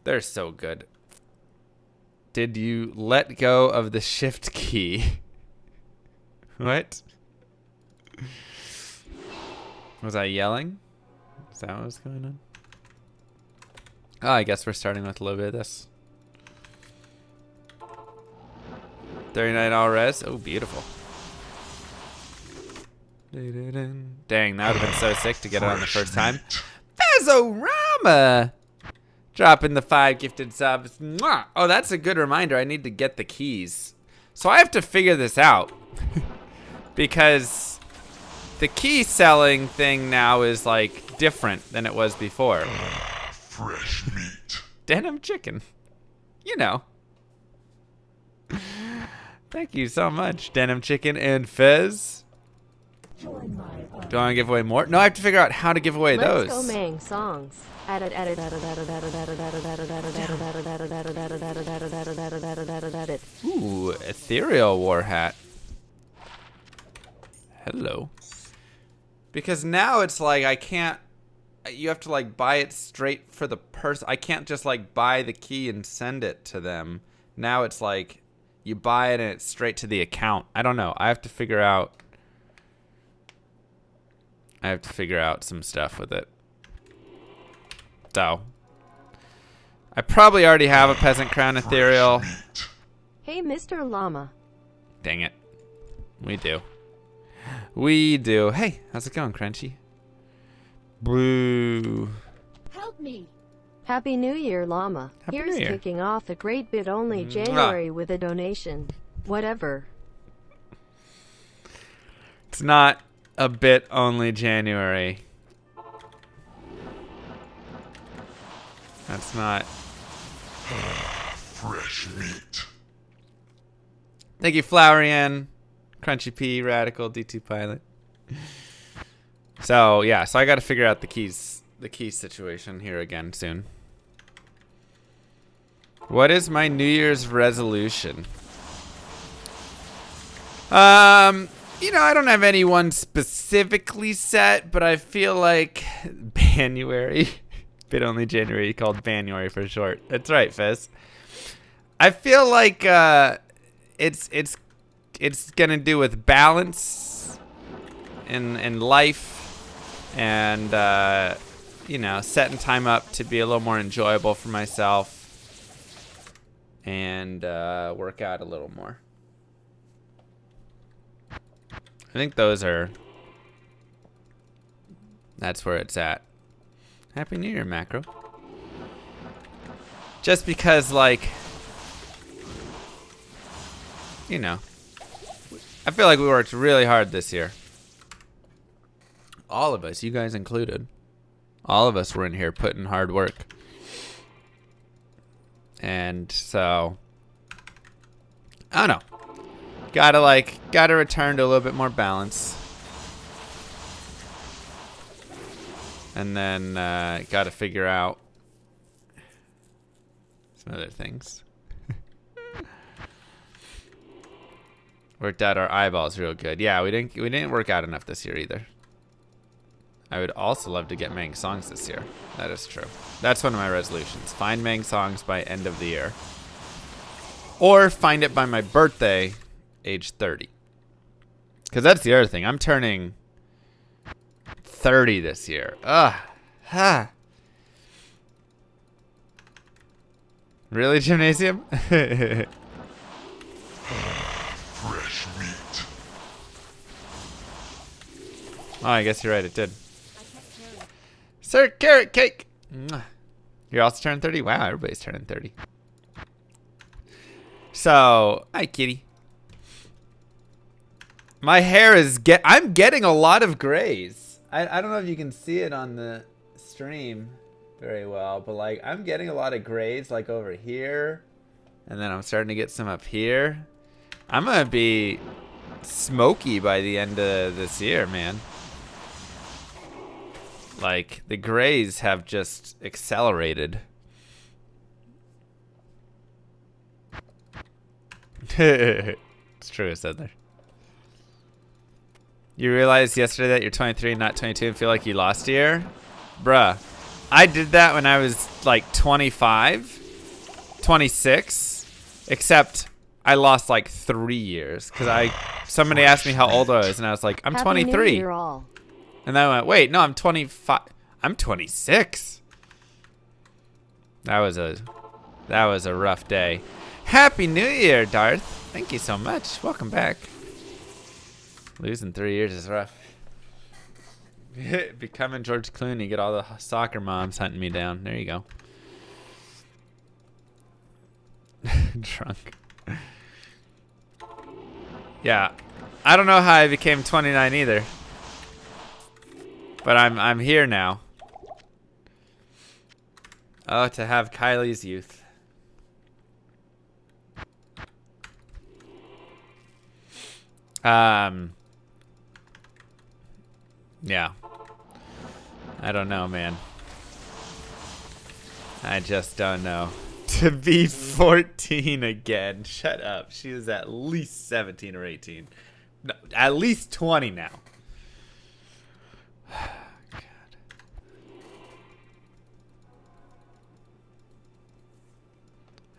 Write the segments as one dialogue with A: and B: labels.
A: They're so good. Did you let go of the shift key? What? Was I yelling? Is that what was going on? Oh, I guess we're starting with a little bit of this. 39 all res. Oh, beautiful. Dang, that would have been so sick to get it on the first time. Fezorama! Dropping the 5 gifted subs. Mwah! Oh, that's a good reminder. I need to get the keys. So I have to figure this out. Because the key selling thing now is like different than it was before.
B: Fresh meat.
A: Denim chicken. You know. Thank you so much, Denim Chicken and Fez. Do I want to give away more? No, I have to figure out how to give away those.
C: Let's go Mang songs.
A: Ooh, ethereal war hat. Hello. Because now it's like I can't. You have to like buy it straight for the person. I can't just like buy the key and send it to them. Now it's like you buy it and it's straight to the account. I don't know. I have to figure out. Some stuff with it. So, I probably already have a Peasant Crown Ethereal.
C: Hey, Mr. Llama.
A: Dang it. We do. We do. Hey, how's it going, Crunchy? Blue.
D: Help me.
C: Happy New Year, Llama.
A: Happy
C: Here's
A: New Year.
C: kicking off a great bit only January with a donation. Whatever.
A: It's not a bit only January. That's not.
B: Fresh meat.
A: Thank you, Flowerian, Crunchy P, Radical, D2 Pilot. So yeah, so I got to figure out the key situation here again soon. What is my New Year's resolution? You know, I don't have any one specifically set, but I feel like January, bit only January, called January for short. That's right, Fizz. I feel like it's gonna do with balance in life, and you know, setting time up to be a little more enjoyable for myself, and work out a little more. I think that's where it's at. Happy New Year, Macro. Just because, like, you know, I feel like we worked really hard this year. All of us, you guys included. All of us were in here putting hard work. And so, I don't know. Gotta return to a little bit more balance. And then gotta figure out some other things. Worked out our eyeballs real good. Yeah, we didn't work out enough this year either. I would also love to get Mang songs this year. That is true. That's one of my resolutions. Find Mang songs by end of the year. Or find it by my birthday, age 30. Because that's the other thing. I'm turning 30 this year. Ha. Really, Gymnasium?
B: Fresh meat.
A: Oh, I guess you're right. It did. Sir, carrot cake. Mwah. You're also turning 30? Wow, everybody's turning 30. So, hi, kitty. My hair is I'm getting a lot of grays. I don't know if you can see it on the stream very well, but like I'm getting a lot of grays like over here, and then I'm starting to get some up here. I'm gonna be smoky by the end of this year, man. Like the grays have just accelerated. It's true, I said there. You realized yesterday that you're 23 and not 22 and feel like you lost a year? Bruh, I did that when I was like 25. 26, except I lost like 3 years because somebody asked me how old I was, and I was like, I'm
C: Happy
A: 23.
C: New Year all.
A: And then I went, wait, no, I'm 25. I'm 26. That was a rough day. Happy New Year, Darth. Thank you so much. Welcome back. Losing 3 years is rough. Becoming George Clooney, get all the soccer moms hunting me down. There you go. Drunk. Yeah. I don't know how I became 29 either. But I'm here now. Oh, to have Kylie's youth. Yeah. I don't know, man. I just don't know. To be 14 again. Shut up. She is at least 17 or 18. No, at least 20 now. God.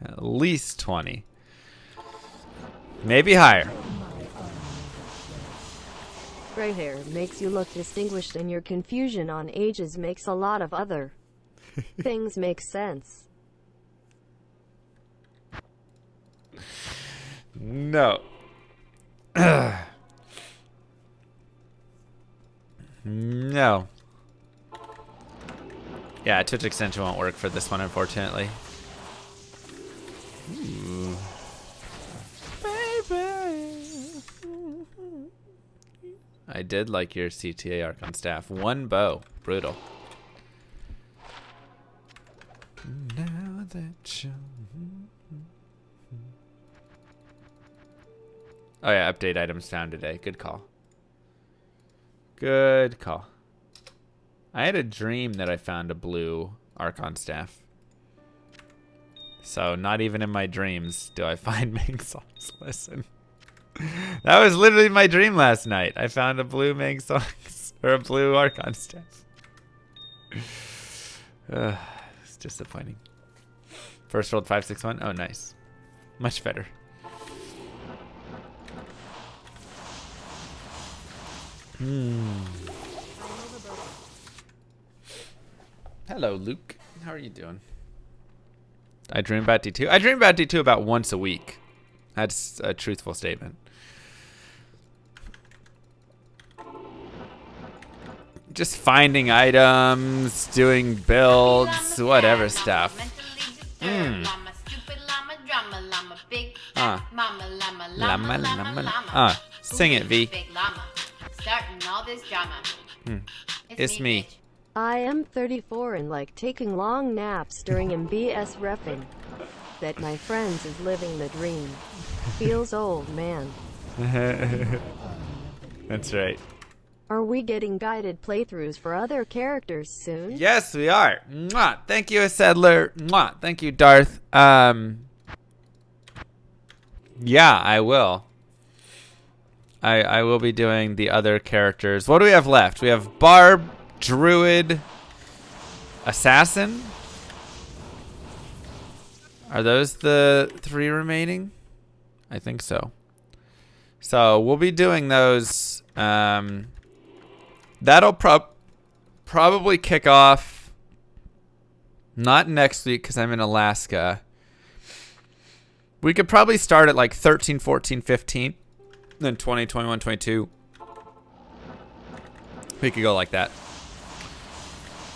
A: At least 20. Maybe higher.
C: Gray hair makes you look distinguished, and your confusion on ages makes a lot of other things make sense.
A: No. No. Yeah, Twitch extension won't work for this one, unfortunately. Ooh. Baby. I did like your CTA arc on staff. One bow. Brutal. Now that you... Oh yeah, update items found today. Good call. Good call. I had a dream that I found a blue Archon staff. So not even in my dreams do I find Ming songs. Listen. That was literally my dream last night. I found a blue Ming songs or a blue Archon staff. It's disappointing. First rolled 561. Oh, nice. Much better. Hello, Luke. How are you doing? I dream about D2. I dream about D2 about once a week. That's a truthful statement. Just finding items, doing builds, whatever stuff. Sing it, V. It's me.
C: I am 34 and like taking long naps during MBS reffing. That my friends is living the dream. Feels old, man.
A: That's right.
C: Are we getting guided playthroughs for other characters soon?
A: Yes, we are. Mwah. Thank you, Settler. Mwah. Thank you, Darth. Yeah, I will. I will be doing the other characters. What do we have left? We have Barb, Druid, Assassin. Are those the 3 remaining? I think so. So we'll be doing those. That'll probably kick off not next week because I'm in Alaska. We could probably start at like 13, 14, 15. Then 20, 21, 22. We could go like that.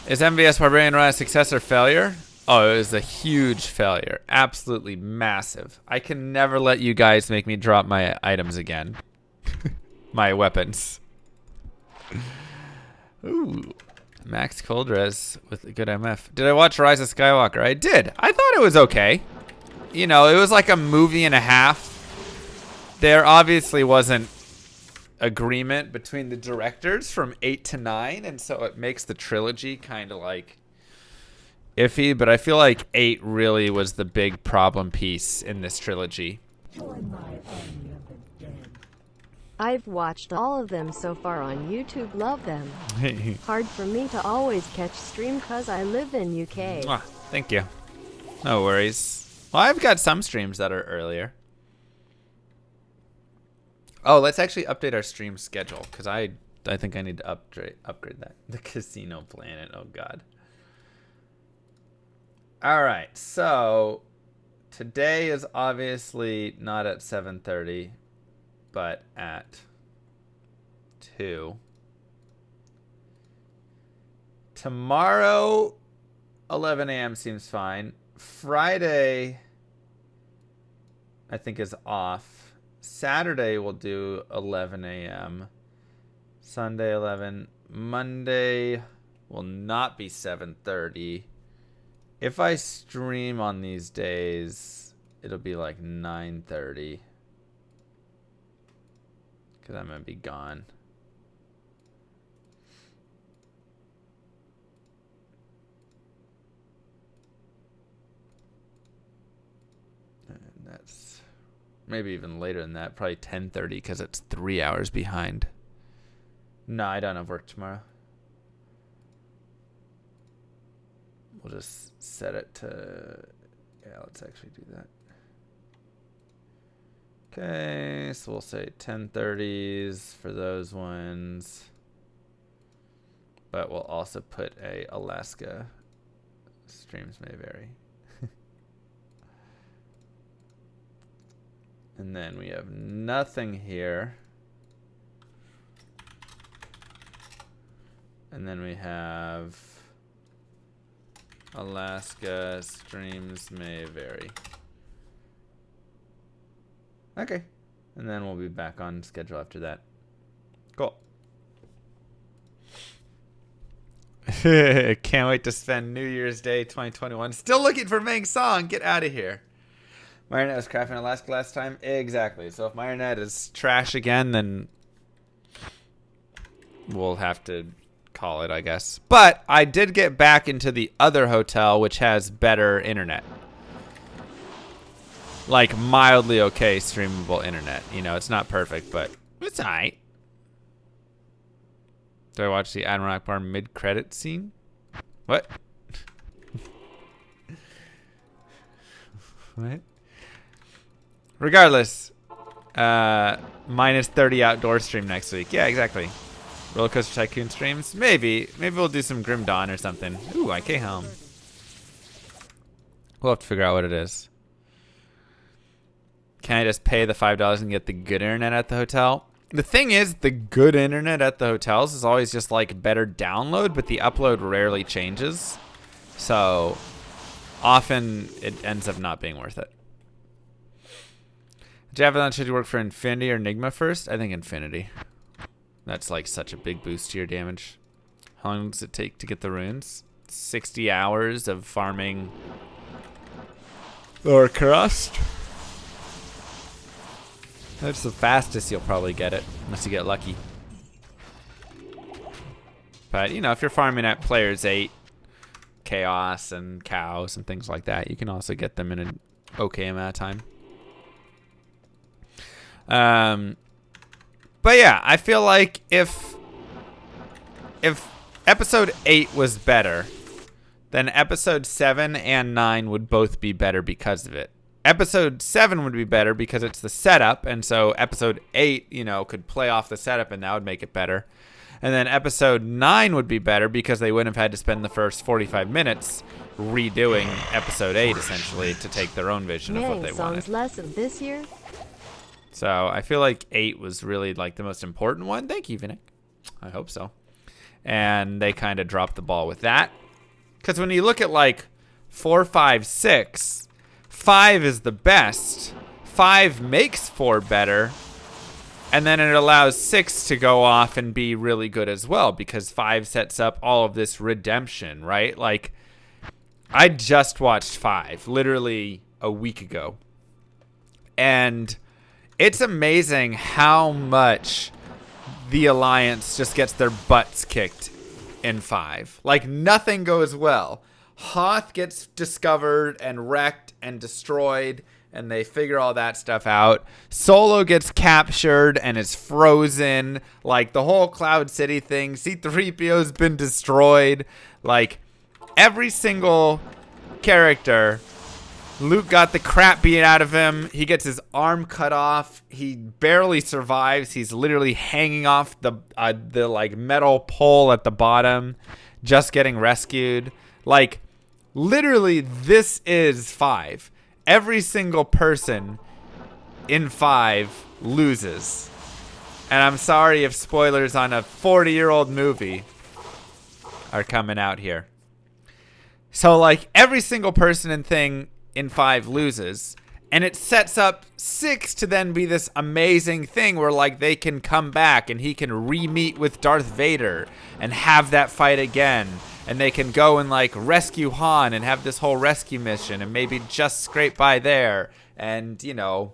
A: Is MVS Barbarian Run a success or failure? Oh, it was a huge failure. Absolutely massive. I can never let you guys make me drop my items again. My weapons. Ooh. Max Coldres with a good MF. Did I watch Rise of Skywalker? I did. I thought it was okay. You know, it was like a movie and a half. There obviously wasn't agreement between the directors from 8 to 9, and so it makes the trilogy kind of like iffy, but I feel like 8 really was the big problem piece in this trilogy.
C: I've watched all of them so far on YouTube. Love them. Hard for me to always catch stream cause I live in UK.
A: Thank you. No worries. Well, I've got some streams that are earlier. Oh, let's actually update our stream schedule because I think I need to upgrade that. The Casino Planet. Oh God. All right, so today is obviously not at 7:30, but at 2. Tomorrow, 11 a.m. seems fine. Friday, I think, is off. Saturday, we'll do 11 a.m. Sunday, 11. Monday will not be 7:30. If I stream on these days, it'll be like 9:30. Because I'm going to be gone. That's maybe even later than that. Probably 10:30 because it's 3 hours behind. No, I don't have work tomorrow. We'll just set it to... Yeah, let's actually do that. Okay, so we'll say 10:30s for those ones. But we'll also put a Alaska. Streams may vary. And then we have nothing here. And then we have Alaska streams may vary. Okay. And then we'll be back on schedule after that. Cool. Can't wait to spend New Year's Day 2021. Still looking for Ming's song. Get out of here. Marionette was crafting Alaska last time. Exactly. So if Marionette is trash again, then we'll have to call it, I guess. But I did get back into the other hotel, which has better internet. Like mildly okay streamable internet. You know, it's not perfect, but it's alright. Do I watch the Admiral Akbar mid-credit scene? What? What? Regardless, minus 30 outdoor stream next week. Yeah, exactly. Roller Coaster Tycoon streams? Maybe. Maybe we'll do some Grim Dawn or something. Ooh, IK Helm. We'll have to figure out what it is. Can I just pay the $5 and get the good internet at the hotel? The thing is, the good internet at the hotels is always just like better download, but the upload rarely changes. So often it ends up not being worth it. Javelin, should you work for Infinity or Enigma first? I think Infinity. That's like such a big boost to your damage. How long does it take to get the runes? 60 hours of farming Lower Crust. That's the fastest you'll probably get it, unless you get lucky. But, you know, if you're farming at Players 8, Chaos and Cows and things like that, you can also get them in an okay amount of time. But yeah, I feel like if episode 8 was better, then episode 7 and 9 would both be better because of it. Episode 7 would be better because it's the setup, and so episode 8, you know, could play off the setup and that would make it better. And then episode 9 would be better because they wouldn't have had to spend the first 45 minutes redoing episode 8 essentially to take their own vision of what they wanted.
C: Lesson this year.
A: So I feel like 8 was really like the most important one. Thank you, Vinnick. I hope so. And they kind of dropped the ball with that. Because when you look at like 4, 5, 6, 5 is the best. 5 makes 4 better. And then it allows 6 to go off and be really good as well. Because 5 sets up all of this redemption, right? Like, I just watched 5 literally a week ago. And it's amazing how much the Alliance just gets their butts kicked in 5. Like, nothing goes well. Hoth gets discovered and wrecked and destroyed, and they figure all that stuff out. Solo gets captured and is frozen. Like, the whole Cloud City thing. C-3PO's been destroyed. Like, every single character Luke got the crap beat out of him. He gets his arm cut off. He barely survives. He's literally hanging off the like metal pole at the bottom, just getting rescued. Like, literally, this is 5. Every single person in 5 loses. And I'm sorry if spoilers on a 40-year-old movie are coming out here. So, like, every single person and thing in 5 loses, and it sets up 6 to then be this amazing thing where, like, they can come back and he can re-meet with Darth Vader and have that fight again, and they can go and, like, rescue Han and have this whole rescue mission and maybe just scrape by there, and, you know,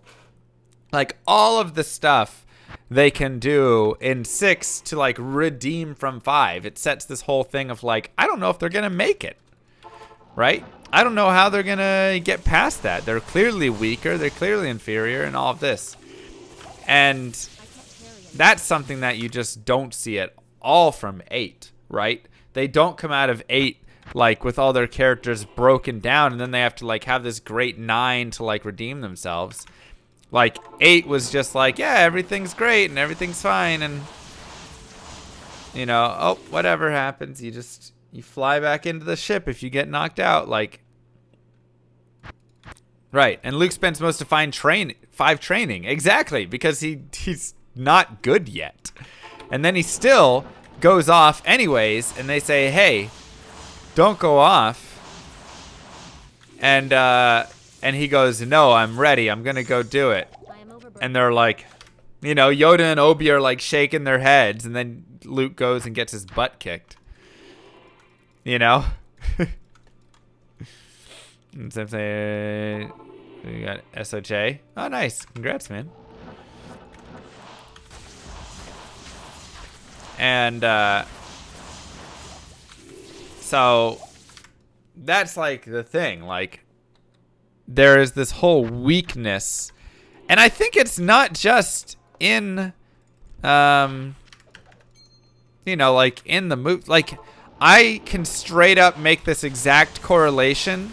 A: like, all of the stuff they can do in 6 to, like, redeem from 5. It sets this whole thing of, like, I don't know if they're gonna make it, right? I don't know how they're going to get past that. They're clearly weaker. They're clearly inferior and all of this. And that's something that you just don't see at all from 8, right? They don't come out of 8, like, with all their characters broken down, and then they have to, like, have this great 9 to, like, redeem themselves. Like, 8 was just like, yeah, everything's great and everything's fine, and, you know, oh, whatever happens, you fly back into the ship if you get knocked out, like. Right, and Luke spends most of 5 training. Exactly, because he's not good yet. And then he still goes off anyways, and they say, hey, don't go off. And he goes, no, I'm ready. I'm going to go do it. And they're like, you know, Yoda and Obi are like shaking their heads, and then Luke goes and gets his butt kicked. You know? And so we got SOJ. Oh, nice. Congrats, man. And so that's like the thing. Like, there is this whole weakness. And I think it's not just in, you know, like in the movie. Like, I can straight up make this exact correlation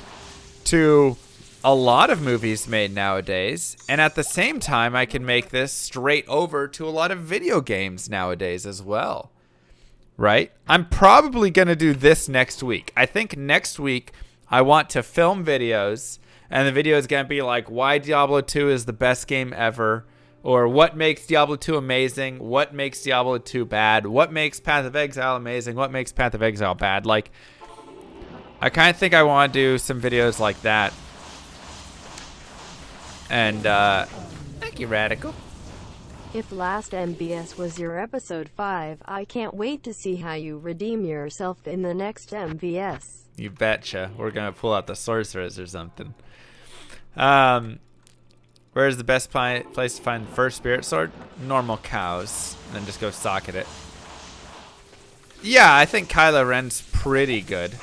A: to a lot of movies made nowadays, and at the same time I can make this straight over to a lot of video games nowadays as well, right? I'm probably going to do this next week. I think next week I want to film videos, and the video is going to be like why Diablo 2 is the best game ever, or what makes Diablo 2 amazing, what makes Diablo 2 bad, what makes Path of Exile amazing, what makes Path of Exile bad. Like, I kind of think I want to do some videos like that. And, thank you, Radical.
C: If last MBS was your episode 5, I can't wait to see how you redeem yourself in the next MVS.
A: You betcha. We're going to pull out the sorceress or something. Where's the best place to find the first spirit sword? Normal cows. And then just go socket it. Yeah, I think Kylo Ren's pretty good.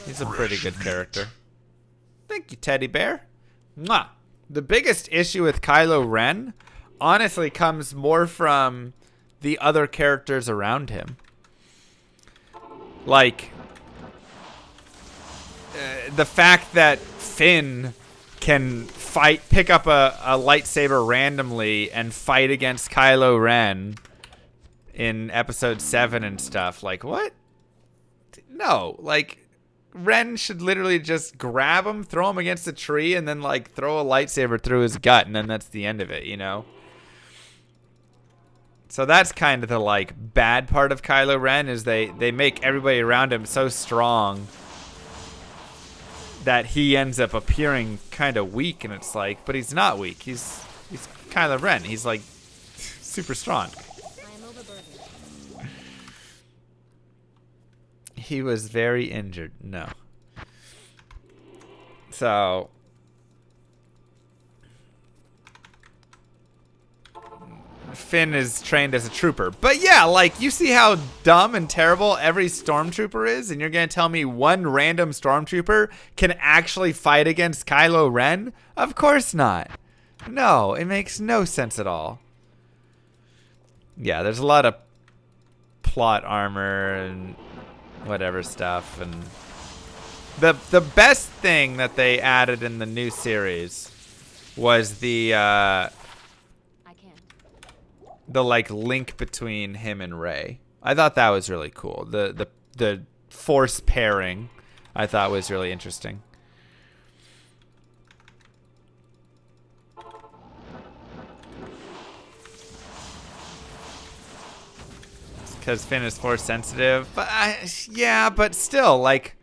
A: He's a pretty good character. Thank you, Teddy Bear. Mwah. The biggest issue with Kylo Ren, honestly, comes more from the other characters around him. Like, the fact that Finn can pick up a lightsaber randomly and fight against Kylo Ren in episode 7 and stuff. Like, what? No, like, Ren should literally just grab him, throw him against a tree, and then, like, throw a lightsaber through his gut, and then that's the end of it, you know? So that's kind of the, like, bad part of Kylo Ren, is they make everybody around him so strong that he ends up appearing kind of weak, and it's like, but he's not weak. He's Kylo Ren. He's, like, super strong. He was very injured. No. So, Finn is trained as a trooper. But yeah, like, you see how dumb and terrible every stormtrooper is, and you're going to tell me one random stormtrooper can actually fight against Kylo Ren? Of course not. No, it makes no sense at all. Yeah, there's a lot of plot armor and whatever stuff, and The best thing that they added in the new series was the like link between him and Rey. I thought that was really cool. The force pairing I thought was really interesting. Because Finn is force sensitive, but yeah, but still, like,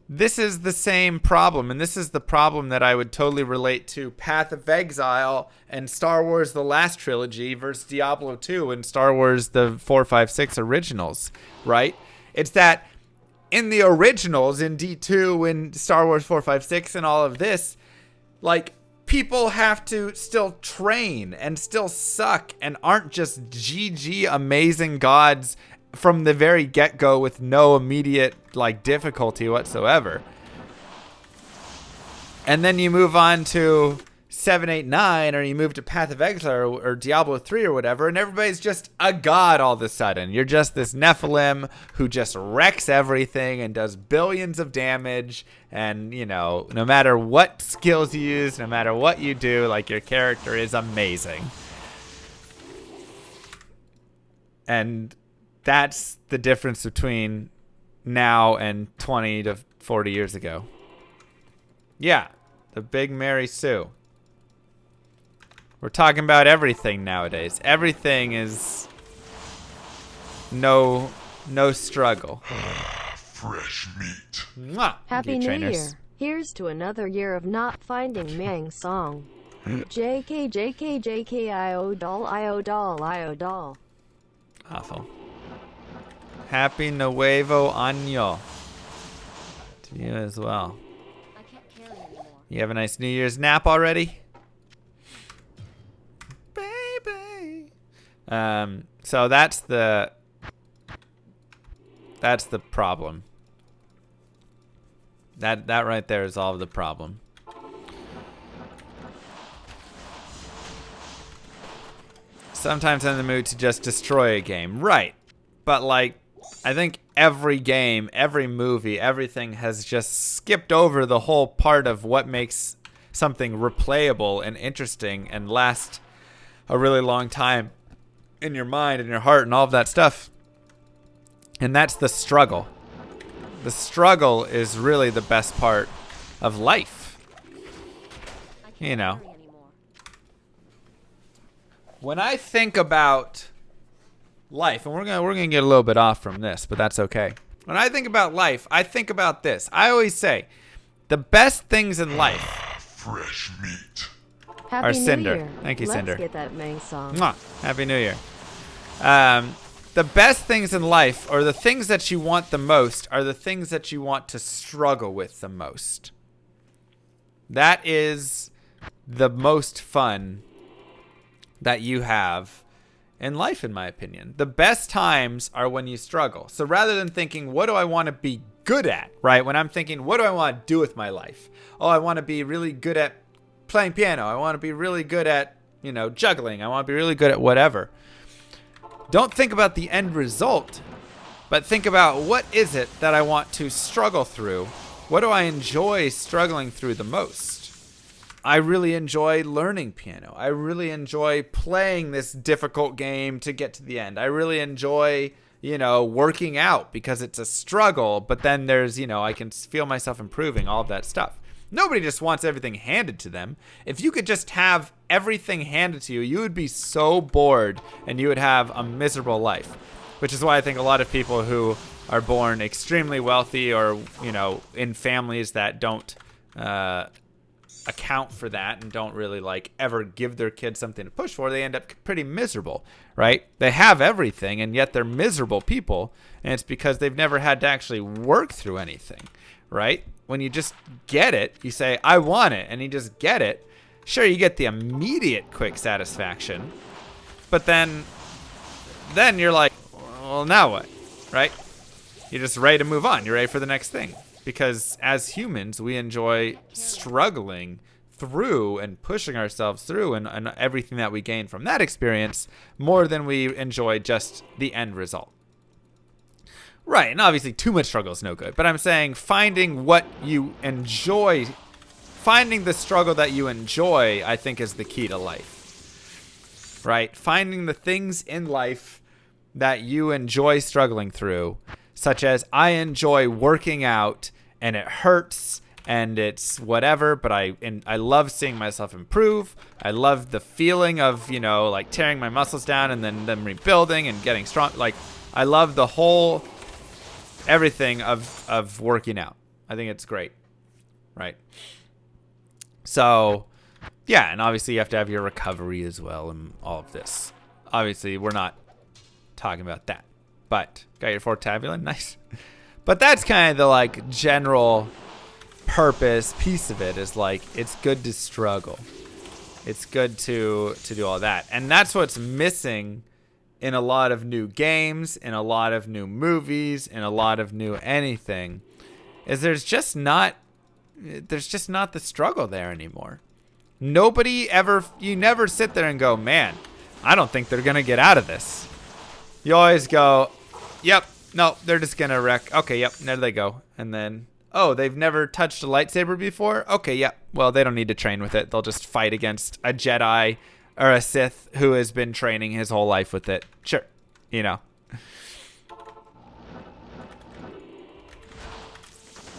A: this is the same problem, and this is the problem that I would totally relate to Path of Exile and Star Wars The Last Trilogy versus Diablo 2 and Star Wars the 4, 5, 6 originals, right? It's that in the originals, in D2 and Star Wars 4, 5, 6 and all of this, like, people have to still train and still suck and aren't just GG amazing gods from the very get-go with no immediate like difficulty whatsoever. And then you move on to 7, 8, 9, or you move to Path of Exile or Diablo 3 or whatever, and everybody's just a god all of a sudden. You're just this Nephilim who just wrecks everything and does billions of damage, and, you know, no matter what skills you use, no matter what you do, like, your character is amazing. And that's the difference between now and 20 to 40 years ago. Yeah, the big Mary Sue. We're talking about everything nowadays. Everything is no struggle.
B: Fresh meat.
A: Mwah.
C: Happy
A: You
C: New
A: trainers.
C: Year. Here's to another year of not finding Mang Song. JK, JK, JK, IO doll, IO doll, IO doll.
A: Awful. Happy Nuevo Año to you as well.
D: I can't carry anymore.
A: You have a nice New Year's nap already? Baby. So that's the problem. That right there is all of the problem. Sometimes I'm in the mood to just destroy a game. Right. But, like, I think every game, every movie, everything has just skipped over the whole part of what makes something replayable and interesting and last a really long time in your mind and your heart and all of that stuff. And that's the struggle. The struggle is really the best part of life.
D: I can't
A: You know.
D: carry anymore.
A: When I think about life, and we're gonna get a little bit off from this, but that's okay. When I think about life, I think about this. I always say, the best things in life
B: Fresh meat.
C: Happy
A: are
C: New
A: Cinder.
C: Year.
A: Thank you,
C: Let's
A: Cinder.
C: get that Mang Song.
A: Mwah. Happy New Year. The best things in life, or the things that you want the most, are the things that you want to struggle with the most. That is the most fun that you have in life, in my opinion. The best times are when you struggle. So rather than thinking, what do I want to be good at, right? When I'm thinking, what do I want to do with my life? Oh, I want to be really good at playing piano. I want to be really good at, you know, juggling. I want to be really good at whatever. Don't think about the end result, but think about, what is it that I want to struggle through? What do I enjoy struggling through the most? I really enjoy learning piano. I really enjoy playing this difficult game to get to the end. I really enjoy, you know, working out because it's a struggle, but then there's, you know, I can feel myself improving, all of that stuff. Nobody just wants everything handed to them. If you could just have everything handed to you, you would be so bored and you would have a miserable life, which is why I think a lot of people who are born extremely wealthy or, you know, in families that don't account for that and don't really like ever give their kids something to push for, they end up pretty miserable, right? They have everything and yet they're miserable people, and it's because they've never had to actually work through anything, right? When you just get it, you say, I want it, and you just get it. Sure, you get the immediate quick satisfaction, but then you're like, well, now what, right? You're just ready to move on. You're ready for the next thing. Because as humans, we enjoy struggling through and pushing ourselves through and everything that we gain from that experience more than we enjoy just the end result. Right, and obviously too much struggle is no good. But I'm saying finding what you enjoy, finding the struggle that you enjoy, I think is the key to life. Right? Finding the things in life that you enjoy struggling through, such as I enjoy working out and it hurts and it's whatever, but I love seeing myself improve. I love the feeling of, you know, like tearing my muscles down and then them rebuilding and getting strong. Like, I love the whole everything of working out. I think it's great. Right? So, yeah, and obviously you have to have your recovery as well and all of this. Obviously, we're not talking about that. But, got your fourth tabulin? Nice. But that's kind of the, like, general purpose piece of it is, like, it's good to struggle. It's good to do all that. And that's what's missing in a lot of new games, in a lot of new movies, in a lot of new anything, is there's just not the struggle there anymore. You never sit there and go, man, I don't think they're going to get out of this. You always go, yep, no, they're just going to wreck. Okay, yep, there they go. And then, oh, they've never touched a lightsaber before? Okay, yep, well, they don't need to train with it. They'll just fight against a Jedi or a Sith who has been training his whole life with it. Sure, you know.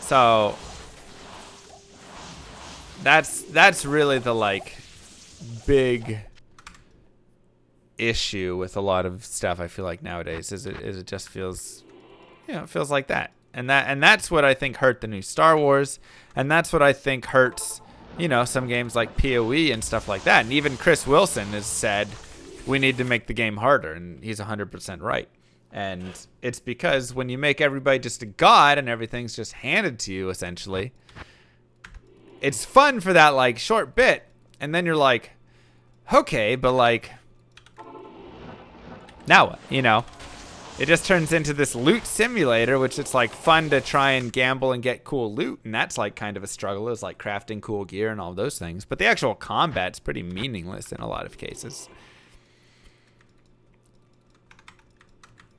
A: So that's really the, like, big issue with a lot of stuff I feel like nowadays is it just feels, you know, it feels like that. And that's what I think hurt the new Star Wars, and that's what I think hurts, you know, some games like PoE and stuff like that. And even Chris Wilson has said we need to make the game harder, and he's 100% right. And it's because when you make everybody just a god and everything's just handed to you essentially, it's fun for that, like, short bit, and then you're like, okay, but, like, now what? You know, it just turns into this loot simulator, which it's, like, fun to try and gamble and get cool loot, and that's, like, kind of a struggle. It's like crafting cool gear and all those things, but the actual combat's pretty meaningless in a lot of cases.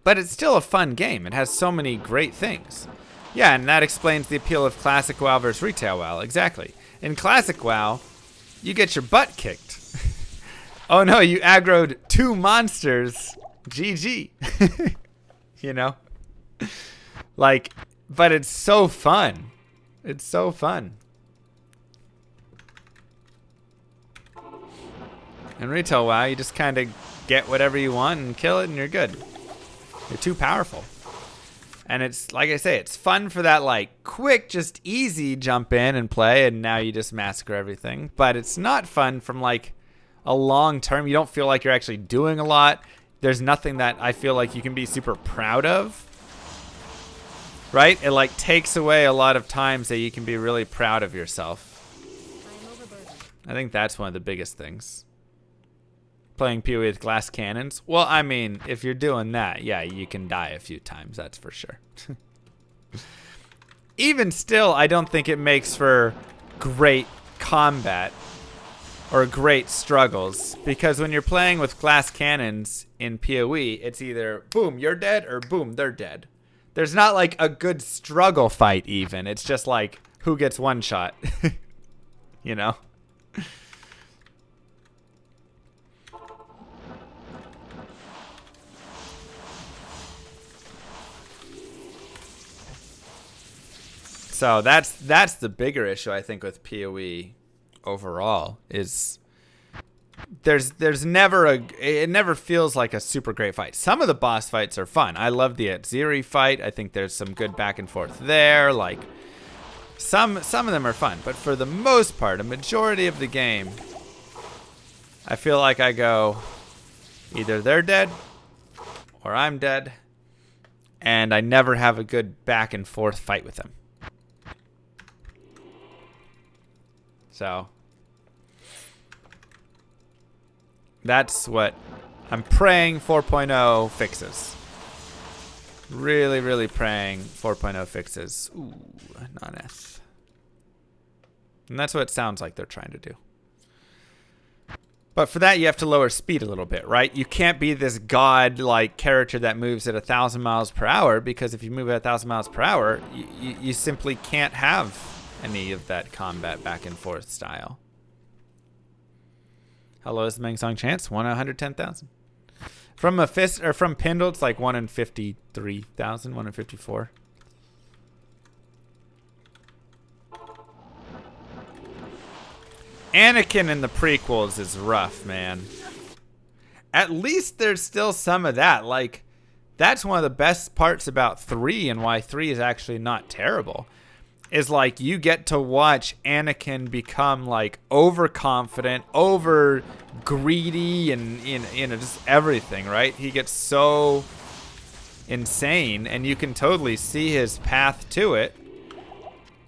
A: But it's still a fun game. It has so many great things. Yeah, and that explains the appeal of Classic WoW versus Retail WoW. Exactly. In Classic WoW, you get your butt kicked. Oh no, you aggroed 2 monsters. GG. You know? Like, but it's so fun. It's so fun. In Retail WoW, you just kind of get whatever you want and kill it and you're good. You're too powerful. And it's, like I say, it's fun for that, like, quick, just easy jump in and play, and now you just massacre everything. But it's not fun from, like, a long term. You don't feel like you're actually doing a lot. There's nothing that I feel like you can be super proud of. Right? It, like, takes away a lot of times that you can be really proud of yourself.
D: I am overburdened.
A: I think that's one of the biggest things. Playing PoE with glass cannons. Well, I mean, if you're doing that, yeah, you can die a few times. That's for sure. Even still, I don't think it makes for great combat or great struggles, because when you're playing with glass cannons in PoE, it's either boom, you're dead, or boom, they're dead. There's not like a good struggle fight even. It's just like who gets one shot. You know? So that's the bigger issue I think with PoE overall is there's never it never feels like a super great fight. Some of the boss fights are fun. I love the Atziri fight. I think there's some good back and forth there. Like some of them are fun, but for the most part, a majority of the game, I feel like I go either they're dead or I'm dead, and I never have a good back and forth fight with them. So that's what I'm praying 4.0 fixes. Really, really praying 4.0 fixes. Ooh, non-F. And that's what it sounds like they're trying to do. But for that, you have to lower speed a little bit, right? You can't be this god-like character that moves at 1,000 miles per hour, because if you move at 1,000 miles per hour, you simply can't have any of that combat back and forth style. How low is the Meng Song chance? 1 in 110,000. From a fist or from Pindle, it's like 1 in 53,000, 1 in 54. Anakin in the prequels is rough, man. At least there's still some of that. Like, that's one of the best parts about 3 and why 3 is actually not terrible. Is like you get to watch Anakin become like overconfident, over greedy, and just everything, right? He gets so insane, and you can totally see his path to it.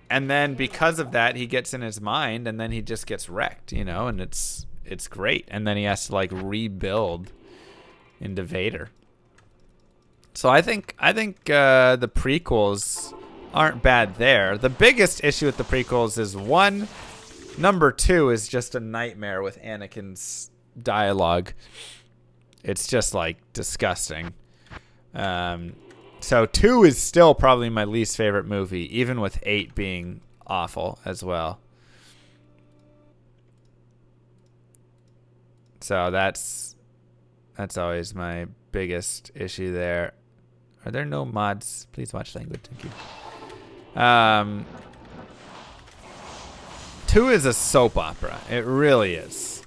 A: And then because of that, he gets in his mind, and then he just gets wrecked, and it's great. And then he has to like rebuild into Vader. So I think the prequels aren't bad there. The biggest issue with the prequels is number 2 is just a nightmare with Anakin's dialogue. It's just like disgusting. So 2 is still probably my least favorite movie, even with 8 being awful as well. So that's always my biggest issue there. Are there no mods? Please watch language. Thank you. 2 is a soap opera. It really is.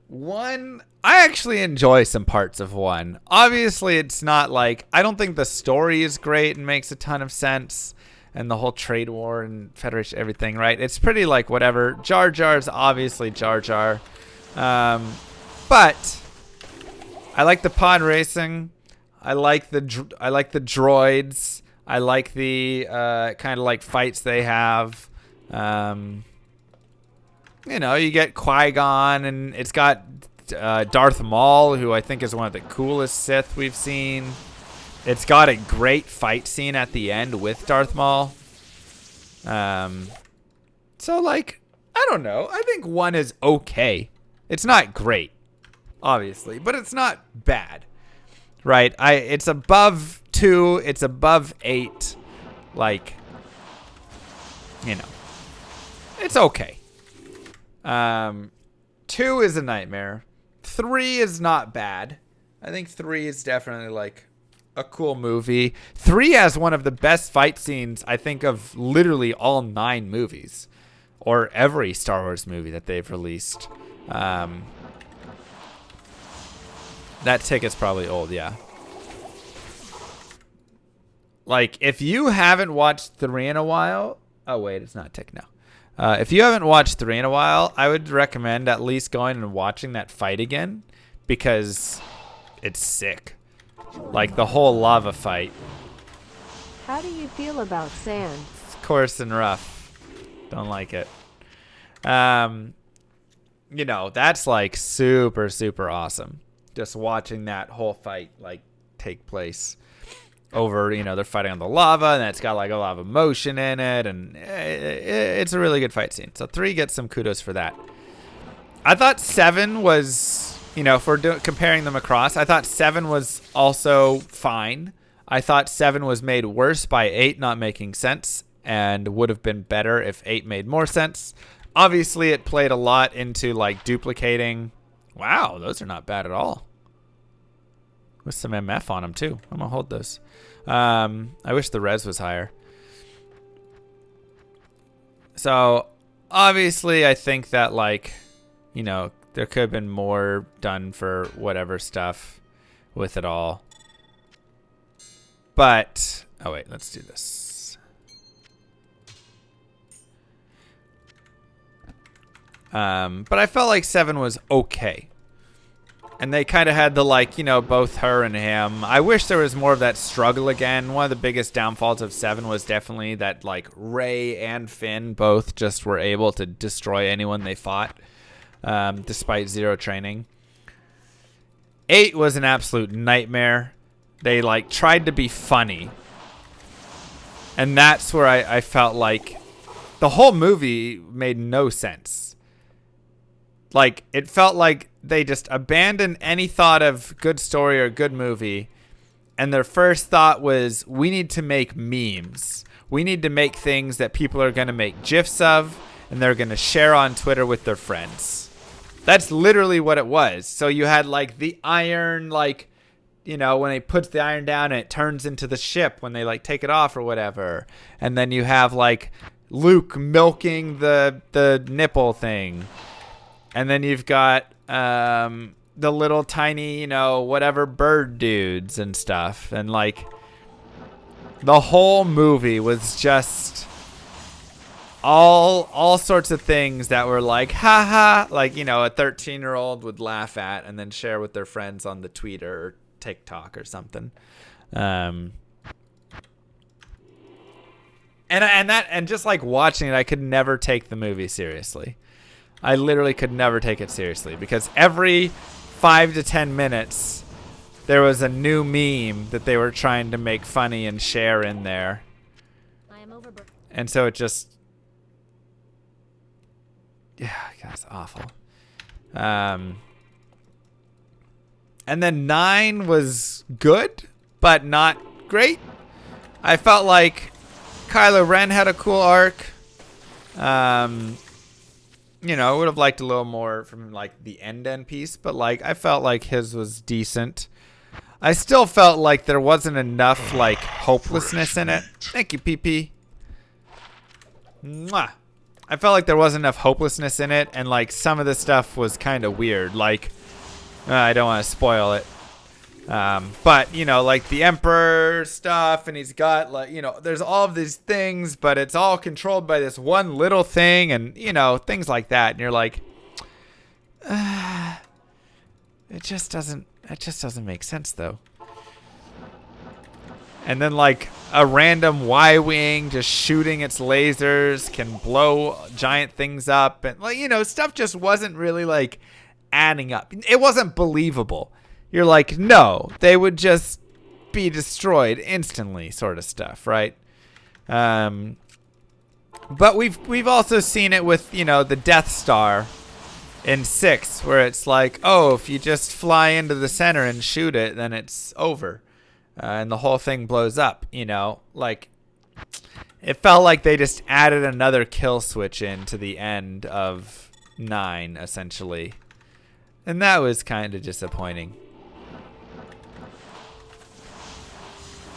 A: 1, I actually enjoy some parts of 1. Obviously, it's not like, I don't think the story is great and makes a ton of sense, and the whole trade war and Federation, everything, right? It's pretty like whatever. Jar Jar's obviously Jar Jar. But I like the pod racing. I like the droids. I like the kind of like fights they have. You get Qui-Gon, and it's got Darth Maul, who I think is one of the coolest Sith we've seen. It's got a great fight scene at the end with Darth Maul. So, like, I don't know. I think 1 is okay. It's not great, obviously, but it's not bad, right? It's above 2. It's above 8. Like, it's okay. 2 is a nightmare. 3 is not bad. I think 3 is definitely like a cool movie. 3 has one of the best fight scenes, I think, of literally all 9 movies, or every Star Wars movie that they've released. That ticket's probably old, yeah. Like, if you haven't watched 3 in a while... Oh, wait, it's not a tick now. If you haven't watched 3 in a while, I would recommend at least going and watching that fight again, because it's sick. Like, the whole lava fight.
C: How do you feel about sand?
A: It's coarse and rough. Don't like it. That's like super, super awesome. Just watching that whole fight like take place over, they're fighting on the lava, and it's got like a lot of emotion in it, and it's a really good fight scene. So 3 gets some kudos for that. I thought 7 was, if we're comparing them across, I thought 7 was also fine. I thought 7 was made worse by 8 not making sense, and would have been better if 8 made more sense. Obviously, it played a lot into like duplicating. Wow, those are not bad at all. With some MF on them too. I'm gonna hold those. I wish the res was higher. So obviously, I think that like, there could have been more done for whatever stuff with it all. But oh wait, let's do this. But I felt like 7 was okay. And they kind of had the, like, both her and him. I wish there was more of that struggle again. One of the biggest downfalls of 7 was definitely that, like, Rey and Finn both just were able to destroy anyone they fought, despite 0 training. 8 was an absolute nightmare. They, like, tried to be funny. And that's where I felt like the whole movie made no sense. Like, it felt like they just abandoned any thought of good story or good movie. And their first thought was, we need to make memes. We need to make things that people are going to make GIFs of, and they're going to share on Twitter with their friends. That's literally what it was. So you had, like, the iron, like, you know, when he puts the iron down and it turns into the ship when they, like, take it off or whatever. And then you have, like, Luke milking the nipple thing. And then you've got the little tiny, you know, whatever bird dudes and stuff. And, like, the whole movie was just all sorts of things that were like, haha, like, you know, a 13-year-old would laugh at and then share with their friends on the Twitter or TikTok or something. And just like watching it, I could never take the movie seriously. I literally could never take it seriously because every 5 to 10 minutes there was a new meme that they were trying to make funny and share in there.
D: I am overburdened.
A: And so it just, yeah, God, it's awful. And then 9 was good, but not great. I felt like Kylo Ren had a cool arc. You know, I would have liked a little more from, like, the end piece, but, like, I felt like his was decent. I still felt like there wasn't enough, like, hopelessness in it. Thank you, PP. Mwah. I felt like there wasn't enough hopelessness in it, and, like, some of the stuff was kind of weird. Like, I don't want to spoil it. But, you know, like the Emperor stuff, and he's got, like, you know, there's all of these things, but it's all controlled by this one little thing, and, you know, things like that. And you're like, it just doesn't make sense, though. And then, like, a random Y-Wing just shooting its lasers can blow giant things up, and, like, you know, stuff just wasn't really, like, adding up. It wasn't believable. You're like, no, they would just be destroyed instantly, sort of stuff, right? But we've also seen it with, you know, the Death Star in 6, where it's like, oh, if you just fly into the center and shoot it, then it's over, and the whole thing blows up. You know, like, it felt like they just added another kill switch into the end of 9, essentially, and that was kind of disappointing.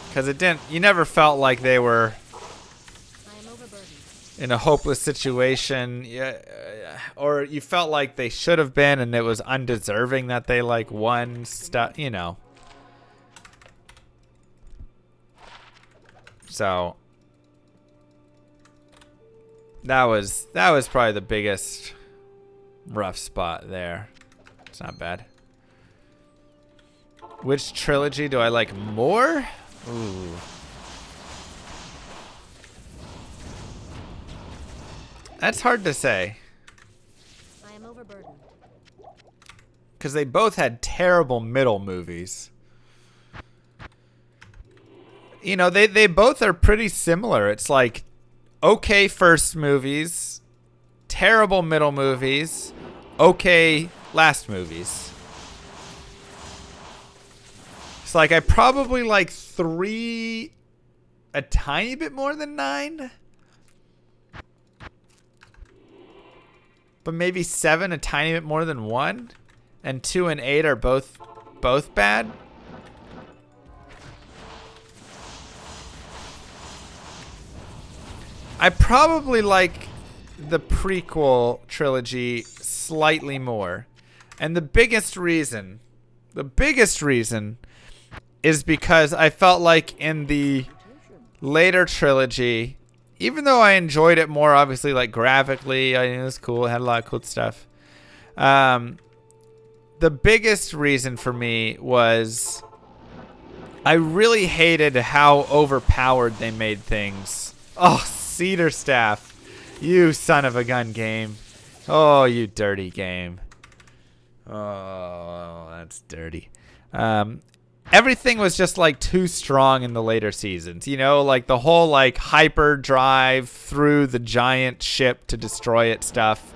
A: Because it didn't, you never felt like they were
D: I am overburdened.
A: in a hopeless situation, or you felt like they should have been and it was undeserving that they, like, won stuff, you know. So that was probably the biggest rough spot there. It's not bad. Which trilogy do I like more? Ooh. That's hard to say.
D: I am overburdened.
A: Because they both had terrible middle movies. You know, they both are pretty similar. It's like, okay first movies, terrible middle movies, okay last movies. It's like, I probably like 3 a tiny bit more than 9. But maybe 7 a tiny bit more than 1. And 2 and 8 are both bad. I probably like the prequel trilogy slightly more. And the biggest reason is because I felt like in the later trilogy, even though I enjoyed it more, obviously, like, graphically, I mean, it was cool, it had a lot of cool stuff. The biggest reason for me was I really hated how overpowered they made things. Oh, Cedar Staff, you son of a gun game. Oh, you dirty game. Oh, that's dirty. Everything was just, like, too strong in the later seasons. You know, like, the whole, like, hyper drive through the giant ship to destroy it stuff.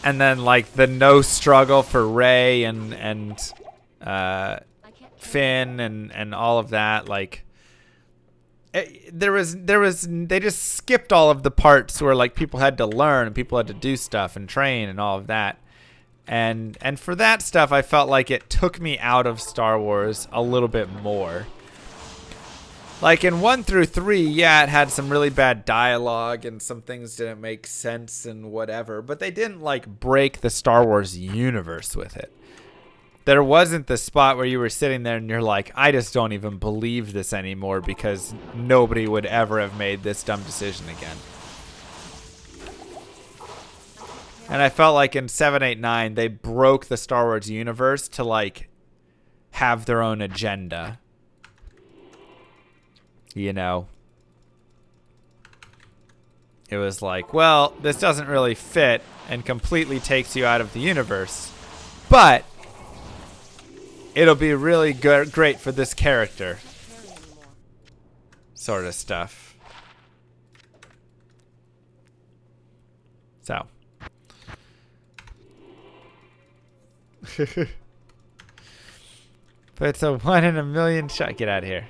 A: and then like the no struggle for Rey and
D: I can't carry
A: Finn and all of that. Like there was they just skipped all of the parts where like people had to learn and people had to do stuff and train and all of that. And for that stuff, I felt like it took me out of Star Wars a little bit more. Like in 1 through 3, yeah, it had some really bad dialogue and some things didn't make sense and whatever, but they didn't like break the Star Wars universe with it. There wasn't the spot where you were sitting there and you're like, I just don't even believe this anymore because nobody would ever have made this dumb decision again. And I felt like in 7, 8, 9, they broke the Star Wars universe to like have their own agenda. You know? It was like, well, this doesn't really fit and completely takes you out of the universe. But it'll be really good, great for this character.
D: anymore.
A: Sort of stuff. So. But it's a 1 in a million shot. Get out of here.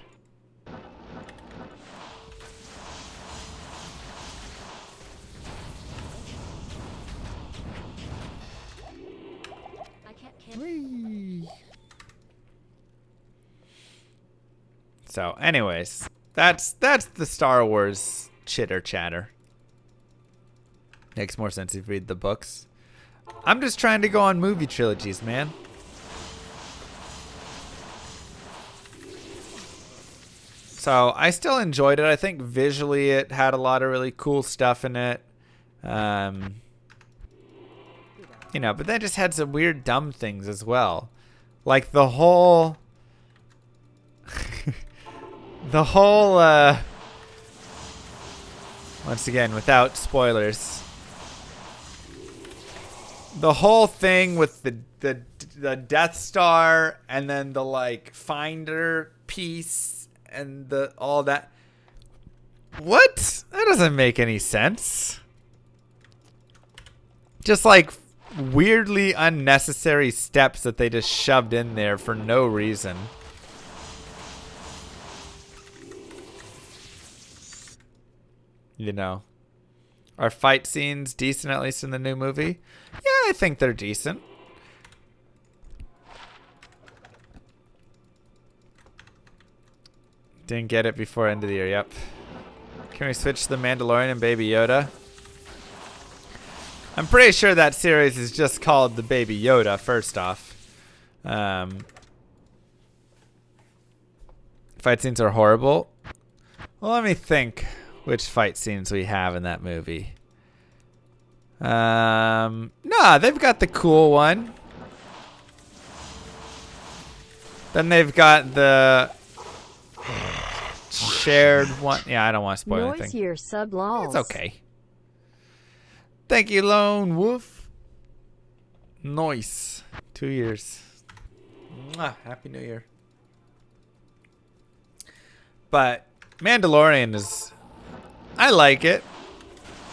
D: I can't carry.
A: So, anyways, that's the Star Wars chitter chatter. Makes more sense if you read the books. I'm just trying to go on movie trilogies, man. So I still enjoyed it. I think visually it had a lot of really cool stuff in it. You know, but then just had some weird dumb things as well. Like the whole once again, without spoilers, the whole thing with the Death Star and then the like finder piece and the all that. What? That doesn't make any sense. Just like weirdly unnecessary steps that they just shoved in there for no reason. You know. Are fight scenes decent, at least in the new movie? Yeah, I think they're decent. Didn't get it before end of the year, yep. Can we switch to The Mandalorian and Baby Yoda? I'm pretty sure that series is just called The Baby Yoda, first off. Fight scenes are horrible. Well, let me think which fight scenes we have in that movie. Nah, they've got the cool one. Then they've got the shared one. Yeah, I don't want to spoil
C: Noise
A: anything.
C: your sub lols.
A: It's okay. Thank you, Lone Wolf. Nice. 2 years. Mwah, Happy New Year. But Mandalorian is... I like it.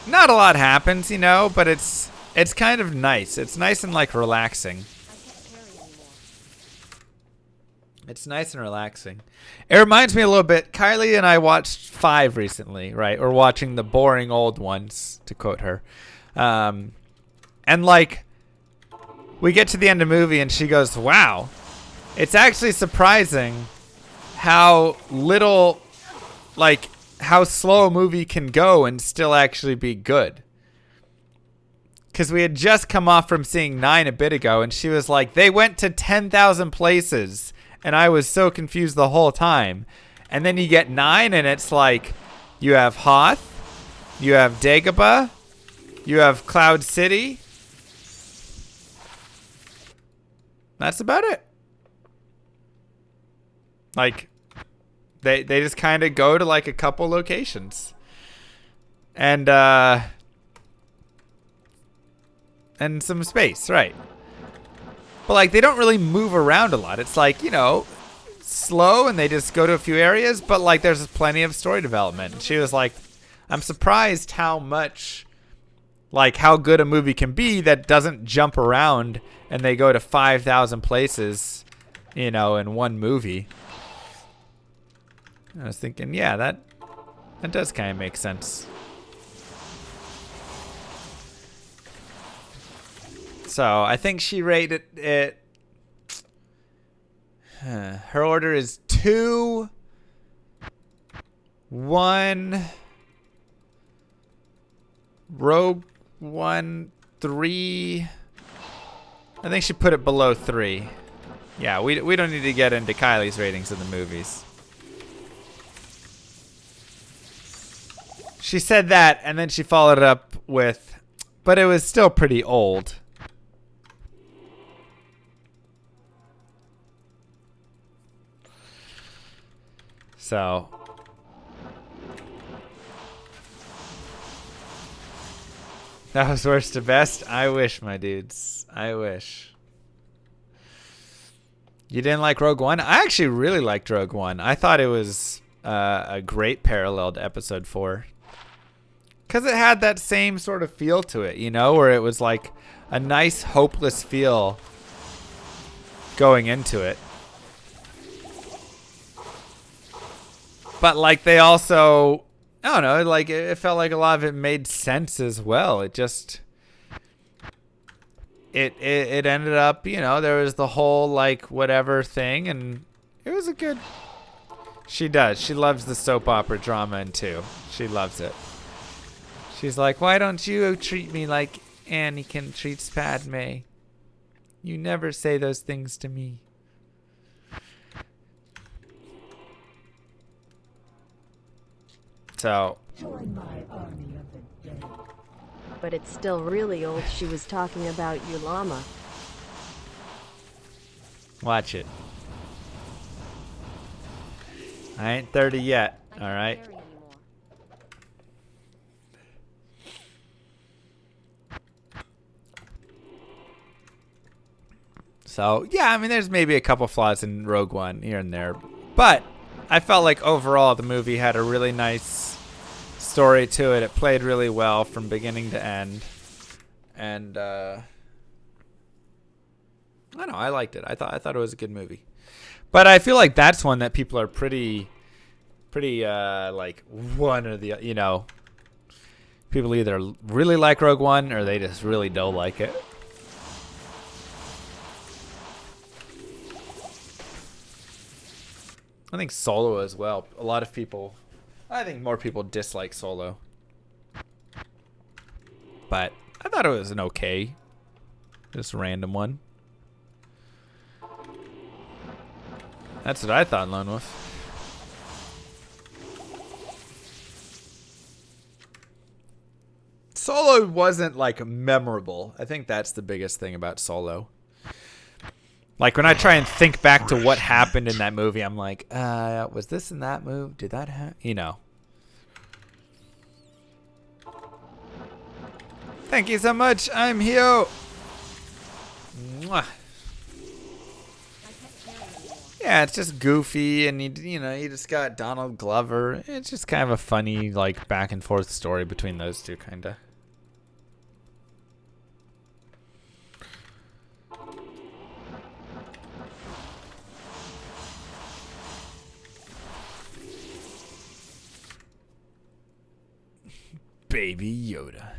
A: Not a lot happens, you know, but it's kind of nice. It's nice and like relaxing.
D: I can't carry anymore.
A: It's nice and relaxing. It reminds me a little bit. Kylie and I watched 5 recently, right? We're watching the boring old ones, to quote her. And like, we get to the end of the movie and she goes, wow, it's actually surprising how little, like, how slow a movie can go and still actually be good. Because we had just come off from seeing 9 a bit ago and she was like, they went to 10,000 places and I was so confused the whole time. And then you get 9 and it's like, you have Hoth, you have Dagobah, you have Cloud City. That's about it. Like, they just kind of go to like a couple locations. And some space, right? But like, they don't really move around a lot. It's like, you know, slow and they just go to a few areas, but like there's plenty of story development. And she was like, I'm surprised how much like how good a movie can be that doesn't jump around and they go to 5,000 places, in one movie. I was thinking, yeah, that does kind of make sense. So I think she rated it. Her order is 2, 1, Rogue One, 3. I think she put it below 3. Yeah, we don't need to get into Kylie's ratings of the movies. She said that, and then she followed it up with, but it was still pretty old. So, that was worst to best. I wish, my dudes. I wish. You didn't like Rogue One? I actually really liked Rogue One. I thought it was a great parallel to Episode 4. Because it had that same sort of feel to it, where it was like a nice, hopeless feel going into it. But like they also, I don't know, like it felt like a lot of it made sense as well. It just, it ended up, there was the whole like whatever thing, and it was a good. She does. She loves the soap opera drama in 2. She loves it. She's like, why don't you treat me like Anakin treats Padme? You never say those things to me. So.
C: But it's still really old. She was talking about you, llama.
A: Watch it. I ain't 30 yet. All right.
D: Carry anymore.
A: So, yeah, I mean, there's maybe a couple flaws in Rogue One here and there. But I felt like overall the movie had a really nice story to it. It played really well from beginning to end. And, I don't know, I liked it. I thought it was a good movie. But I feel like that's one that people are pretty, like, one or the, people either really like Rogue One or they just really don't like it. I think Solo as well. A lot of people, I think more people dislike Solo. But I thought it was an okay, just random one. That's what I thought, Lone Wolf. Solo wasn't like memorable. I think that's the biggest thing about Solo. Like when I try and think back to what happened in that movie, I'm like, was this in that movie? Did that happen? Thank you so much. I'm here. Mwah. Yeah, it's just goofy, and you just got Donald Glover. It's just kind of a funny, like, back and forth story between those two, kind of. Baby Yoda.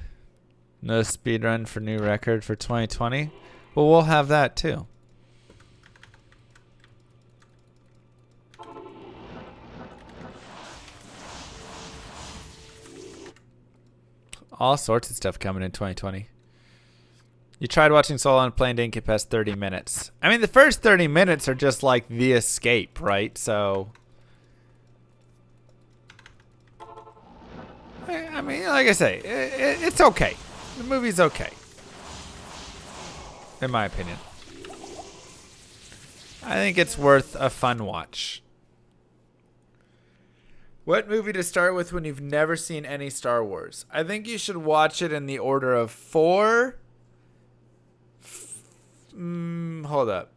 A: No speedrun for new record for 2020. Well, we'll have that too. All sorts of stuff coming in 2020. You tried watching Solo on a plane, didn't get past 30 minutes. I mean, the first 30 minutes are just like the escape, right? So, I mean, like I say, it's okay. The movie's okay, in my opinion. I think it's worth a fun watch. What movie to start with when you've never seen any Star Wars? I think you should watch it in the order of 4. Hold up.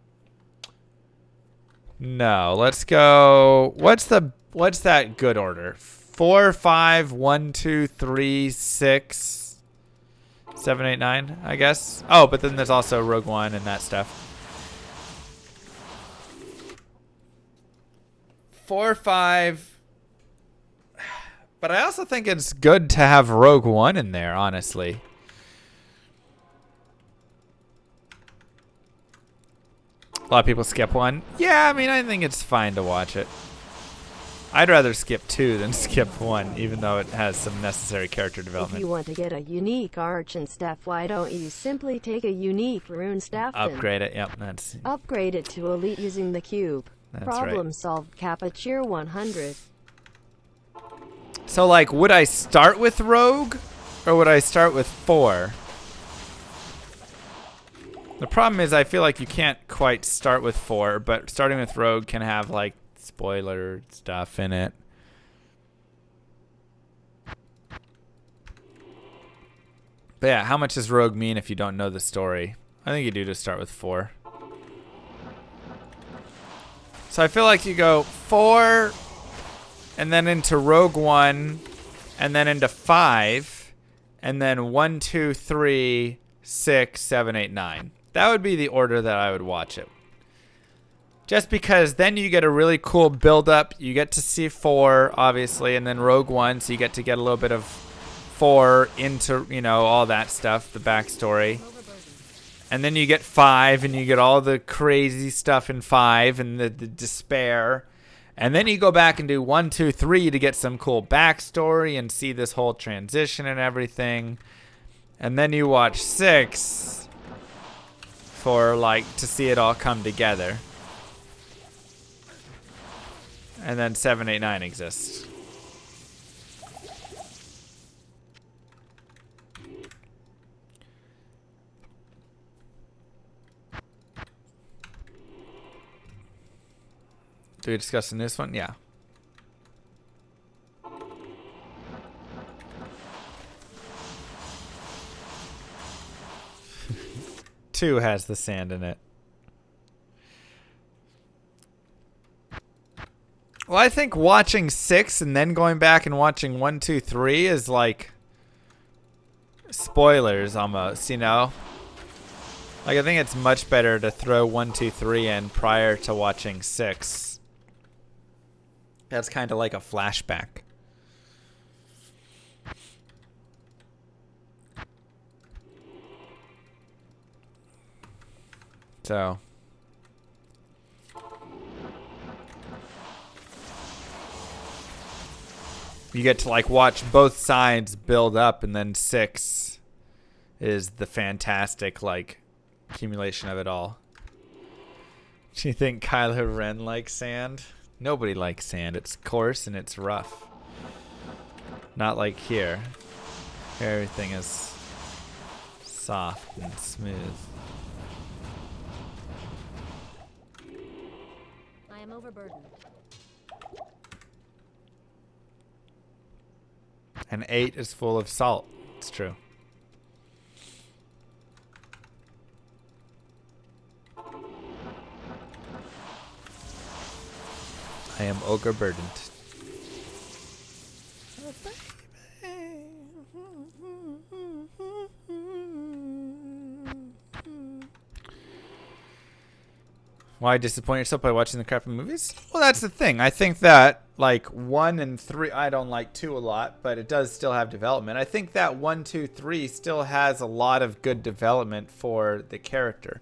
A: No, let's go. What's that good order? 4, 5, 1, 2, 3, 6, 7, 8, 9, I guess. Oh, but then there's also Rogue One and that stuff. 4, 5. But I also think it's good to have Rogue One in there, honestly. A lot of people skip 1. Yeah, I mean, I think it's fine to watch it. I'd rather skip 2 than skip 1, even though it has some necessary character
C: If
A: development.
C: you want to get a unique arch and staff, why don't you simply take a unique rune staff then?
A: Upgrade it. Yep, that's
C: Upgrade it to elite using the cube.
A: That's
C: Problem
A: right.
C: solved. Kappa cheer 100.
A: so. Like, would I start with Rogue, or would I start with 4? The problem is, I feel like you can't quite start with 4, but starting with Rogue can have like spoiler stuff in it. But yeah, how much does Rogue mean if you don't know the story? I think you do just start with 4. So I feel like you go 4, and then into Rogue One, and then into 5, and then 1, 2, 3, 6, 7, 8, 9. That would be the order that I would watch it. Just because then you get a really cool build up. You get to see 4, obviously, and then Rogue One, so you get to get a little bit of 4 into, you know, all that stuff, the backstory. And then you get 5, and you get all the crazy stuff in 5, and the despair. And then you go back and do 1, 2, 3 to get some cool backstory and see this whole transition and everything. And then you watch 6 for, like, to see it all come together. And then 7, 8, 9 exists. Do we discuss in this one? Yeah. Two has the sand in it. Well, I think watching 6 and then going back and watching 1, 2, 3 is like spoilers almost, you know? Like, I think it's much better to throw 1, 2, 3 in prior to watching 6. That's kind of like a flashback. So you get to like watch both sides build up, and then 6 is the fantastic like accumulation of it all. Do you think Kylo Ren likes sand? Nobody likes sand. It's coarse and it's rough. Not like here. Here everything is soft and smooth.
D: I am overburdened.
A: And 8 is full of salt. It's true. I am ogre burdened. Why disappoint yourself by watching the crappy movies? Well, that's the thing. I think that like 1 and 3, I don't like 2 a lot, but it does still have development. I think that 1, 2, 3 still has a lot of good development for the character.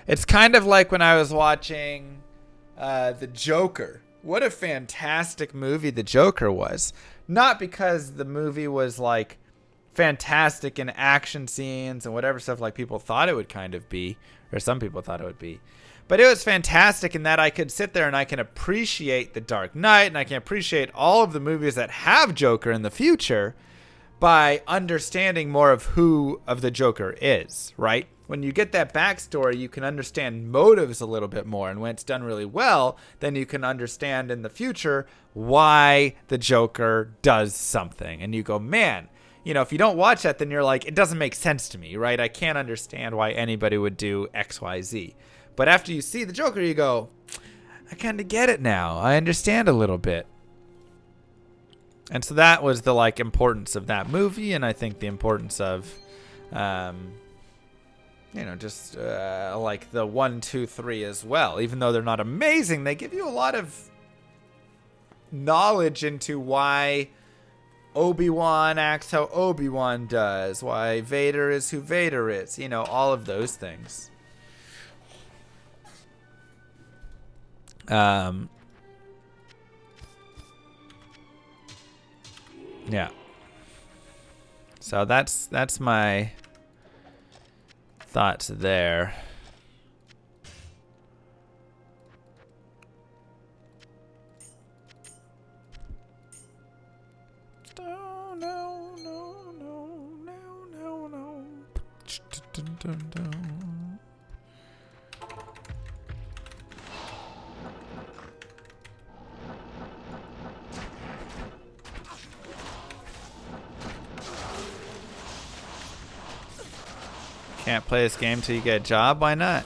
A: It's kind of like when I was watching The Joker. What a fantastic movie The Joker was. Not because the movie was like fantastic in action scenes and whatever stuff like people thought it would kind of be, or some people thought it would be. But it was fantastic in that I could sit there and I can appreciate The Dark Knight, and I can appreciate all of the movies that have Joker in the future by understanding more of who of the Joker is, right? When you get that backstory, you can understand motives a little bit more. And when it's done really well, then you can understand in the future why the Joker does something. And you go, man, you know, if you don't watch that, then you're like, it doesn't make sense to me, right? I can't understand why anybody would do X, Y, Z. But after you see the Joker, you go, I kind of get it now. I understand a little bit. And so that was the like importance of that movie, and I think the importance of You know, just like the 1, 2, 3 as well. Even though they're not amazing, they give you a lot of knowledge into why Obi-Wan acts how Obi-Wan does, why Vader is who Vader is, you know, all of those things. Yeah. So that's my thoughts there. No. Can't play this game till you get a job? Why not?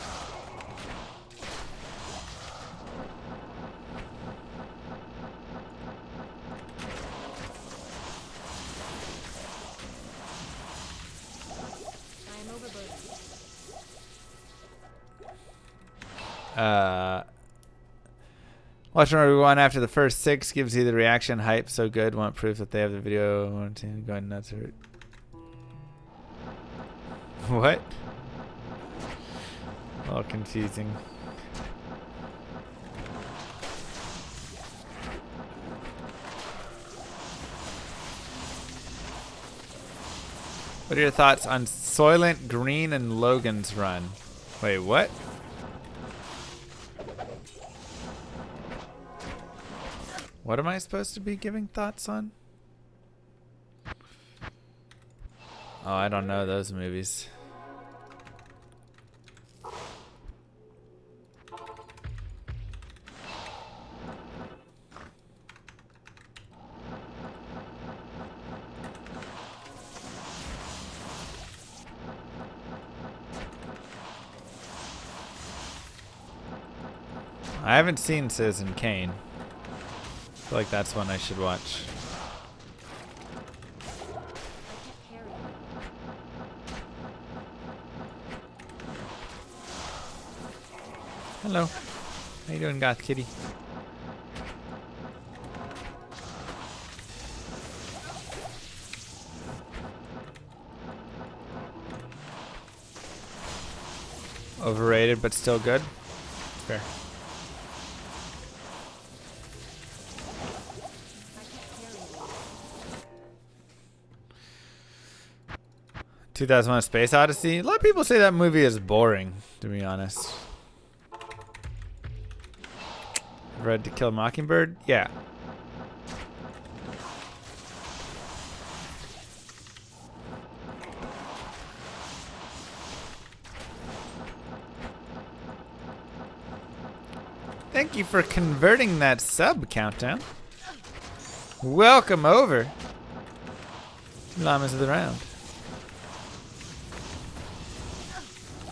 D: I am overburdened.
A: Watching everyone after the first 6 gives you the reaction hype so good. Want proof that they have the video. Going nuts. What? All confusing. What are your thoughts on Soylent Green and Logan's run? Wait, what? What am I supposed to be giving thoughts on? Oh, I don't know those movies. I haven't seen Citizen Kane. I feel like that's one I should watch.
D: I can't carry anymore.
A: Hello. How you doing, Goth Kitty? Overrated, but still good. Fair.
D: I can't carry anymore.
A: 2001: Space Odyssey. A lot of people say that movie is boring, to be honest. Read To Kill a Mockingbird? Yeah. Thank you for converting that sub, Countdown. Welcome over. Llamas of the round.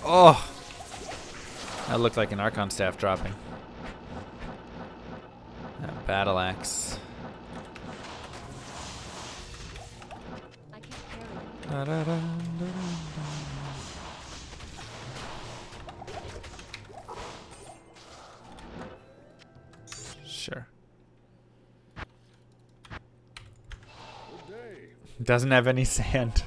A: Oh. That looked like an Archon staff dropping. That battle axe.
D: I can't carry anymore.
A: Da-da-da-da-da-da. Sure. Doesn't have any sand.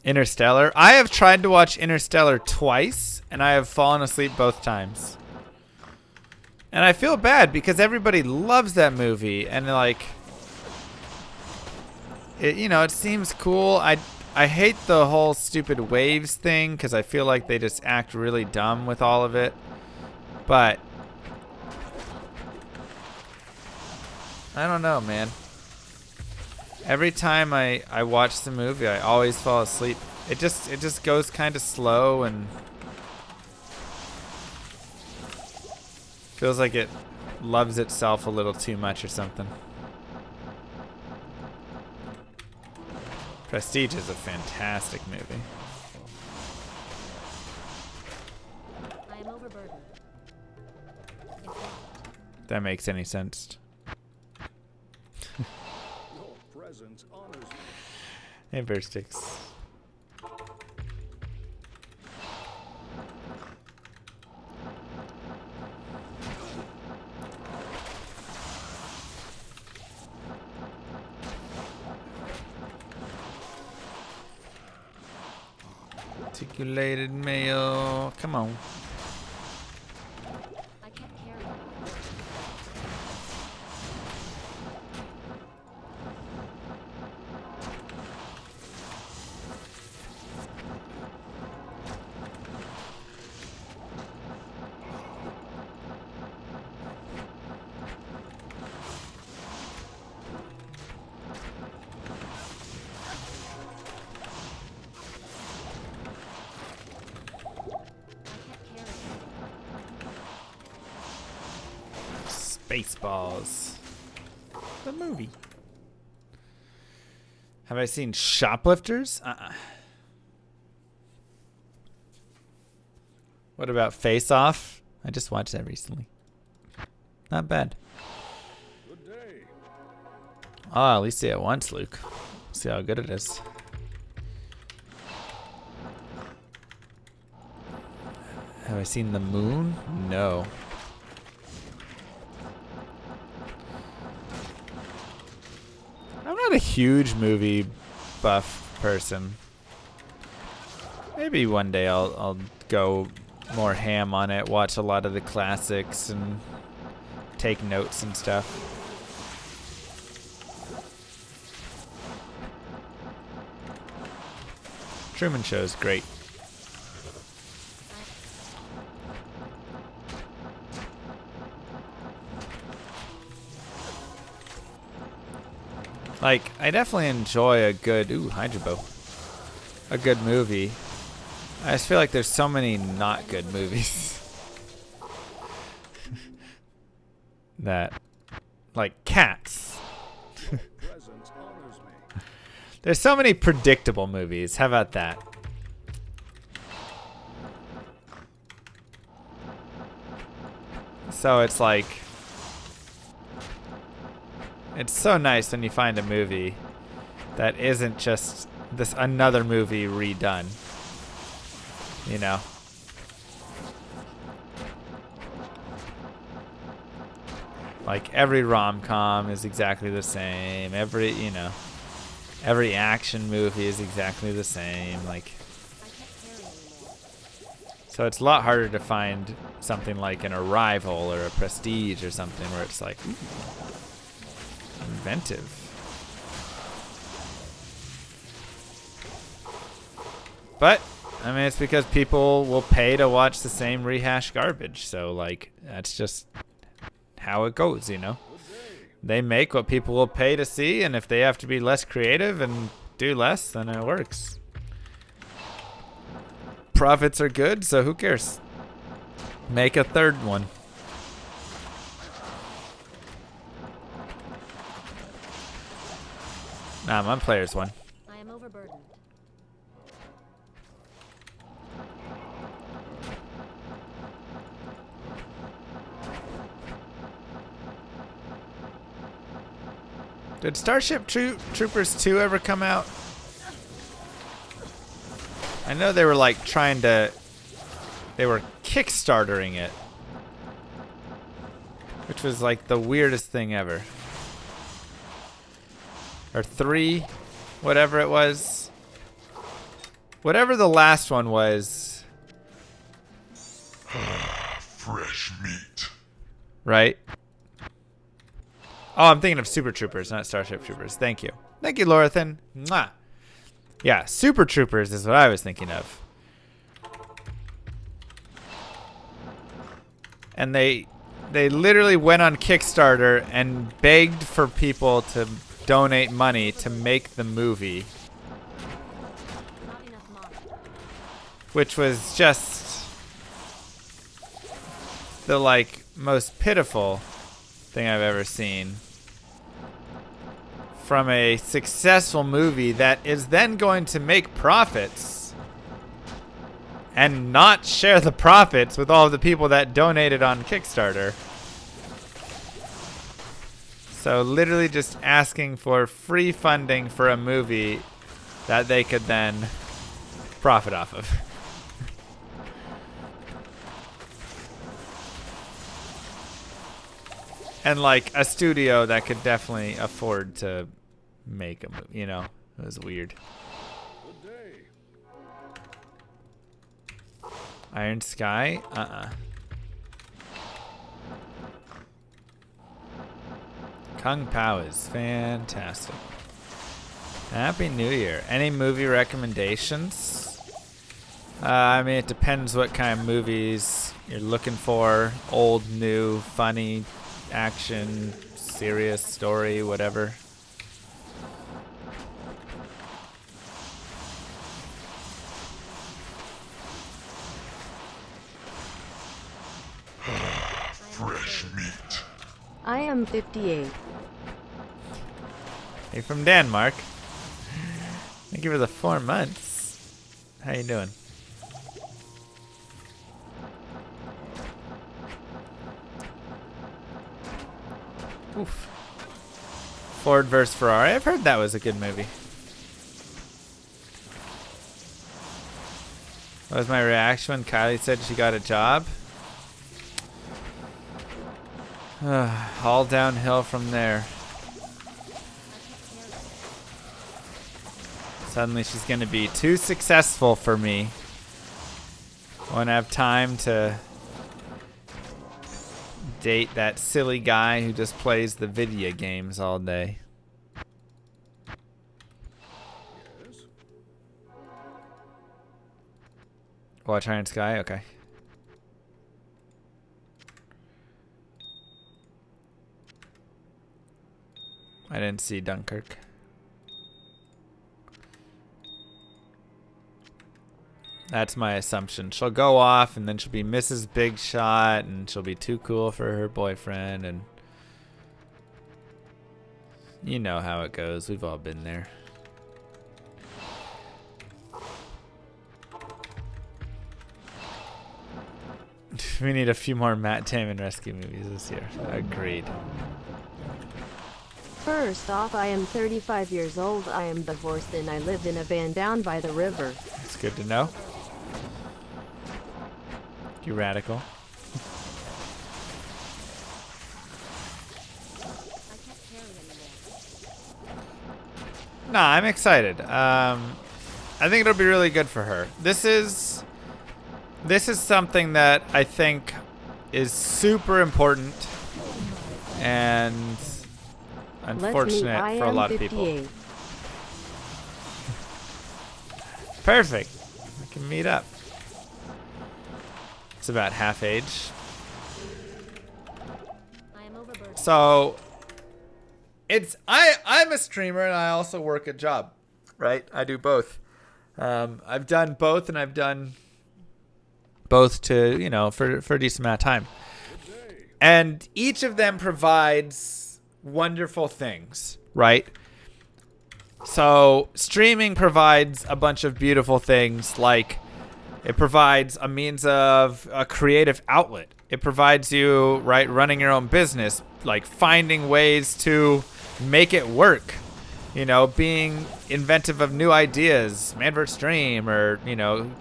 A: Interstellar. I have tried to watch Interstellar twice, and I have fallen asleep both times. And I feel bad because everybody loves that movie, and like, it, you know, it seems cool. I hate the whole stupid waves thing because I feel like they just act really dumb with all of it. But I don't know, man. Every time I watch the movie, I always fall asleep. It just goes kind of slow and feels like it loves itself a little too much or something. Prestige is a fantastic movie.
D: I am overburdened. In fact,
A: If that makes any sense.
E: Your presence honors me.
A: Hey, Bear Sticks. Articulated mail. Come on.
D: I can't carry it.
A: Spaceballs. The movie. Have I seen Shoplifters? What about Face Off? I just watched that recently. Not bad.
E: Good day.
A: Oh, at least see it once, Luke. See how good it is. Have I seen The Moon? No. I'm not a huge movie buff person. Maybe one day I'll go more ham on it, watch a lot of the classics and take notes and stuff. Truman Show is great. Like, I definitely enjoy a good, Hydra Bow. A good movie. I just feel like there's so many not good movies. That, like Cats.
E: Presence honors me.
A: There's so many predictable movies. How about that? So it's like, it's so nice when you find a movie that isn't just this another movie redone. You know? Like every rom-com is exactly the same. Every action movie is exactly the same. Like,
D: I can't carry anymore.
A: so it's a lot harder to find something like an Arrival or a Prestige or something where it's like, ooh, inventive. But I mean, it's because people will pay to watch the same rehashed garbage. So like, that's just how it goes, you know? They make what people will pay to see, and if they have to be less creative and do less, then it works. Profits are good, so who cares? Make a third one. Nah, my player's one.
D: I am overburdened.
A: Did Starship Troopers 2 ever come out? I know they were like they were Kickstartering it. Which was like the weirdest thing ever. Or 3, whatever it was. Whatever the last one was.
B: Fresh meat.
A: Right? Oh, I'm thinking of Super Troopers, not Starship Troopers. Thank you. Thank you, Lorathan. Mwah. Yeah, Super Troopers is what I was thinking of. And they literally went on Kickstarter and begged for people to donate money to make the movie.
D: Not enough money.
A: Which was just the like most pitiful thing I've ever seen from a successful movie that is then going to make profits and not share the profits with all of the people that donated on Kickstarter. So literally just asking for free funding for a movie that they could then profit off of. And like a studio that could definitely afford to make a movie, you know? It was weird.
E: Good day.
A: Iron Sky? Kung Pao is fantastic. Happy New Year. Any movie recommendations? I mean, it depends what kind of movies you're looking for. Old, new, funny, action, serious story, whatever.
B: Fresh meat.
C: I am 58.
A: Hey, from Denmark. Thank you for the 4 months. How you doing? Oof. Ford vs. Ferrari. I've heard that was a good movie. What was my reaction when Kylie said she got a job? All downhill from there. Suddenly she's going to be too successful for me. I won't have time to date that silly guy who just plays the video games all day.
E: Yes.
A: Watch Iron Sky? Okay. I didn't see Dunkirk. That's my assumption. She'll go off and then she'll be Mrs. Big Shot and she'll be too cool for her boyfriend, and you know how it goes. We've all been there. We need a few more Matt Damon rescue movies this year. Agreed.
C: First off, I am 35 years old. I am divorced and I live in a van down by the river.
A: It's good to know. You radical.
D: I can't carry anymore.
A: Nah, I'm excited. I think it'll be really good for her. This is something that I think is super important and unfortunate for a lot of people. Perfect. We can meet up. It's about half age.
D: I am overburdened.
A: So I'm a streamer and I also work a job, right? I do both. I've done both, and I've done both to, for a decent amount of time. And each of them provides wonderful things, right? So streaming provides a bunch of beautiful things, like it provides a means of a creative outlet. It provides you, right, running your own business, like finding ways to make it work, being inventive of new ideas, Manvert Stream, or,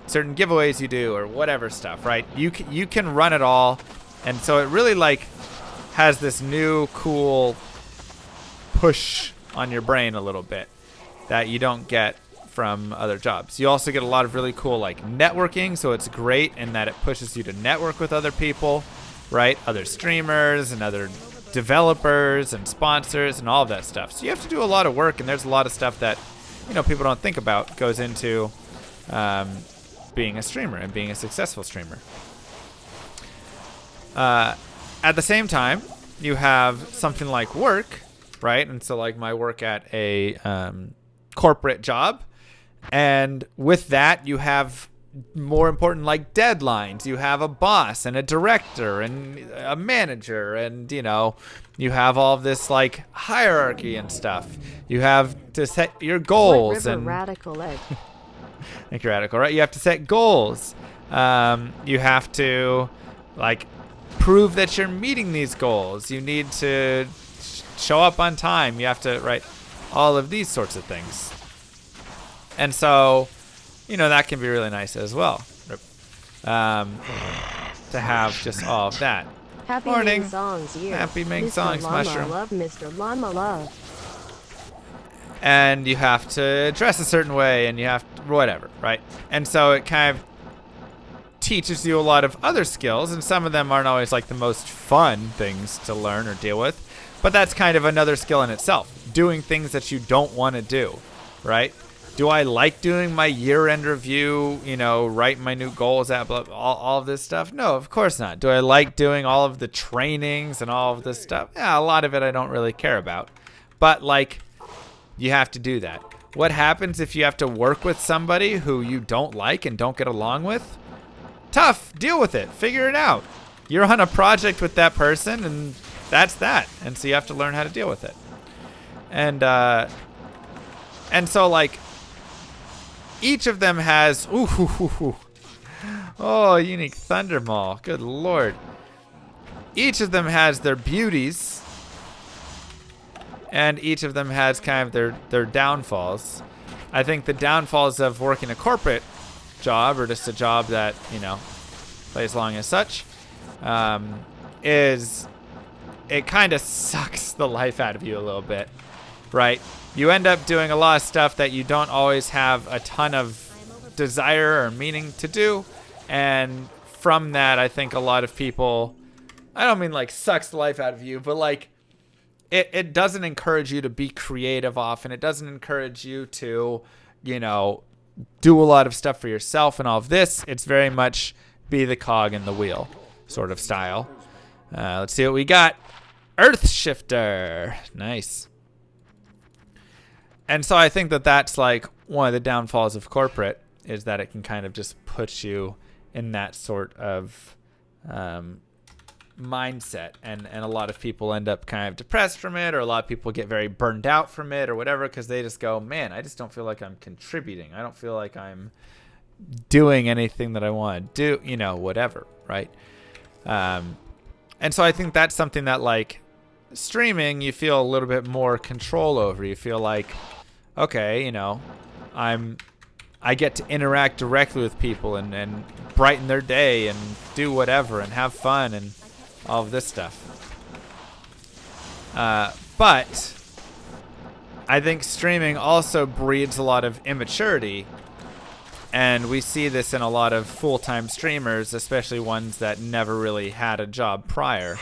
A: certain giveaways you do or whatever stuff, right? You can run it all. And so it really has this new cool push on your brain a little bit that you don't get from other jobs. You also get a lot of really cool networking, so it's great in that it pushes you to network with other people, right? Other streamers and other developers and sponsors and all of that stuff. So you have to do a lot of work, and there's a lot of stuff that people don't think about goes into being a streamer and being a successful streamer. At the same time, you have something like work, right? And so my work at a corporate job, and with that you have more important deadlines. You have a boss and a director and a manager, and you have all of this hierarchy and stuff. You have to set your goals.
C: River
A: and
C: radical egg.
A: Like radical, right? You have to set goals. You have to prove that you're meeting these goals. You need to show up on time. You have to write all of these sorts of things. And so, that can be really nice as well. To have just all of that.
C: Happy
A: Morning.
C: Ming Songs year.
A: Happy Ming
C: Mr.
A: Songs,
C: Llama
A: Mushroom.
C: Love, Mr. Llama Love.
A: And you have to dress a certain way, and you have to, whatever, right? And so it kind of teaches you a lot of other skills, and some of them aren't always like the most fun things to learn or deal with, but that's kind of another skill in itself, doing things that you don't want to do, right? Do I like doing my year-end review, writing my new goals, all of this stuff? No, of course not. Do I like doing all of the trainings and all of this stuff? Yeah, a lot of it I don't really care about, but like, you have to do that. What happens if you have to work with somebody who you don't like and don't get along with? Tough. Deal with it. Figure it out. You're on a project with that person, and that's that. And so you have to learn how to deal with it. And so like each of them has unique thunder maul. Good lord. Each of them has their beauties. And each of them has kind of their downfalls. I think the downfalls of working a corporate job, or just a job that, plays along as such, is it kind of sucks the life out of you a little bit, right? You end up doing a lot of stuff that you don't always have a ton of desire or meaning to do. And from that, I think a lot of people, I don't mean like sucks the life out of you, but like, it doesn't encourage you to be creative often. It doesn't encourage you to, do a lot of stuff for yourself and all of this. It's very much be the cog in the wheel sort of style. Let's see what we got. Earth Shifter. Nice. And so I think that that's like one of the downfalls of corporate, is that it can kind of just put you in that sort of mindset, and a lot of people end up kind of depressed from it, or a lot of people get very burned out from it or whatever, because they just go, man, I just don't feel like I'm contributing. I don't feel like I'm doing anything that I want to do, whatever, right? And so I think that's something that, like, streaming, you feel a little bit more control over. You feel like, okay, I get to interact directly with people and brighten their day and do whatever and have fun and all of this stuff. But I think streaming also breeds a lot of immaturity, and we see this in a lot of full-time streamers, especially ones that never really had a job prior,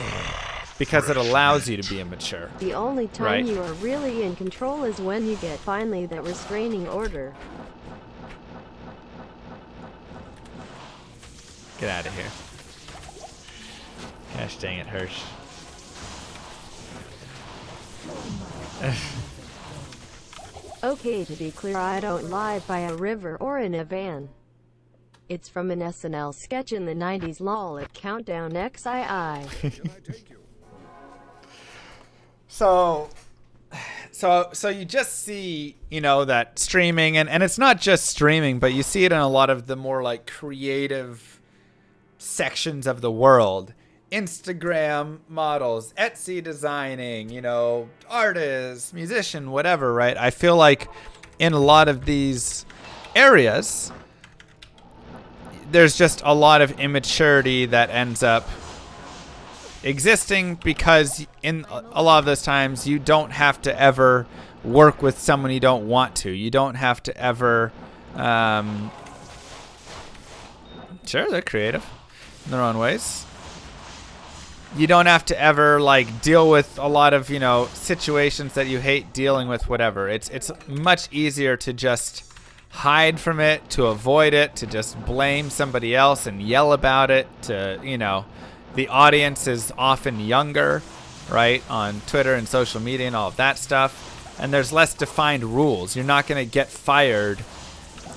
A: because it allows you to be immature.
C: The only time
A: Right.
C: you are really in control is when you get finally that restraining order.
A: Get out of here. Gosh dang it, Hirsch.
C: Okay, to be clear, I don't live by a river or in a van. It's from an SNL sketch in the 90s, lol, at Countdown XII.
E: Can I take you?
A: So you just see, that streaming, and it's not just streaming, but you see it in a lot of the more like creative sections of the world. Instagram models, Etsy designing, artists, musician, whatever, right? I feel like in a lot of these areas, there's just a lot of immaturity that ends up existing, because in a lot of those times you don't have to ever work with someone you don't want to. You don't have to ever sure, they're creative in their own ways. You don't have to ever like deal with a lot of, situations that you hate dealing with, whatever. It's much easier to just hide from it, to avoid it, to just blame somebody else and yell about it, to, the audience is often younger, right, on Twitter and social media and all of that stuff. And there's less defined rules. You're not going to get fired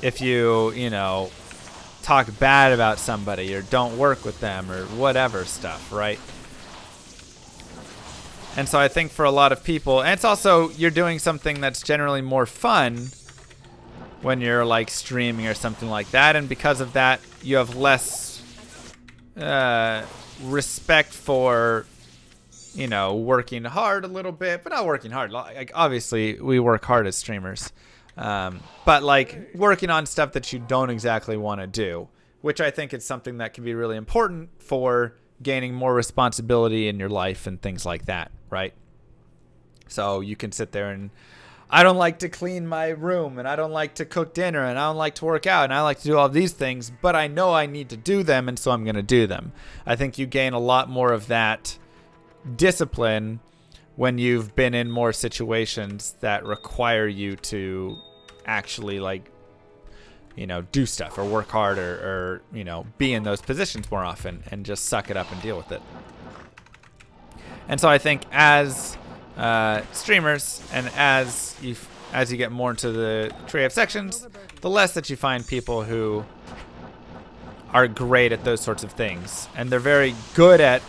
A: if you, talk bad about somebody or don't work with them or whatever stuff, right? And so I think for a lot of people, and it's also, you're doing something that's generally more fun when you're like streaming or something like that. And because of that, you have less respect for, working hard a little bit, but not working hard. Like, obviously we work hard as streamers. But like working on stuff that you don't exactly want to do, which I think is something that can be really important for gaining more responsibility in your life and things like that, right? So you can sit there and I don't like to clean my room, and I don't like to cook dinner, and I don't like to work out, and I like to do all these things, but I know I need to do them, and so I'm going to do them. I think you gain a lot more of that discipline when you've been in more situations that require you to actually, like, you know, do stuff or work hard or you know, be in those positions more often and just suck it up and deal with it. And so I think as streamers and as you get more into the creative sections, the less that you find people who are great at those sorts of things. And they're very good at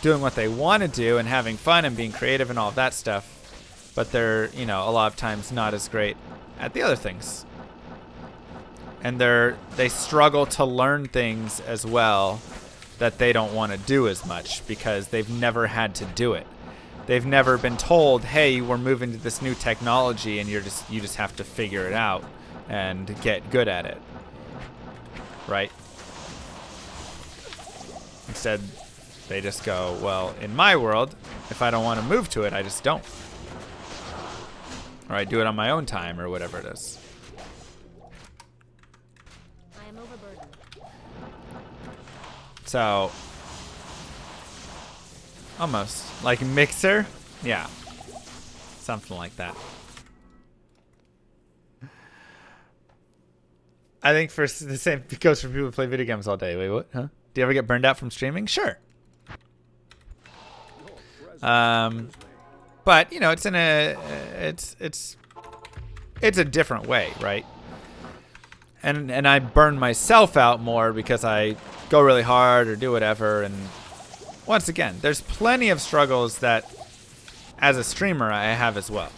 A: doing what they want to do and having fun and being creative and all of that stuff. But they're, you know, a lot of times not as great at the other things. And they struggle to learn things as well that they don't want to do as much because they've never had to do it. They've never been told, hey, we're moving to this new technology and you just have to figure it out and get good at it. Right? Instead, they just go, well, in my world, if I don't want to move to it, I just don't. Or I do it on my own time or whatever it is.
D: I am overburdened.
A: So, almost. Like Mixer? Yeah. Something like that. I think for the same goes for people who play video games all day. Wait, what? Huh? Do you ever get burned out from streaming? Sure. But you know, it's a different way, right? And I burn myself out more because I go really hard or do whatever. And once again, there's plenty of struggles that, as a streamer, I have as well.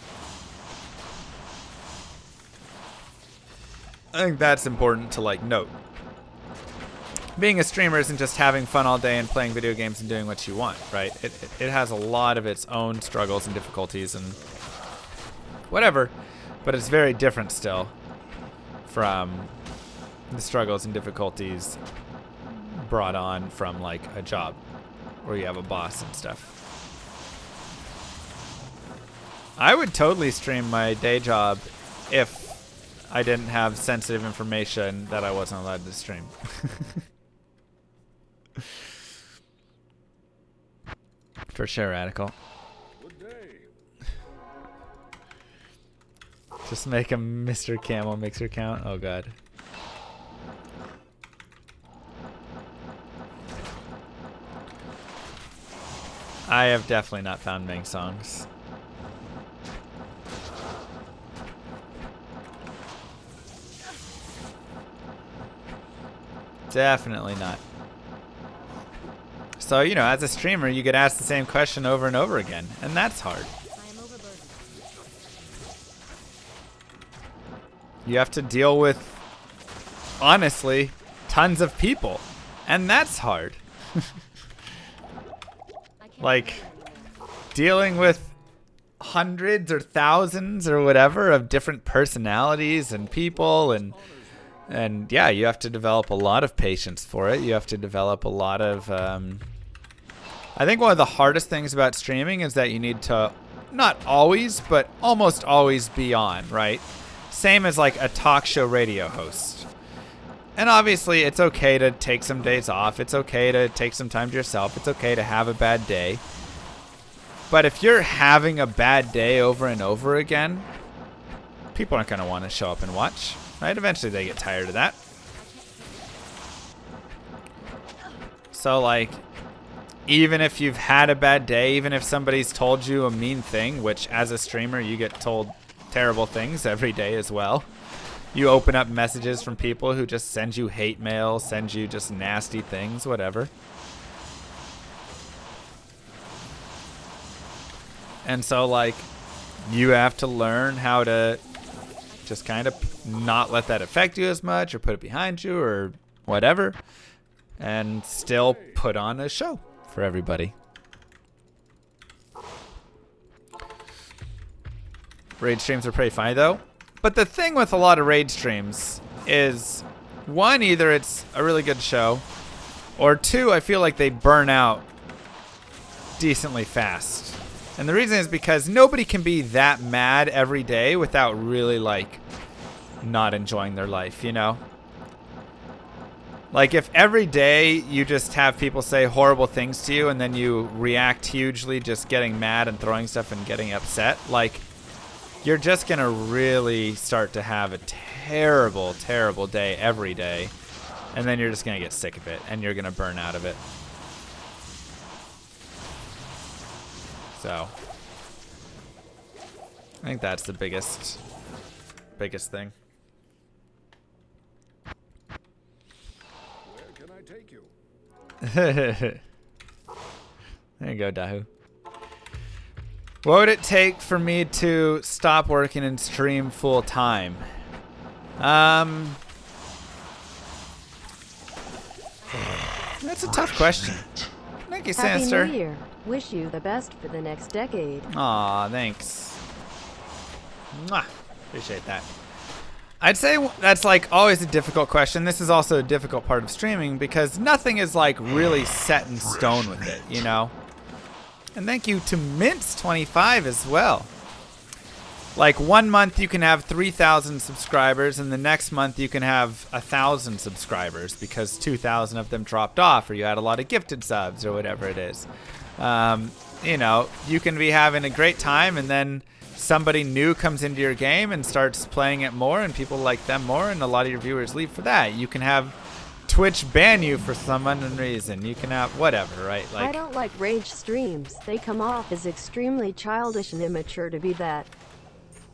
A: I think that's important to like note. Being a streamer isn't just having fun all day and playing video games and doing what you want, right? It has a lot of its own struggles and difficulties and whatever, but it's very different still from the struggles and difficulties brought on from like a job where you have a boss and stuff. I would totally stream my day job if I didn't have sensitive information that I wasn't allowed to stream. For sure, Radical.
E: Good day.
A: Just make a Mr. Camel Mixer count. Oh god. I have definitely not found Ming songs. Definitely not. So, you know, as a streamer, you get asked the same question over and over again, and that's hard.
D: I am overburdened.
A: You have to deal with, honestly, tons of people, and that's hard.
D: I can't
A: Like,
D: carry anymore.
A: dealing with hundreds or thousands or whatever of different personalities and people and yeah, you have to develop a lot of patience for it. You have to develop a lot of I think one of the hardest things about streaming is that you need to not always but almost always be on, right? Same as like a talk show radio host. And obviously it's okay to take some days off. It's okay to take some time to yourself. It's okay to have a bad day. But if you're having a bad day over and over again, people aren't going to want to show up and watch, right? Eventually they get tired of that. So, like, even if you've had a bad day, even if somebody's told you a mean thing, which as a streamer you get told terrible things every day as well. You open up messages from people who just send you hate mail, send you just nasty things, whatever. And so, like, you have to learn how to just kind of not let that affect you as much or put it behind you or whatever and still put on a show for everybody. Raid streams are pretty funny, though. But the thing with a lot of raid streams is, one, either it's a really good show, or two, I feel like they burn out decently fast. And the reason is because nobody can be that mad every day without really, like, not enjoying their life, you know? Like, if every day you just have people say horrible things to you and then you react hugely just getting mad and throwing stuff and getting upset, like, you're just going to really start to have a terrible, terrible day every day. And then you're just going to get sick of it and you're going to burn out of it. So, I think that's the biggest thing.
E: Where can I take you?
A: There you go, Dahu. What would it take for me to stop working and stream full time? That's a tough question. Thank you,
C: Happy
A: Sinister.
C: New Year. Wish you the best for the next decade.
A: Aw, thanks. Mwah. Appreciate that. I'd say that's like always a difficult question. This is also a difficult part of streaming because nothing is like really set in stone with it, you know? And thank you to Mints25 as well. Like 1 month you can have 3,000 subscribers and the next month you can have 1,000 subscribers because 2,000 of them dropped off or you had a lot of gifted subs or whatever it is. You know, you can be having a great time and then somebody new comes into your game and starts playing it more and people like them more and a lot of your viewers leave for that. You can have Twitch ban you for some unknown reason. You can have whatever, right? Like,
C: I don't like rage streams. They come off as extremely childish and immature to be that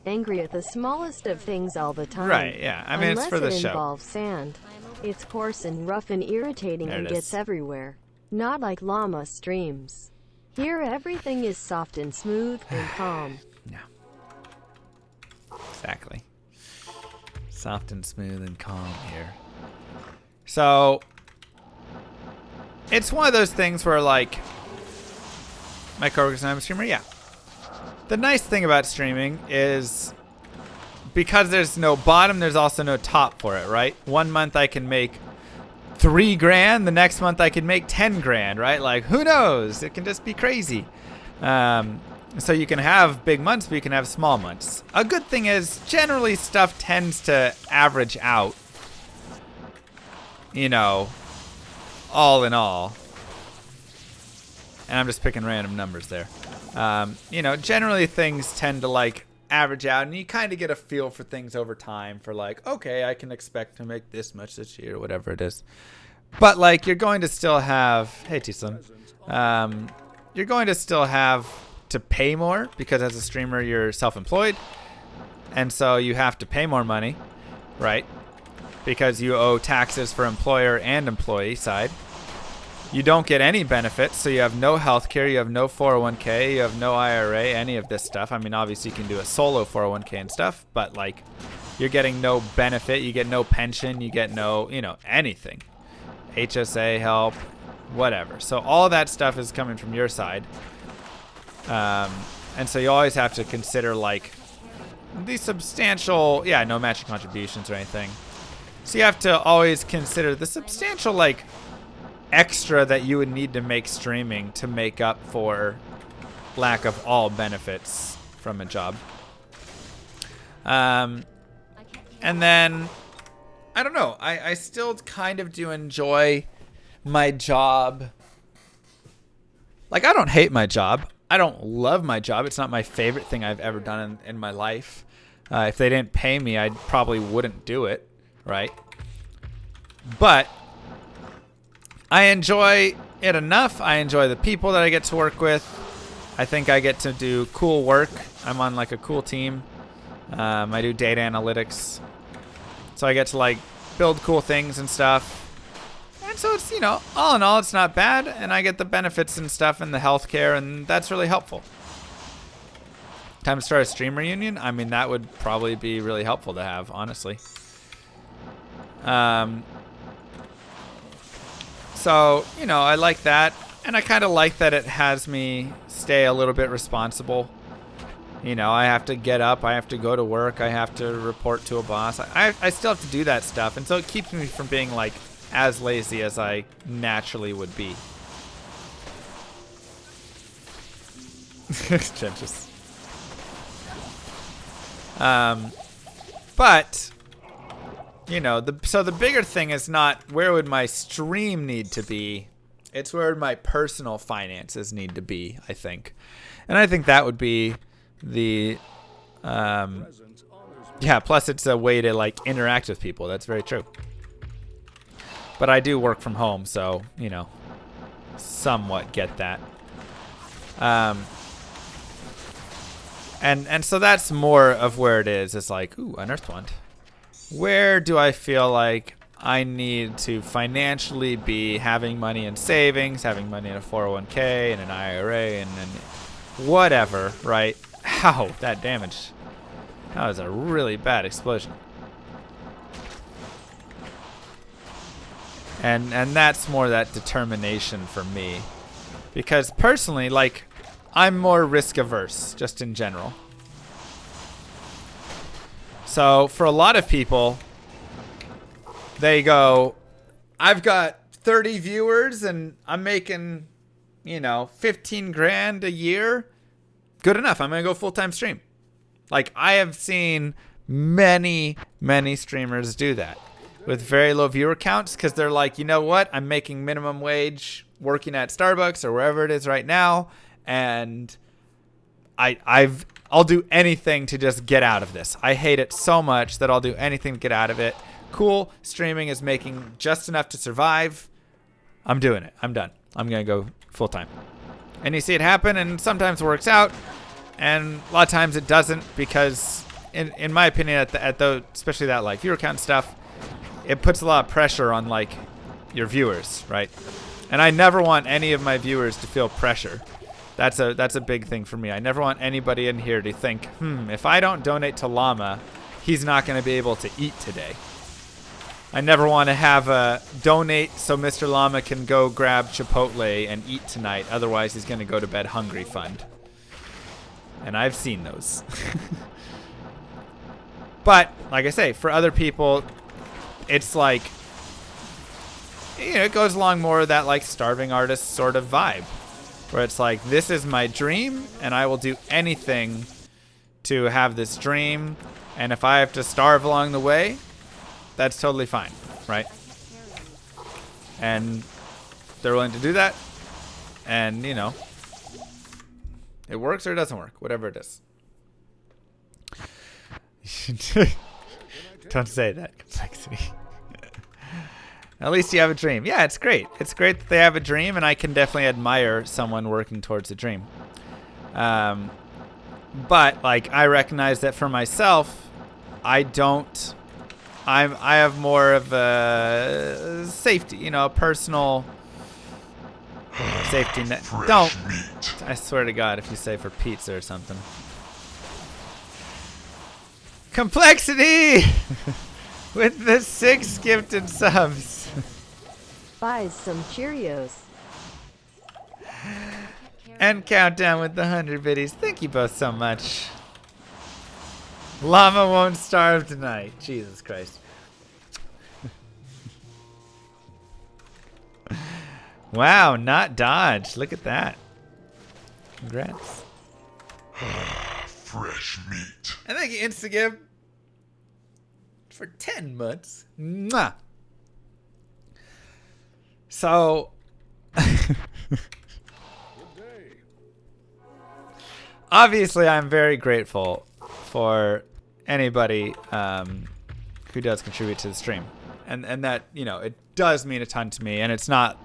C: angry at the smallest of things all the time.
A: Right, yeah. I mean,
C: Unless
A: it's for the
C: it
A: show.
C: involves sand. It's coarse and rough and irritating
A: There
C: and
A: it
C: gets
A: is.
C: everywhere. Not like llama streams. Here everything is soft and smooth and calm.
A: Yeah. Exactly. Soft and smooth and calm here. So, it's one of those things where, like, my coworkers and I'm a streamer, yeah. The nice thing about streaming is because there's no bottom, there's also no top for it, right? 1 month I can make $3 grand, the next month I can make 10 grand, right? Like, who knows? It can just be crazy. So you can have big months, but you can have small months. A good thing is, generally stuff tends to average out. You know, all in all. And I'm just picking random numbers there. You know, generally things tend to like average out and you kind of get a feel for things over time for like, okay, I can expect to make this much this year, whatever it is. But like, you're going to still have, hey T-Slim, you're going to still have to pay more because as a streamer, you're self-employed. And so you have to pay more money, right? Because you owe taxes for employer and employee side. You don't get any benefits, so you have no health care, you have no 401k, you have no IRA, any of this stuff. I mean, obviously you can do a solo 401k and stuff, but like, you're getting no benefit, you get no pension, you get no, you know, anything. HSA help, whatever. So all that stuff is coming from your side. And so you always have to consider like the substantial, yeah, no matching contributions or anything. So you have to always consider the substantial like extra that you would need to make streaming to make up for lack of all benefits from a job. And then, I don't know, I still kind of do enjoy my job. Like, I don't hate my job. I don't love my job. It's not my favorite thing I've ever done in my life. If they didn't pay me, I probably wouldn't do it, right? But I enjoy it enough. I enjoy the people that I get to work with. I think I get to do cool work. I'm on like a cool team. I do data analytics. So I get to like build cool things and stuff. And so it's, you know, all in all, it's not bad. And I get the benefits and stuff and the healthcare, and that's really helpful. Time to start a stream reunion? I mean, that would probably be really helpful to have, honestly. So, you know, I like that. And I kind of like that it has me stay a little bit responsible. You know, I have to get up. I have to go to work. I have to report to a boss. I still have to do that stuff. And so it keeps me from being, like, as lazy as I naturally would be. Trenches. But you know, so the bigger thing is not where would my stream need to be. It's where my personal finances need to be, I think. And I think that would be the yeah, plus it's a way to like interact with people. That's very true. But I do work from home, so, you know, somewhat get that. And so that's more of where it is. It's like, ooh, unearthed wand. Where do I feel like I need to financially be having money in savings, having money in a 401k and an IRA and whatever, right? Ow, that damage. That was a really bad explosion. And that's more that determination for me. Because personally, like, I'm more risk averse, just in general. So for a lot of people, they go, I've got 30 viewers and I'm making, you know, 15 grand a year. Good enough. I'm going to go full-time stream. Like, I have seen many, many streamers do that with very low viewer counts because they're like, you know what? I'm making minimum wage working at Starbucks or wherever it is right now. And I'll do anything to just get out of this. I hate it so much that I'll do anything to get out of it. Cool. Streaming is making just enough to survive. I'm doing it. I'm done. I'm going to go full time. And you see it happen, and sometimes it works out. And a lot of times it doesn't because, in my opinion, at the especially that like viewer count stuff, it puts a lot of pressure on like your viewers, right? And I never want any of my viewers to feel pressure. That's a big thing for me. I never want anybody in here to think, if I don't donate to Llama, he's not going to be able to eat today. I never want to have a donate so Mr. Llama can go grab Chipotle and eat tonight. Otherwise, he's going to go to bed hungry fund. And I've seen those. But, like I say, for other people, it's like, you know, it goes along more of that like starving artist sort of vibe. Where it's like, this is my dream, and I will do anything to have this dream. And if I have to starve along the way, that's totally fine, right? And they're willing to do that. And, you know, it works or it doesn't work, whatever it is. Don't say that, complexity. At least you have a dream. Yeah, it's great. It's great that they have a dream, and I can definitely admire someone working towards a dream. But, like, I recognize that for myself, I have more of a safety, you know, a personal safety net. Don't. I swear to God, if you say for pizza or something. Complexity! With the 6 gifted subs.
C: Buys some Cheerios.
A: And Countdown with the 100 biddies. Thank you both so much. Llama won't starve tonight. Jesus Christ. Wow, not dodged. Look at that. Congrats.
B: Fresh meat.
A: And thank you, Instagib, for 10 months. Mwah. So, obviously, I'm very grateful for anybody who does contribute to the stream. And that, you know, it does mean a ton to me. And it's not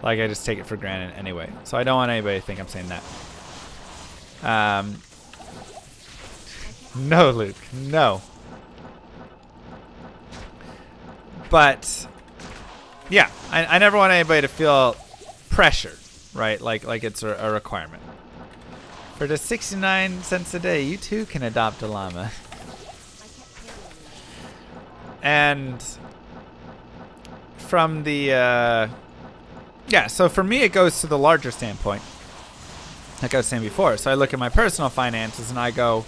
A: like I just take it for granted anyway. So I don't want anybody to think I'm saying that. No, Luke. No. But, yeah, I never want anybody to feel pressured, right? Like it's a requirement. For just 69 cents a day, you too can adopt a llama. And from the, yeah, so for me it goes to the larger standpoint, like I was saying before. So I look at my personal finances and I go,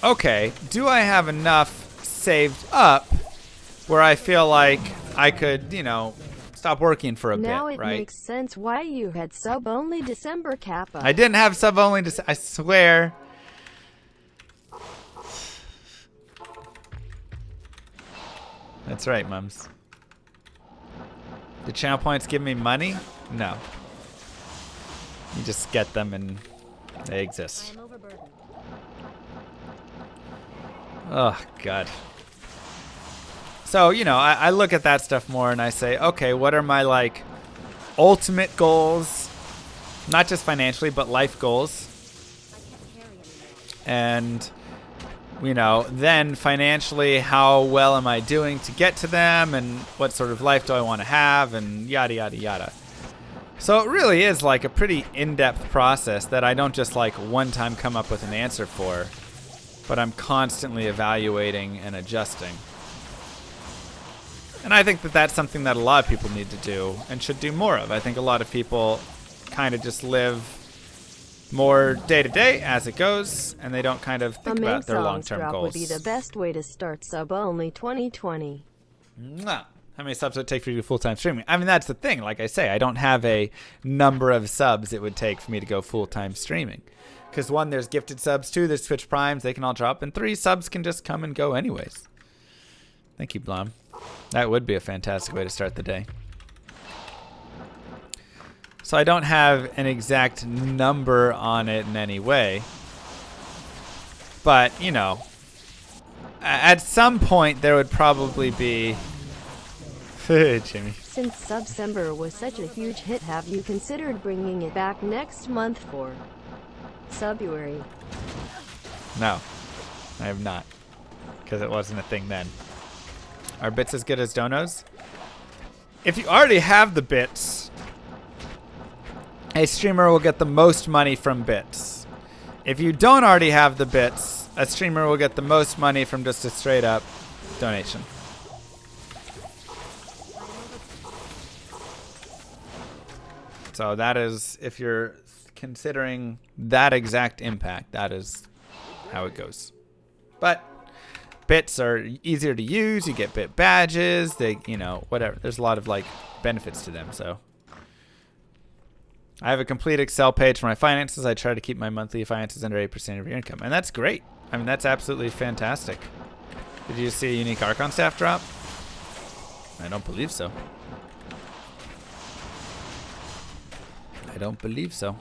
A: okay, do I have enough saved up where I feel like I could, you know, stop working for a
C: Now
A: bit,
C: it
A: right?
C: makes sense why you had sub-only December Kappa.
A: I didn't have sub only to. I swear. That's right, mums. Do channel points give me money? No. You just get them and they
D: I
A: exist.
D: am overburdened.
A: Oh, God. So, you know, I look at that stuff more and I say, okay, what are my, like, ultimate goals? Not just financially, but life goals.
D: I can't carry anymore.
A: And, you know, then financially, how well am I doing to get to them? And what sort of life do I want to have? And yada, yada, yada. So it really is like a pretty in-depth process that I don't just like one time come up with an answer for, but I'm constantly evaluating and adjusting. And I think that that's something that a lot of people need to do and should do more of. I think a lot of people kind of just live more day to day as it goes, and they don't kind of think about their long-term
C: drop
A: goals.
C: would be the best way to start sub-only 2020.
A: Mwah. How many subs would it take for you to do full-time streaming? I mean, that's the thing. Like I say, I don't have a number of subs it would take for me to go full-time streaming. Because 1, there's gifted subs. 2, there's Twitch Primes. They can all drop. And 3, subs can just come and go anyways. Thank you, Blom. That would be a fantastic way to start the day. So I don't have an exact number on it in any way. But, you know, at some point there would probably be... Jimmy.
C: Since Subsember was such a huge hit, have you considered bringing it back next month for Subuary?
A: No, I have not. Because it wasn't a thing then. Are bits as good as donos? If you already have the bits, a streamer will get the most money from bits. If you don't already have the bits, a streamer will get the most money from just a straight up donation. So that is, if you're considering that exact impact, that is how it goes. But bits are easier to use. You get bit badges. They, you know, whatever. There's a lot of like benefits to them. So I have a complete Excel page for my finances. I try to keep my monthly finances under 8% of your income, and that's great. I mean, that's absolutely fantastic. Did you see a unique Archon staff drop? I don't believe so. I don't believe so.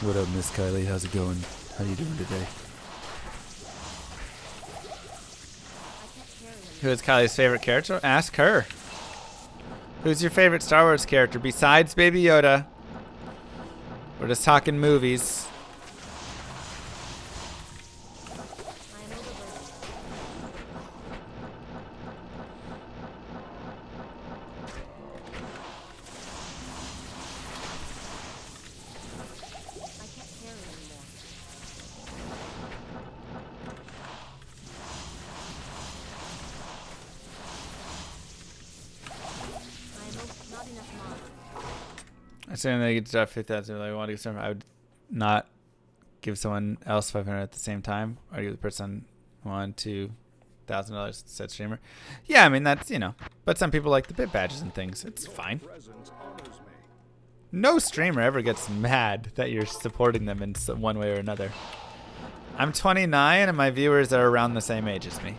A: What up, Miss Kylie? How's it going? How you doing today? Who is Kylie's favorite character? Ask her. Who's your favorite Star Wars character besides Baby Yoda? We're just talking movies.
D: I am overburdened. I can't carry anymore. Not enough mods.
A: I say they get to drop 5,000. I want to give someone. I would not give someone else 500 at the same time. Or give the person $1,000 said streamer. Yeah, I mean that's, you know. But some people like the bit badges and things. It's fine.
E: Presence honors me.
A: No streamer ever gets mad that you're supporting them in one way or another. I'm 29 and my viewers are around the same age as me.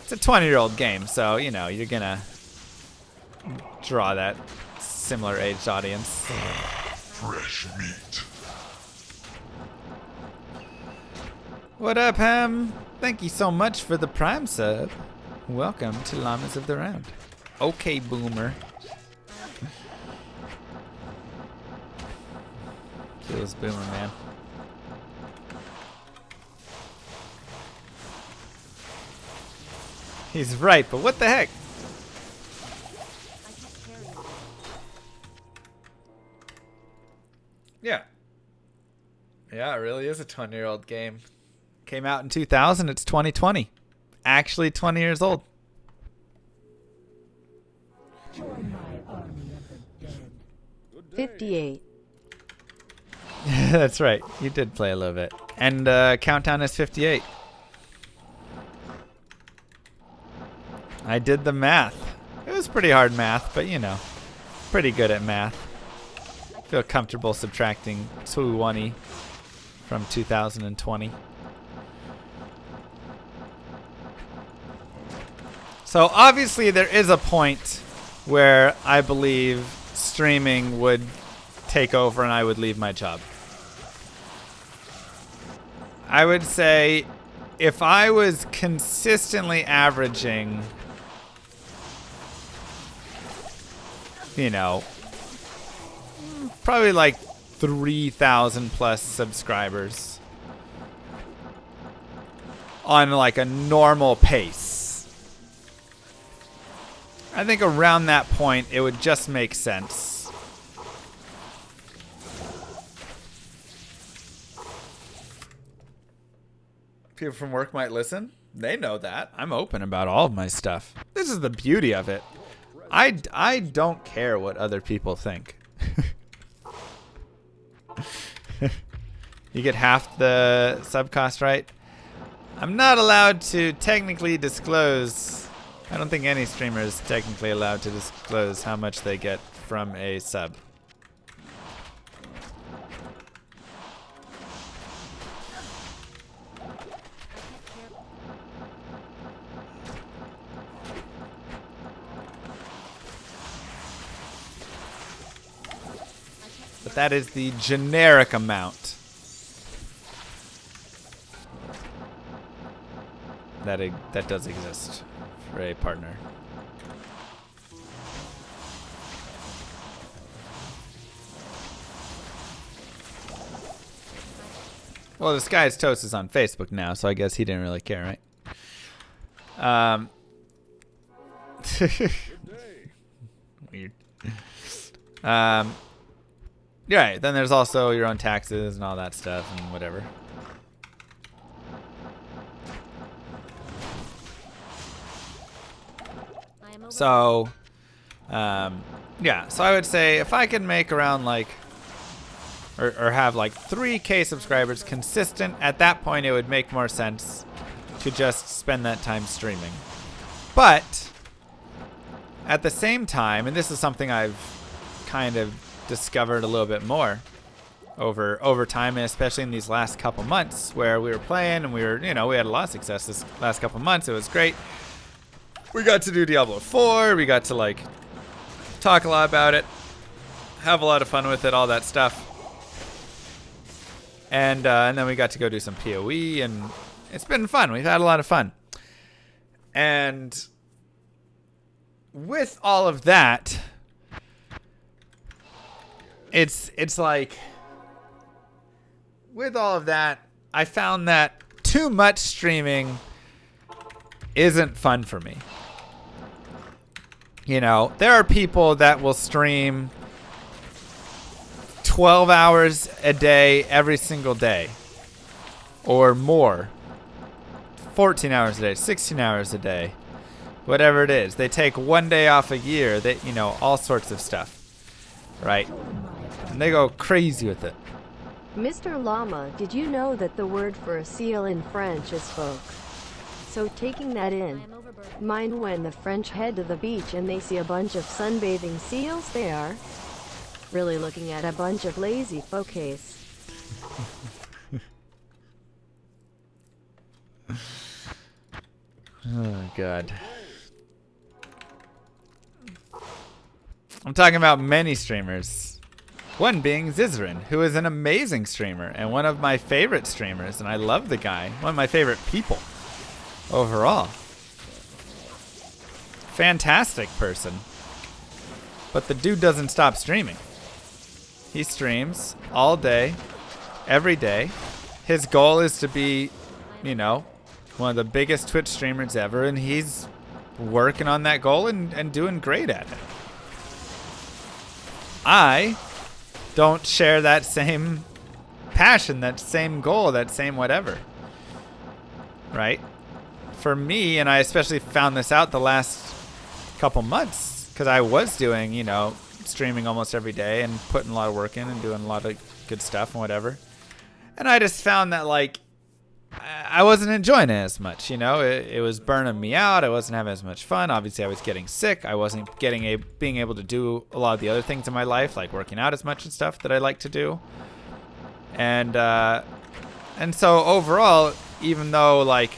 A: It's a 20-year-old game, so, you know, you're gonna draw that similar aged audience.
B: Fresh meat.
A: What up, Ham? Thank you so much for the Prime sub. Welcome to Llamas of the Round. Okay, Boomer. Feels Boomer, man. He's right, but what the heck?
D: I can't carry anymore.
A: Yeah. Yeah, it really is a 20-year-old game. Came out in 2000. It's 2020. Actually 20 years old.
E: Good day.
C: 58.
A: That's right. You did play a little bit. And countdown is 58. I did the math. It was pretty hard math, but you know, pretty good at math. Feel comfortable subtracting 20 from 2020. So obviously there is a point where I believe streaming would take over and I would leave my job. I would say if I was consistently averaging, you know, probably like 3,000 plus subscribers on like a normal pace, I think around that point it would just make sense. People from work might listen. They know that. I'm open about all of my stuff. This is the beauty of it. I don't care what other people think. You get half the sub cost, right? I'm not allowed to technically disclose. I don't think any streamer is technically allowed to disclose how much they get from a sub. But that is the generic amount that does exist for a partner. Well, this guy's toast is on Facebook now, so I guess he didn't really care, right? Weird. Yeah, then there's also your own taxes and all that stuff and whatever. So, yeah, so I would say if I could make around like, or have like 3K subscribers consistent, at that point it would make more sense to just spend that time streaming. But, at the same time, and this is something I've kind of discovered a little bit more over time, and especially in these last couple months where we were playing and we were, you know, we had a lot of success this last couple months. It was great. We got to do Diablo 4. We got to like talk a lot about it, have a lot of fun with it, all that stuff. And then we got to go do some PoE, and it's been fun. We've had a lot of fun. And with all of that, it's like, with all of that, I found that too much streaming isn't fun for me. You know, there are people that will stream 12 hours a day every single day or more, 14 hours a day, 16 hours a day, whatever it is. They take one day off a year, they, you know, all sorts of stuff, right? And they go crazy with it.
C: Mr. Llama, did you know that the word for a seal in French is phoque? So taking that in mind, when the French head to the beach and they see a bunch of sunbathing seals, they are really looking at a bunch of lazy phoques.
A: Oh, God. I'm talking about many streamers. One being Zizrin, who is an amazing streamer and one of my favorite streamers, and I love the guy. One of my favorite people overall. Fantastic person. But the dude doesn't stop streaming. He streams all day, every day. His goal is to be, you know, one of the biggest Twitch streamers ever, and he's working on that goal and doing great at it. I don't share that same passion, that same goal, that same whatever. Right? For me, and I especially found this out the last couple months, because I was doing, you know, streaming almost every day and putting a lot of work in and doing a lot of good stuff and whatever. And I just found that like I wasn't enjoying it as much, you know. It was burning me out. I wasn't having as much fun. Obviously, I was getting sick. I wasn't being able to do a lot of the other things in my life, like working out as much and stuff that I like to do. And so overall, even though like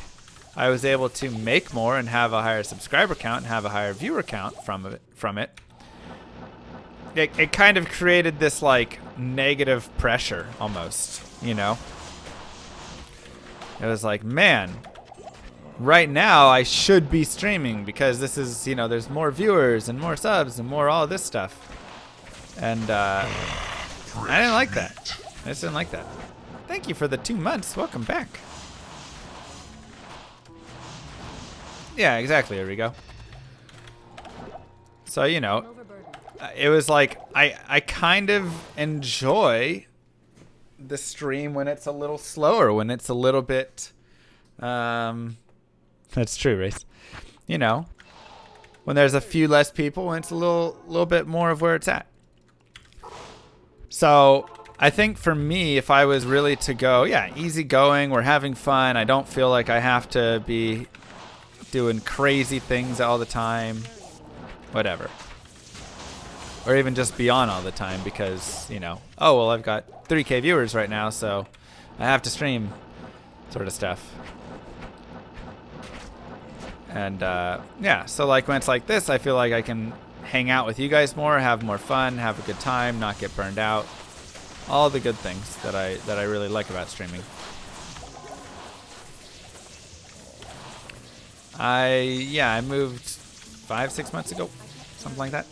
A: I was able to make more and have a higher subscriber count and have a higher viewer count from it kind of created this like negative pressure almost, you know. It was like, man, right now I should be streaming because this is, you know, there's more viewers and more subs and more all this stuff. And I didn't like that. I just didn't like that. Thank you for the 2 months. Welcome back. Yeah, exactly. There we go. So, you know, it was like I kind of enjoy the stream when it's a little slower, when it's a little bit that's true, Race. You know, when there's a few less people, when it's a little bit more of where it's at. So I think for me, if I was really to go, yeah, easy going, we're having fun, I don't feel like I have to be doing crazy things all the time, whatever. Or even just be on all the time because, you know, oh, well, I've got 3K viewers right now, so I have to stream sort of stuff. And, yeah, so, like, when it's like this, I feel like I can hang out with you guys more, have more fun, have a good time, not get burned out. All the good things that I really like about streaming. I moved 5-6 months ago, something like that.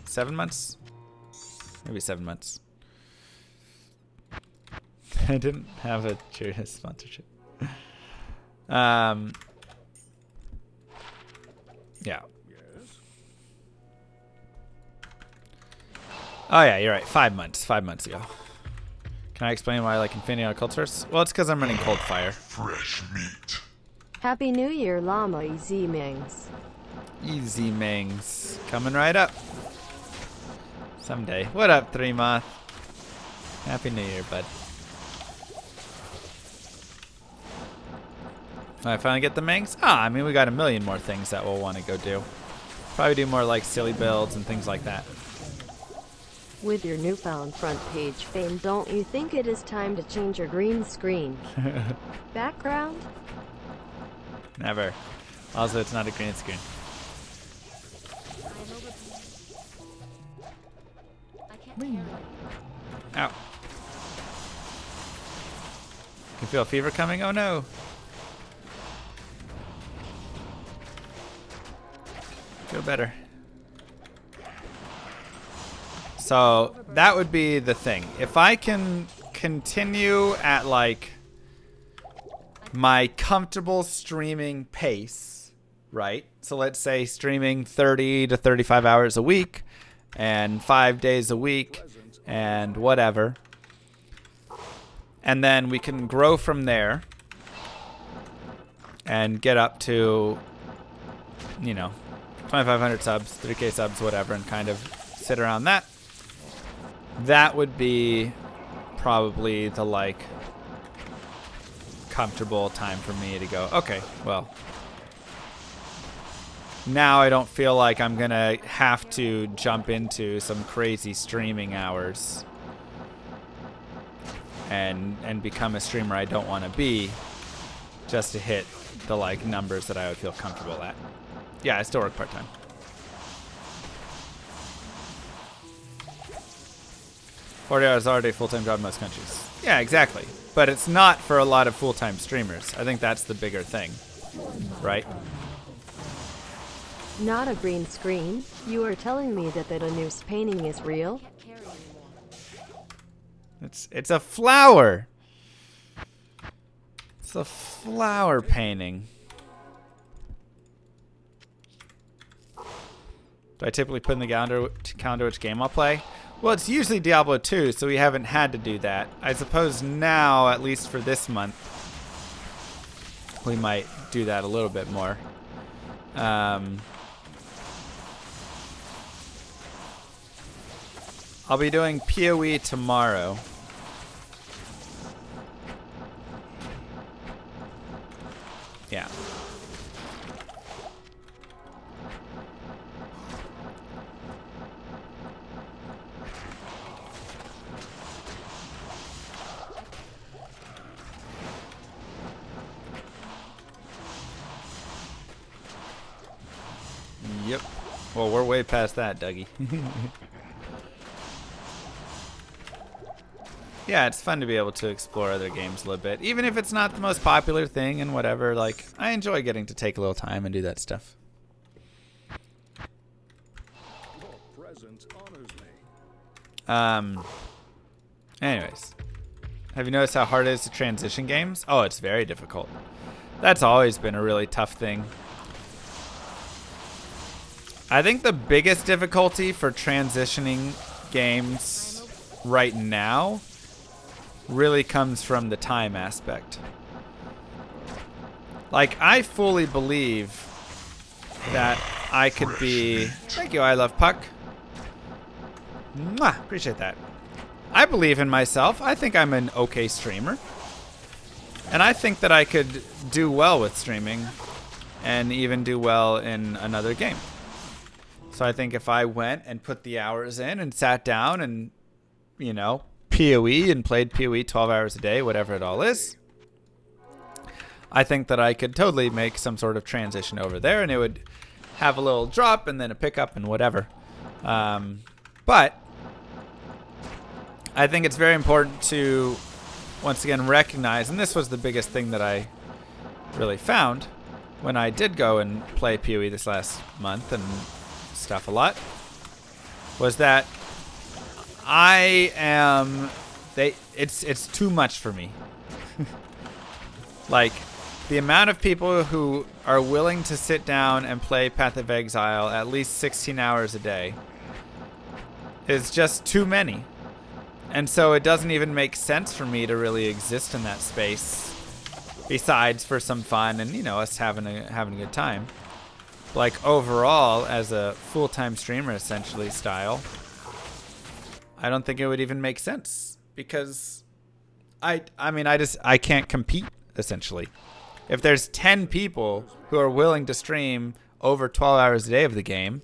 A: 7 months? Maybe 7 months. I didn't have a Cheerios sponsorship. Yeah. Oh yeah, you're right. 5 months. 5 months ago. Can I explain why I like Infinity on Cold Source? Well, it's because I'm running Cold Fire.
B: Fresh meat.
C: Happy New Year, Llama Easy Mings.
A: Easy Mings. Coming right up. Someday. What up, 3Moth? Happy New Year, bud. I finally get the Mings? I mean, we got a million more things that we'll want to go do. Probably do more like silly builds and things like that.
C: With your newfound front page fame, don't you think it is time to change your green screen background?
A: Never. Also, it's not a green screen.
D: I can't carry it.
A: Ow. Can feel a fever coming? Oh no. Feel better. So that would be the thing. If I can continue at like my comfortable streaming pace, right? So let's say streaming 30 to 35 hours a week and 5 days a week and whatever. And then we can grow from there and get up to, you know, 2,500 subs, 3K subs, whatever, and kind of sit around that. That would be probably the like comfortable time for me to go, okay, well, now I don't feel like I'm gonna have to jump into some crazy streaming hours and become a streamer I don't want to be just to hit the like numbers that I would feel comfortable at. Yeah, I still work part-time. $40 hours already a full-time job in most countries. Yeah, exactly. But it's not for a lot of full-time streamers. I think that's the bigger thing, right?
C: Not a green screen. You are telling me that the Danus painting is real?
D: Can't carry anymore.
A: It's a flower. It's a flower painting. Do I typically put in the calendar which game I'll play? Well, it's usually Diablo 2, so we haven't had to do that. I suppose now, at least for this month, we might do that a little bit more. I'll be doing PoE tomorrow. Yeah. Yep. Well, we're way past that, Dougie. Yeah, it's fun to be able to explore other games a little bit. Even if it's not the most popular thing and whatever, like, I enjoy getting to take a little time and do that stuff.
E: Your presence honors me.
A: Anyways. Have you noticed how hard it is to transition games? Oh, it's very difficult. That's always been a really tough thing. I think the biggest difficulty for transitioning games right now really comes from the time aspect. Like, I fully believe that I could be... Thank you, I love Puck. Mwah, appreciate that. I believe in myself. I think I'm an okay streamer. And I think that I could do well with streaming and even do well in another game. So I think if I went and put the hours in and sat down and, you know, PoE and played PoE 12 hours a day, whatever it all is, I think that I could totally make some sort of transition over there, and it would have a little drop and then a pickup and whatever. But I think it's very important to, once again, recognize, and this was the biggest thing that I really found when I did go and play PoE this last month and stuff a lot, was that it's too much for me. Like, the amount of people who are willing to sit down and play Path of Exile at least 16 hours a day is just too many. And so it doesn't even make sense for me to really exist in that space, besides for some fun and, you know, us having a good time. Like, overall, as a full-time streamer, essentially, style, I don't think it would even make sense, because I can't compete, essentially. If there's 10 people who are willing to stream over 12 hours a day of the game,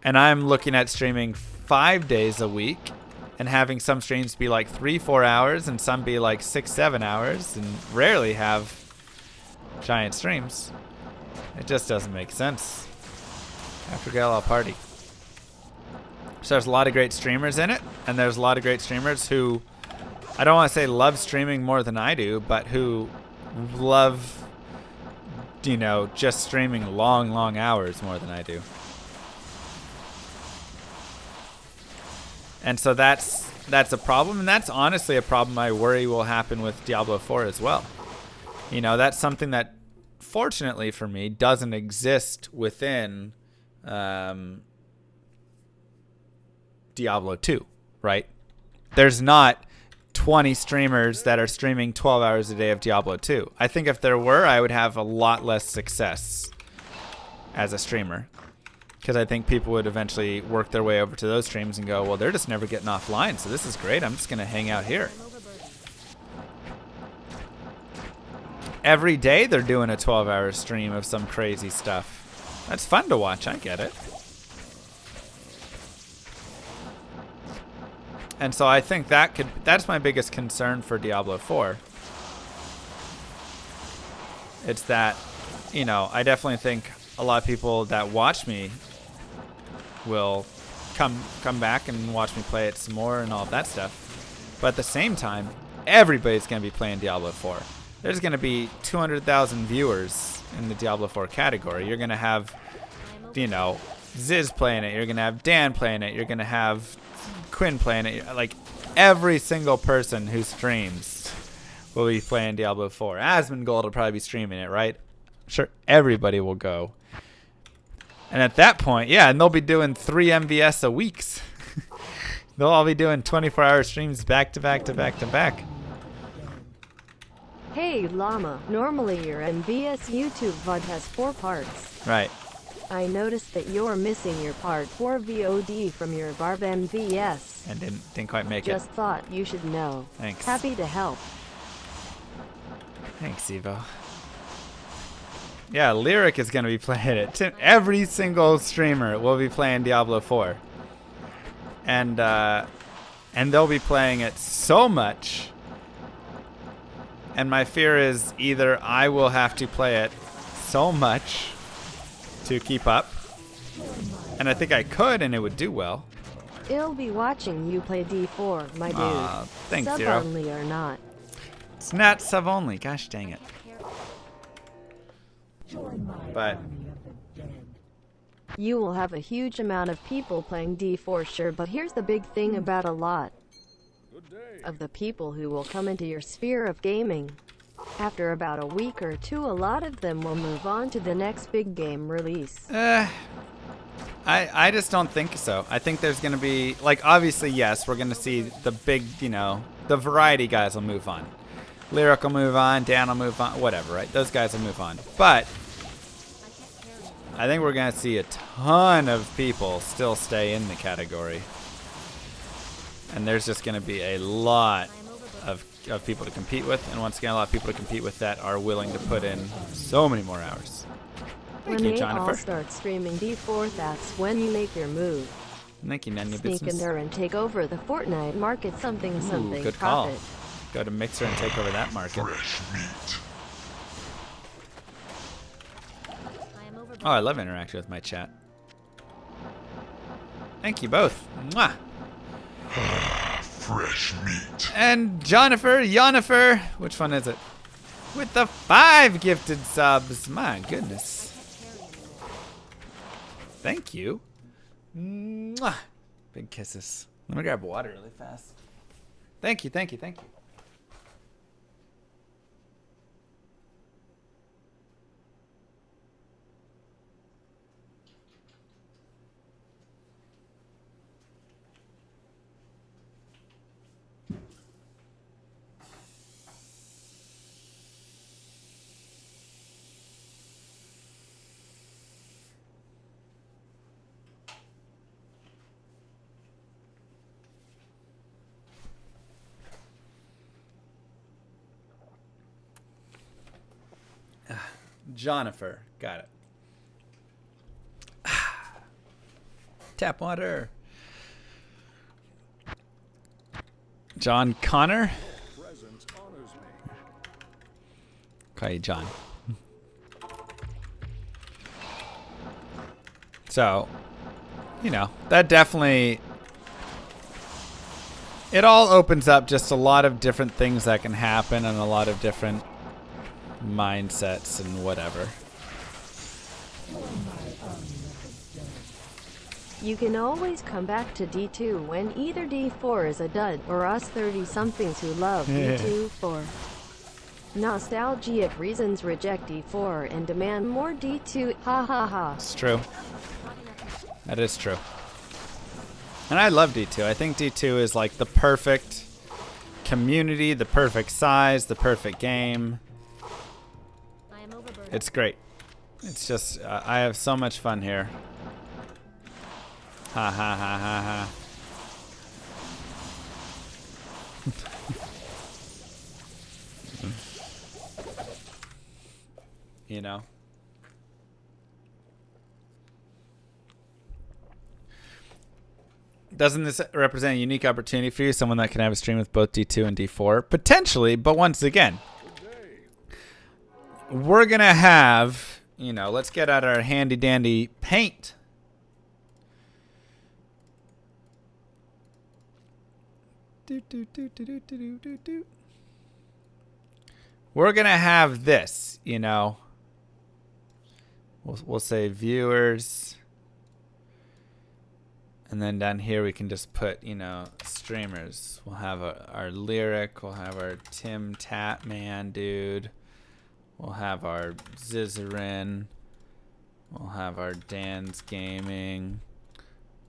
A: and I'm looking at streaming 5 days a week and having some streams be like 3-4 hours and some be like 6-7 hours, and rarely have giant streams, it just doesn't make sense. After Grail, I'll party. So there's a lot of great streamers in it, and there's a lot of great streamers who, I don't want to say love streaming more than I do, but who love, you know, just streaming long hours more than I do. And so that's a problem, and that's honestly a problem I worry will happen with Diablo 4 as well. You know, that's something that, fortunately for me, doesn't exist within Diablo 2, right? There's not 20 streamers that are streaming 12 hours a day of Diablo 2. I think if there were, I would have a lot less success as a streamer, because I think people would eventually work their way over to those streams and go, well, they're just never getting offline, so this is great. I'm just going to hang out here. Every day they're doing a 12-hour stream of some crazy stuff. That's fun to watch. I get it. And so I think that's my biggest concern for Diablo 4. It's that, you know, I definitely think a lot of people that watch me will come back and watch me play it some more and all of that stuff. But at the same time, everybody's going to be playing Diablo 4. There's going to be 200,000 viewers in the Diablo 4 category. You're going to have, you know, Ziz playing it. You're going to have Dan playing it. You're going to have Quinn playing it. Like, every single person who streams will be playing Diablo 4. Asmongold will probably be streaming it, right? Sure, everybody will go. And at that point, yeah, and they'll be doing 3 MVS a week. They'll all be doing 24-hour streams back to back to back to back.
C: Hey Llama, normally your MVS YouTube VOD has 4 parts.
A: Right.
C: I noticed that you're missing your part 4 VOD from your Barb MVS.
A: And didn't quite make
C: Just
A: it.
C: thought you should know.
A: Thanks.
C: Happy to help.
A: Thanks, Evo. Yeah, Lyric is gonna be playing it. Every single streamer will be playing Diablo 4, and they'll be playing it so much. And my fear is either I will have to play it so much to keep up, and I think I could, and it would do well.
C: I'll be watching you play D4, my dude.
A: Aw, thanks,
C: Sub
A: Zero.
C: only or not.
A: It's not sub only. Gosh dang it. But
C: You will have a huge amount of people playing D4, sure, but here's the big thing about a lot
E: Good day.
C: of the people who will come into your sphere of gaming. After about a week or two, a lot of them will move on to the next big game release.
A: I just don't think so. I think there's going to be, like, obviously, yes, we're going to see the big, you know, the variety guys will move on. Lyric will move on, Dan will move on, whatever, right? Those guys will move on. But I think we're going to see a ton of people still stay in the category. And there's just going to be a lot of people to compete with. And once again, a lot of people to compete with that are willing to put in so many more hours. Thank
C: When
A: you,
C: they all
A: Jennifer.
C: start streaming D4, that's when you make your move.
A: Thank you, none of your
C: Sneak in
A: business.
C: there and take over the Fortnite market, something something
A: good call.
C: profit.
A: Go to Mixer and take over that market.
B: Fresh meat.
D: I am over.
A: Oh, I love interacting with my chat. Thank you both. Mwah.
B: Fresh meat.
A: And Yonifer, which one is it? With the 5 gifted subs. My goodness. Thank you. Mwah. Big kisses. Let me grab water really fast. Thank you, thank you, thank you. Jonifer. Got it. Tap water. John Connor.
E: Presence honors me.
A: Call you John. So, you know, that definitely... It all opens up just a lot of different things that can happen and a lot of different mindsets and whatever.
C: You can always come back to D2 when either D4 is a dud or us 30-somethings who love D2 for nostalgic reasons reject D4 and demand more D2. Ha ha ha.
A: It's true. That is true. And I love D2. I think D2 is like the perfect community, the perfect size, the perfect game.
D: I am overburdened.
A: It's great. It's just, I have so much fun here. Ha ha ha ha ha. You know? Doesn't this represent a unique opportunity for you? Someone that can have a stream with both D2 and D4? Potentially, but once again, we're going to have, you know, let's get out our handy dandy paint. We're going to have this, you know. We'll say viewers. And then down here we can just put, you know, streamers. We'll have our Lyric. We'll have our Tim Tatman dude. We'll have our Zizarin. We'll have our Dan's Gaming.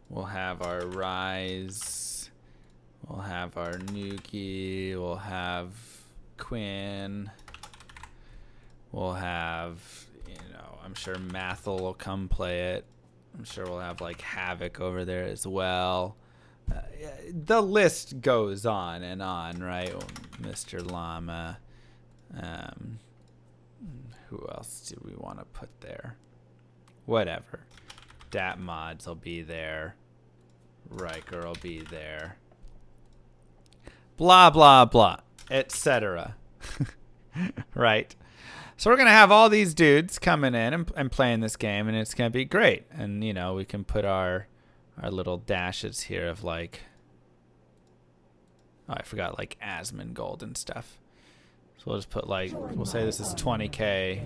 A: We'll have our Rise. We'll have our Nuki. We'll have Quinn. We'll have, you know, I'm sure Mathel will come play it. I'm sure we'll have like Havoc over there as well. The list goes on and on, right? Mr. Llama. Who else do we want to put there? Whatever. Dat Mods will be there. Riker will be there. Blah, blah, blah, etc. Right? So we're going to have all these dudes coming in and playing this game, and it's going to be great. And, you know, we can put our little dashes here of like, oh, I forgot, like Asmongold and stuff. So we'll just put like, we'll say this is 20k,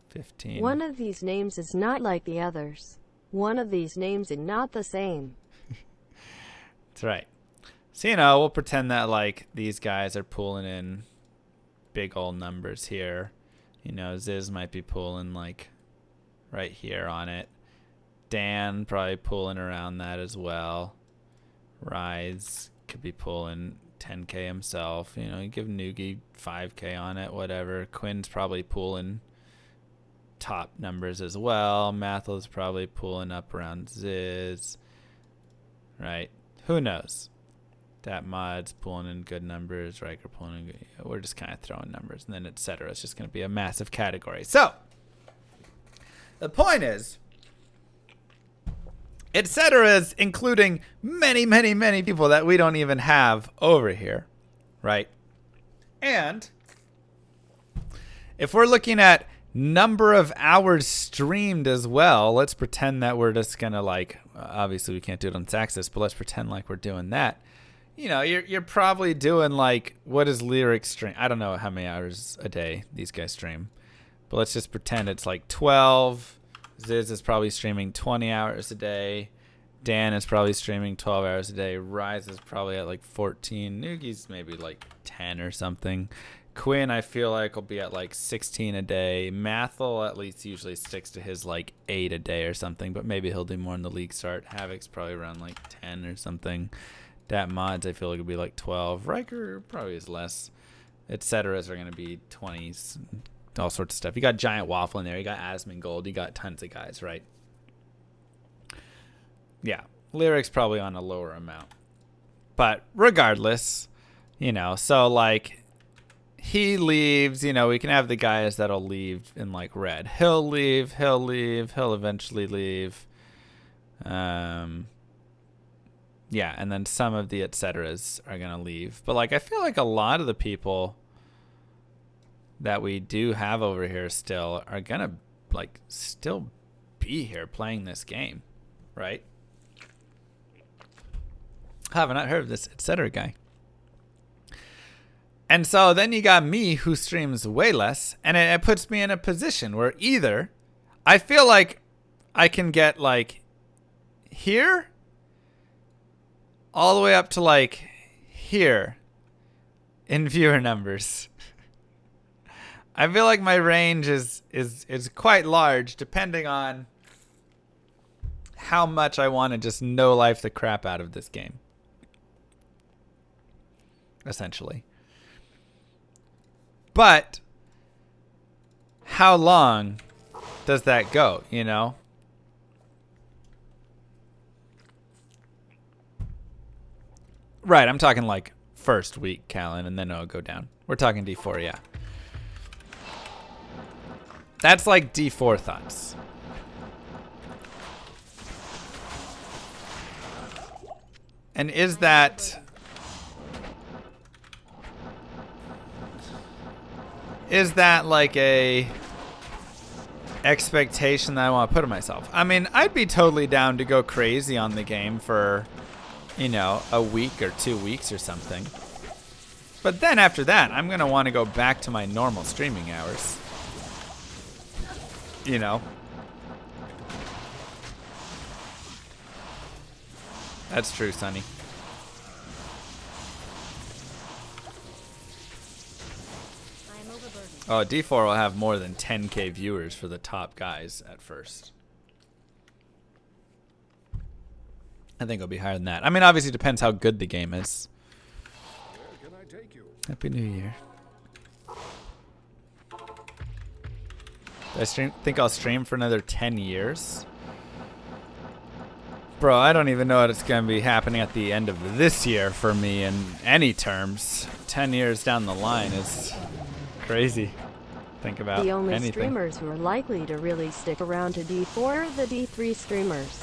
A: 15.
C: One of these names is not like the others. One of these names is not the same.
A: That's right. So, you know, we'll pretend that like these guys are pulling in big old numbers here. You know, Ziz might be pulling like right here on it. Dan probably pulling around that as well. Rise could be pulling 10k himself. You know, you give Noogie 5k on it, whatever. Quinn's probably pulling top numbers as well. Mathel's probably pulling up around Ziz. Right? Who knows? That Mod's pulling in good numbers. Riker pulling in good. We're just kind of throwing numbers, and then etc. It's just going to be a massive category. So the point is, etc. is including many, many, many people that we don't even have over here, right? And if we're looking at number of hours streamed as well, let's pretend that we're just going to like, obviously we can't do it on Saxis, but let's pretend like we're doing that. You know, you're probably doing like, what is Lyric stream? I don't know how many hours a day these guys stream, but let's just pretend it's like 12. Ziz is probably streaming 20 hours a day. Dan is probably streaming 12 hours a day. Rise is probably at like 14. Noogie's maybe like 10 or something. Quinn, I feel like, will be at like 16 a day. Mathel at least usually sticks to his like 8 a day or something, but maybe he'll do more in the league start. Havoc's probably around like 10 or something. Dat Mods, I feel like, will be like 12. Riker probably is less. Etceteras are going to be 20s. All sorts of stuff. You got Giant Waffle in there. You got Asmongold. You got tons of guys, right? Yeah. Lyric's probably on a lower amount. But regardless, you know, so like he leaves, you know, we can have the guys that'll leave in like red. He'll leave, he'll eventually leave. Yeah, and then some of the etceteras are going to leave. But like I feel like a lot of the people that we do have over here still are going to like still be here playing this game, right? Have not heard of this etc. guy. And so then you got me who streams way less, and it puts me in a position where either I feel like I can get like here all the way up to like here in viewer numbers. I feel like my range is quite large depending on how much I want to just no life the crap out of this game. Essentially. But how long does that go, you know? Right, I'm talking like first week, Callan, and then it'll go down. We're talking D4, yeah. That's like D4 thoughts. And is that like a expectation that I want to put on myself? I mean, I'd be totally down to go crazy on the game for, you know, a week or 2 weeks or something. But then after that, I'm going to want to go back to my normal streaming hours. You know? That's true, Sonny. Oh, D4 will have more than 10k viewers for the top guys at first. I think it'll be higher than that. I mean, obviously it depends how good the game is.
E: Where can I take you?
A: Happy New Year. think I'll stream for another 10 years? Bro, I don't even know what it's going to be happening at the end of this year for me in any terms. 10 years down the line is crazy. Think about
C: The only
A: anything.
C: streamers who are likely to really stick around to D4 are the D3 streamers.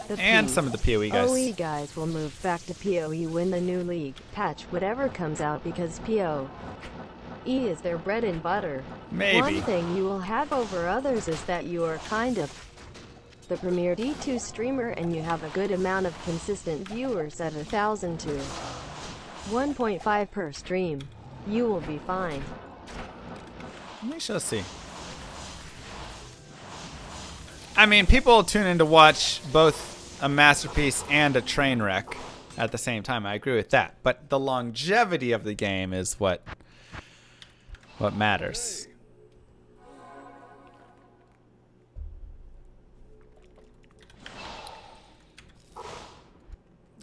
C: The
A: And
C: P-
A: some of the PoE guys.
C: OE guys will move back to PoE when the new league patch whatever comes out because PoE is their bread and butter.
A: Maybe.
C: One thing you will have over others is that you are kind of the premier D2 streamer and you have a good amount of consistent viewers at 1,000 to 1.5 per stream. You will be fine.
A: We shall see. I mean, people tune in to watch both a masterpiece and a train wreck at the same time. I agree with that. But the longevity of the game is what matters.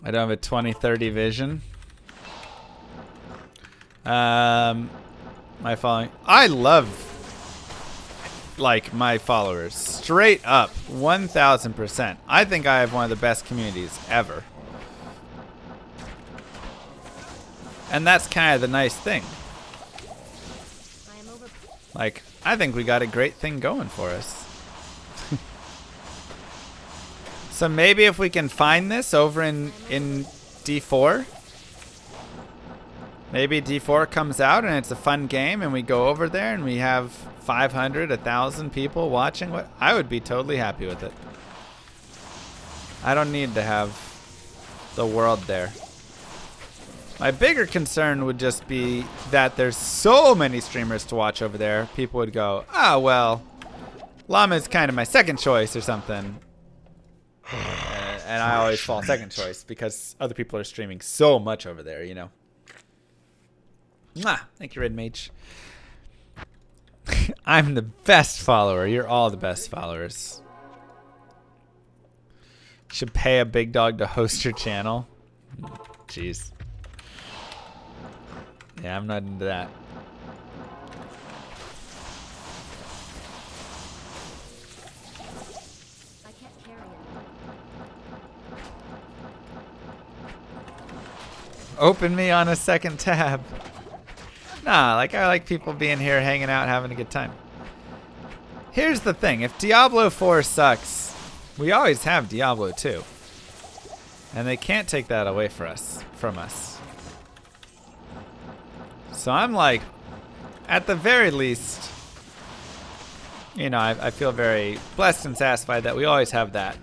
A: I don't have a 2030 vision. My following. I love, like, my followers. Straight up. 1,000%. I think I have one of the best communities ever. And that's kind of the nice thing.
D: I am over.
A: Like, I think we got a great thing going for us. So maybe if we can find this over in D4. Maybe D4 comes out and it's a fun game and we go over there and we have 500, 1,000 people watching. What I would be totally happy with it. I don't need to have the world there. My bigger concern would just be that there's so many streamers to watch over there. People would go, oh, well, Llama's kind of my second choice or something. And I always fall second choice because other people are streaming so much over there, you know. Mwah! Thank you, Red Mage. I'm the best follower. You're all the best followers. Should pay a big dog to host your channel. Jeez. Yeah, I'm not into that.
D: I can't carry it.
A: Open me on a second tab. Nah, like I like people being here, hanging out, having a good time. Here's the thing. If Diablo 4 sucks, we always have Diablo 2. And they can't take that away from us. So I'm like, at the very least, you know, I feel very blessed and satisfied that we always have that.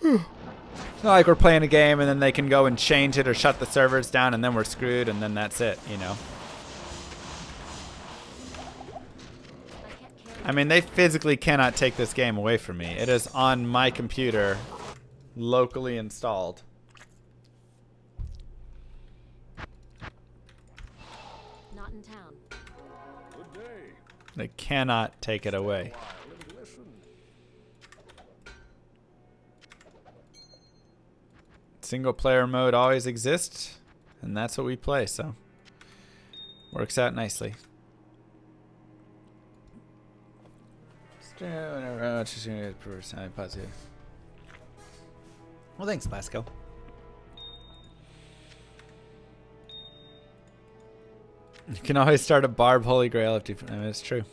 A: It's not like we're playing a game and then they can go and change it or shut the servers down and then we're screwed and then that's it, you know. I mean, they physically cannot take this game away from me. It is on my computer, locally installed.
D: Not in town.
E: Good day.
A: They cannot take it away.
E: While and listen.
A: Single player mode always exists, and that's what we play, so works out nicely. Well, thanks, Blasco. You can always start a Barb Holy Grail if you. I mean, it's true.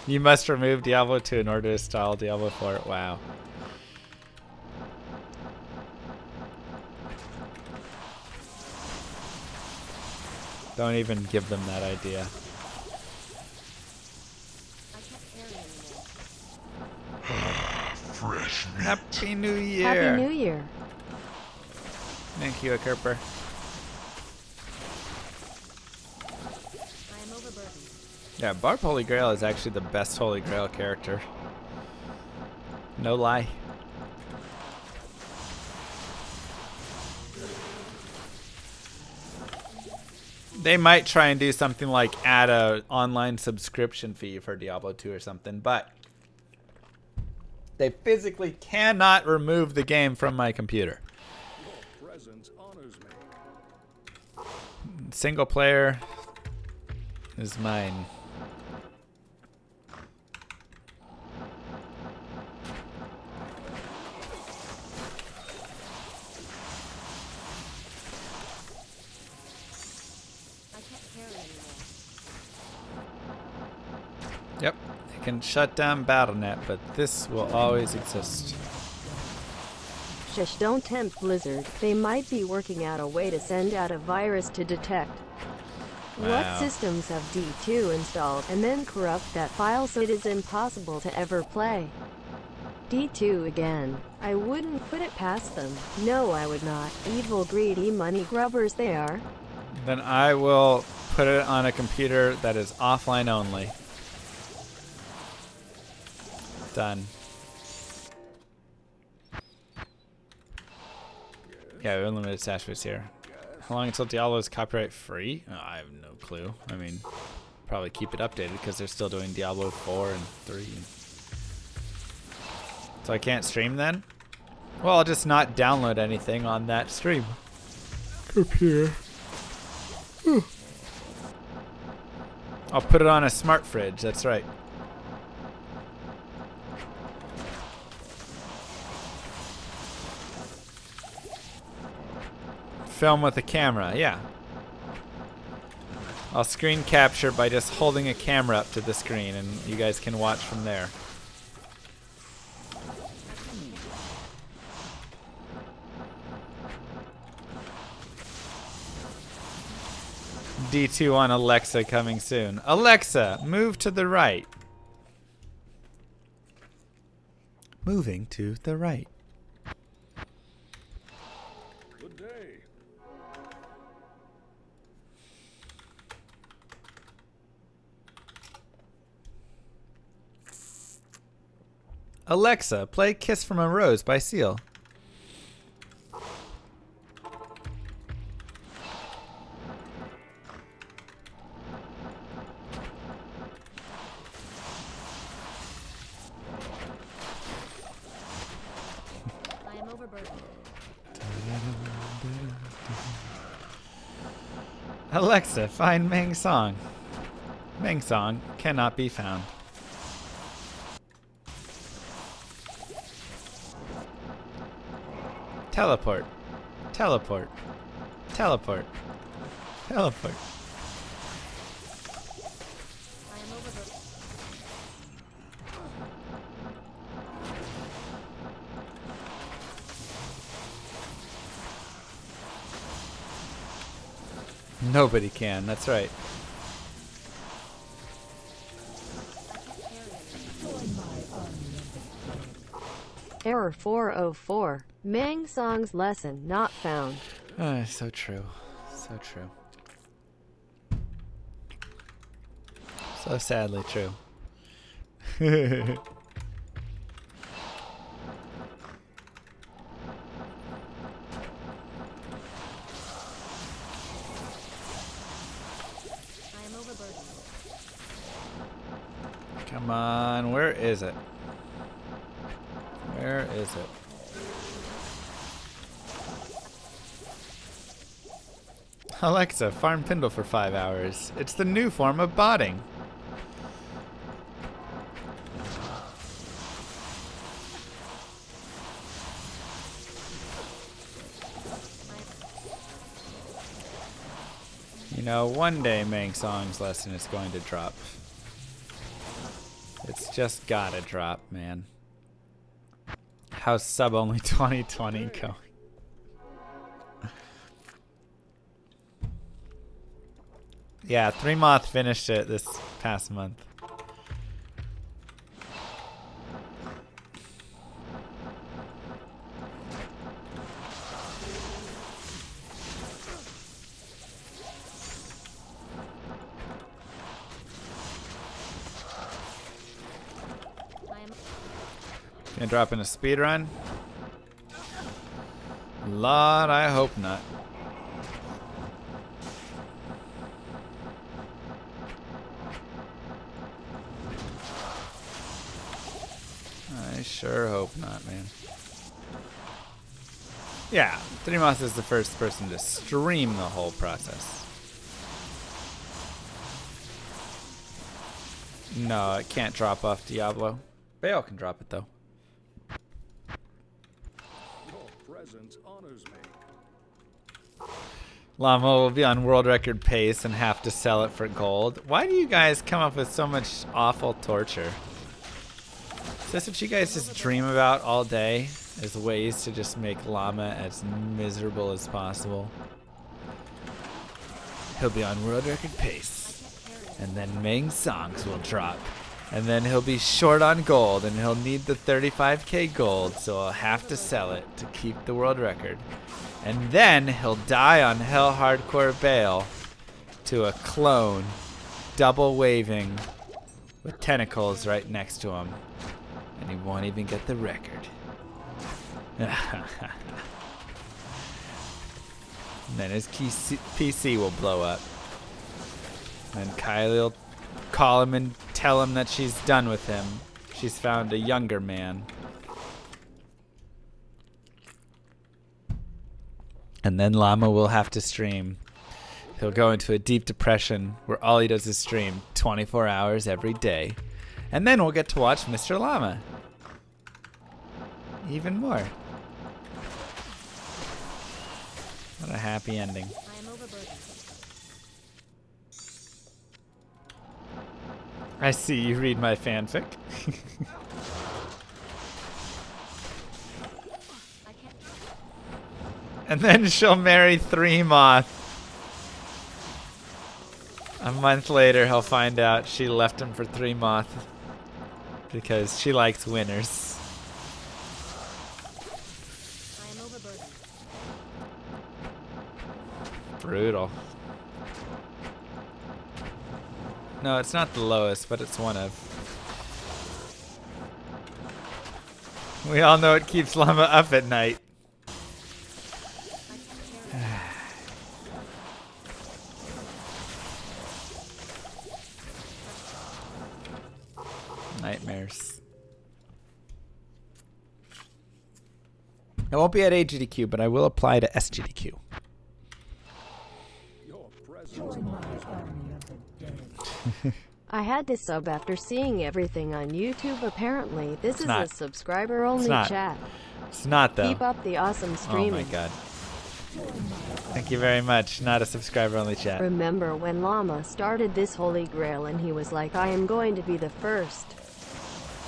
A: You must remove Diablo 2 in order to install Diablo 4. Wow. Don't even give them that idea.
D: I can't carry anymore.
B: Fresh meat.
A: Happy New Year.
C: Happy New Year.
A: Thank you, Kerper.
D: I am overburdened.
A: Yeah, Barb Holy Grail is actually the best Holy Grail character. No lie. They might try and do something like add a online subscription fee for Diablo 2 or something, but they physically cannot remove the game from my computer.
E: Your presence honors me.
A: Single player is mine.
D: I can't carry anymore.
A: Yep, they can shut down BattleNet, but this will always exist.
C: Shush, don't tempt Blizzard. They might be working out a way to send out a virus to detect what
A: Wow.
C: systems have D2 installed and then corrupt that file so it is impossible to ever play. D2 again. I wouldn't put it past them. No, I would not. Evil, greedy money grubbers they are.
A: Then I will put it on a computer that is offline only. Done. Yeah, unlimited stash space here. How long until Diablo is copyright free? Oh, I have no clue. I mean, probably keep it updated because they're still doing Diablo 4 and 3. So I can't stream then? Well, I'll just not download anything on that stream. Computer. I'll put it on a smart fridge, that's right. Film with a camera, yeah. I'll screen capture by just holding a camera up to the screen and you guys can watch from there. D2 on Alexa coming soon. Alexa, move to the right. Moving to the right.
E: Good day.
A: Alexa, play Kiss from a Rose by Seal.
D: I am overburdened.
A: Alexa, find Meng Song. Meng Song cannot be found. Teleport. Teleport. Teleport. Teleport.
D: I am overburdened.
A: Nobody can, that's right.
C: Error 404. Mang Song's lesson not found.
A: So true. So true. So sadly true.
D: I am overburdened.
A: Come on, where is it? Where is it? Alexa, farm Pindle for 5 hours. It's the new form of botting. You know, one day Mang Song's lesson is going to drop. It's just gotta drop, man. How's sub only 2020 going? Yeah, 3Moth finished it this past month.
D: I am
A: Gonna drop in a speed run? Lord, I hope not. I sure hope not, man. Yeah, Three Moth is the first person to stream the whole process. No, it can't drop off Diablo. Baal can drop it though.
E: Your presence honors me.
A: Llama will be on world record pace and have to sell it for gold. Why do you guys come up with so much awful torture? Is this what you guys just dream about all day? As ways to just make Llama as miserable as possible. He'll be on world record pace. And then Meng's songs will drop. And then he'll be short on gold and he'll need the 35k gold, so he'll have to sell it to keep the world record. And then he'll die on Hell Hardcore Baal to a clone, double waving with tentacles right next to him. And he won't even get the record. And then his PC will blow up. And Kylie will call him and tell him that she's done with him. She's found a younger man. And then Llama will have to stream. He'll go into a deep depression where all he does is stream 24 hours every day. And then we'll get to watch Mr. Llama. Even more. What a happy ending.
D: I am overburdened.
A: I see you read my fanfic.
D: I can't.
A: And then she'll marry Three Moth. A month later, he'll find out she left him for Three Moth because she likes winners.
D: I am overburdened.
A: Brutal. No, it's not the lowest, but it's one of. We all know it keeps Llama up at night.
D: I can't carry it.
A: Nightmares. I won't be at AGDQ, but I will apply to SGDQ.
E: Your presence honors me.
C: I had to sub after seeing everything on YouTube. Apparently, this is
A: not.
C: a subscriber-only
A: not.
C: chat.
A: It's not, though.
C: Keep up the awesome
A: Oh
C: streaming.
A: my god. Thank you very much. Not a subscriber-only chat.
C: Remember when Llama started this holy grail and he was like, I am going to be the first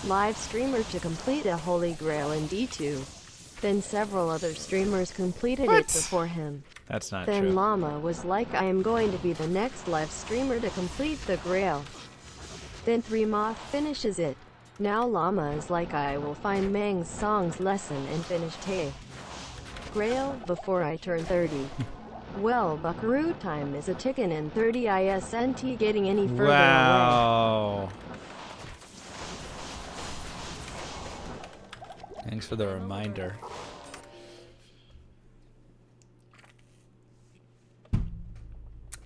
C: live streamer to complete a holy grail in D2. Then several other streamers completed
A: What?
C: it before him.
A: That's not
C: Then
A: true.
C: Llama was like, I am going to be the next live streamer to complete the grail. Then Three Moth finishes it. Now Llama is like, I will find Meng's songs lesson and finish Tay Grail before I turn 30. Well, Buckaroo time is a ticking and 30 isn't getting any further away.
A: Wow. Thanks for the reminder.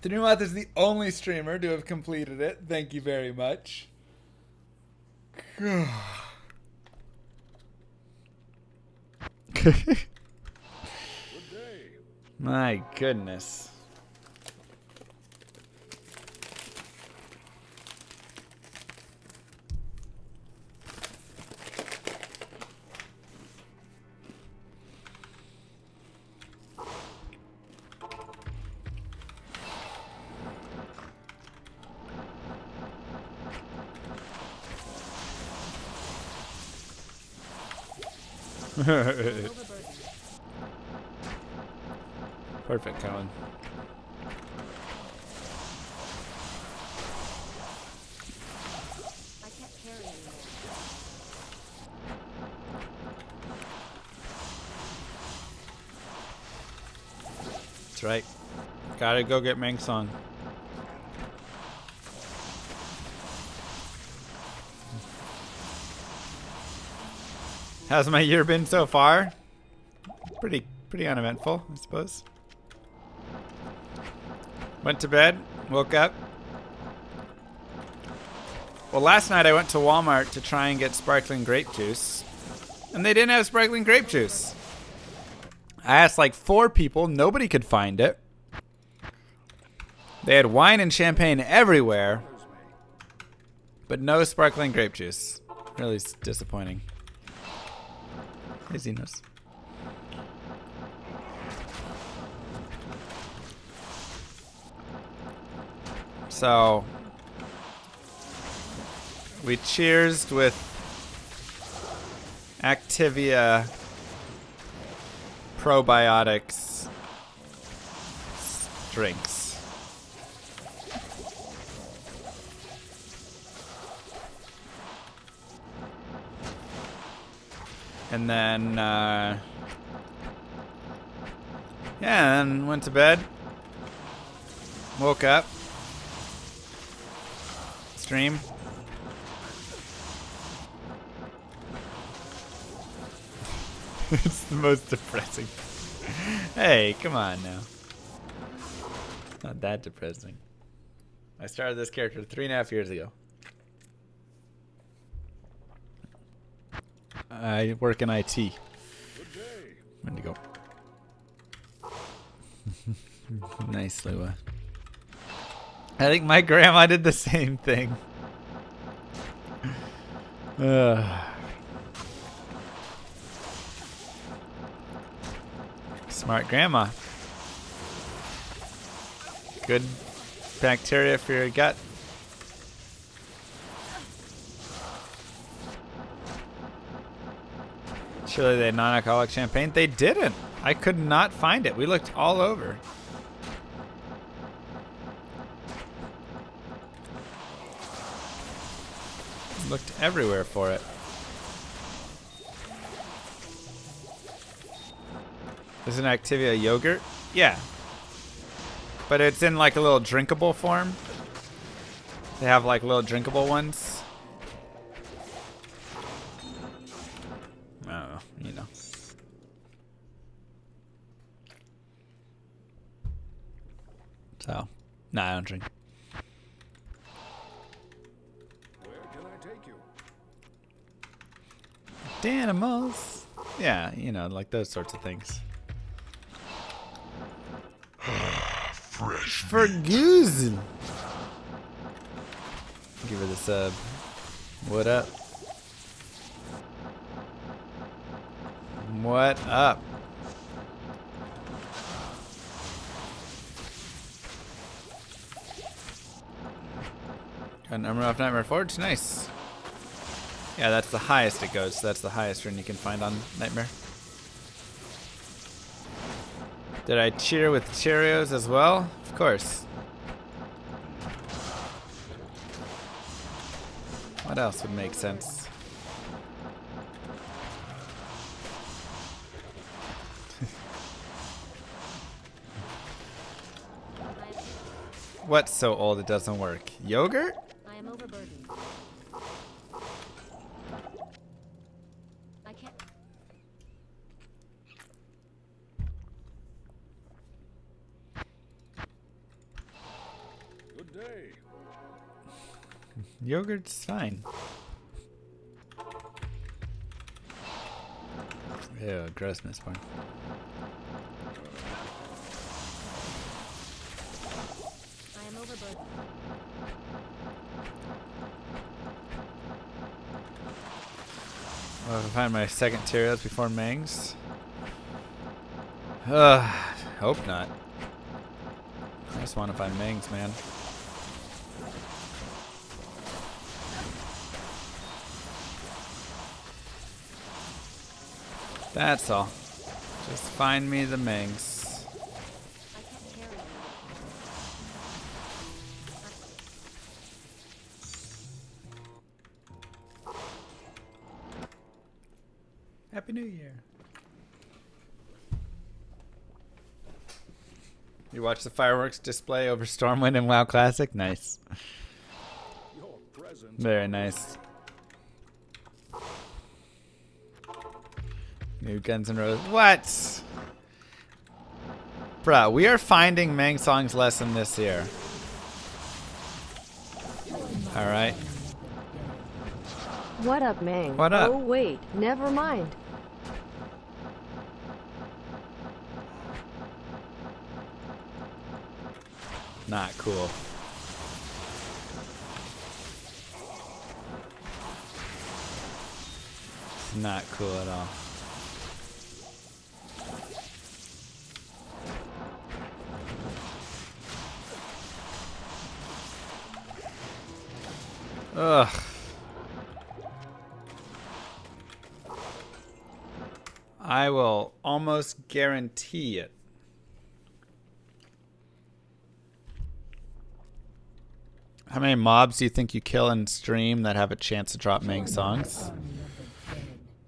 A: The New Moth is the only streamer to have completed it. Thank you very much.
E: Good day.
A: My goodness.
D: Overburdened.
A: Perfect, Colin.
D: I can't carry anymore.
A: That's right. Gotta go get Meng Song. How's my year been so far? Pretty uneventful, I suppose. Went to bed, woke up. Well, last night I went to Walmart to try and get sparkling grape juice, and they didn't have sparkling grape juice. I asked like 4 people. Nobody could find it. They had wine and champagne everywhere, but no sparkling grape juice. Really disappointing. Hey, Xenos. So, we cheersed with Activia probiotics drinks. And then, yeah, and then went to bed. Woke up. Stream. It's the most depressing. Hey, come on now. Not that depressing. I started this character 3.5 years ago. I work in IT. When to go? Nice, Lua. I think my grandma did the same thing. Smart grandma. Good bacteria for your gut. Surely they had non-alcoholic champagne. They didn't. I could not find it. We looked all over. Looked everywhere for it. Is an Activia yogurt? Yeah. But it's in like a little drinkable form. They have like little drinkable ones. Oh, you know. So, nah, I don't drink.
E: Where can I take you?
A: Danimals. Yeah, you know, like those sorts of things.
B: Fresh
A: Ferguson. Give her the sub. What up? What up? Got an armor off Nightmare Forge. Nice. Yeah, that's the highest it goes. So that's the highest rune you can find on Nightmare. Did I cheer with Cheerios as well? Of course. What else would make sense? What's so old it doesn't work? Yogurt?
D: I am overburdened. I can't.
E: Good day.
A: Yogurt's fine. Ew, gross, Mistborn.
D: I am overburdened.
A: Well, if I find my second Tyrios before Mangs. Hope not. I just want to find Mangs, man. That's all. Just find me the Mangs.
D: I can't carry you.
A: Happy New Year. You watch the fireworks display over Stormwind and WoW Classic? Nice.
E: Your presence.
A: Very nice. New Guns N' Roses. What? Bruh, we are finding Mang songs lesson this year. Alright.
C: What up, Mang?
A: What up?
C: Oh, wait, never mind.
A: Not cool. It's not cool at all. Ugh. I will almost guarantee it. How many mobs do you think you kill in stream that have a chance to drop Mang songs?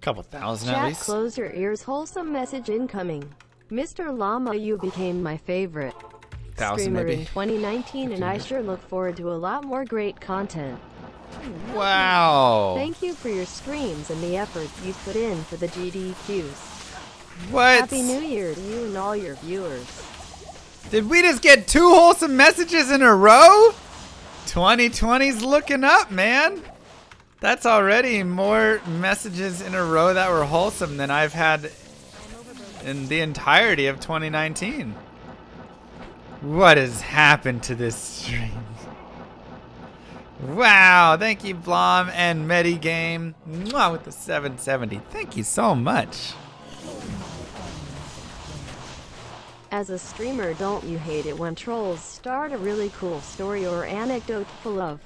A: Couple thousand at
C: Chat,
A: least.
C: close your ears. Wholesome message incoming. Mr. Llama, you became my favorite
A: 1,000
C: streamer
A: maybe.
C: in 2019, and I sure look forward to a lot more great content.
A: Wow.
C: Thank you for your streams and the effort you put in for the GDQs.
A: What?
C: Happy New Year to you and all your viewers.
A: Did we just get 2 wholesome messages in a row? 2020's looking up, man. That's already more messages in a row that were wholesome than I've had in the entirety of 2019. What has happened to this stream? Wow, thank you, Blom and Medigame. Mwah, with the 770. Thank you so much.
C: As a streamer, don't you hate it when trolls start a really cool story or anecdote full of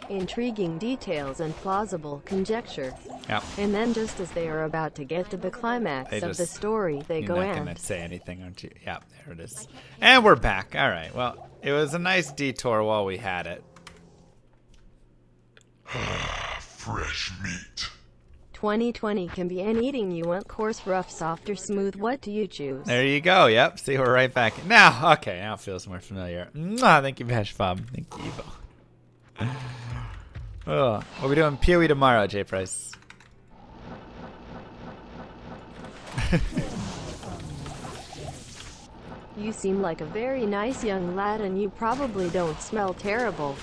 C: intriguing details and plausible conjecture?
A: Yep.
C: And then just as they are about to get to the climax of the story, they
A: You're
C: go
A: not gonna
C: and
A: say anything, aren't you? Yeah, there it is. And we're back. All right. Well, it was a nice detour while we had it.
B: Fresh meat.
C: 2020 can be an eating you want, coarse, rough, soft, or smooth. What do you choose?
A: There you go. Yep. See, we're right back. Now, okay. Now it feels more familiar. Mwah, thank you, Bash Bob. Thank you, Evo. Oh, what are we doing PoE tomorrow, J Price?
C: You seem like a very nice young lad, and you probably don't smell terrible.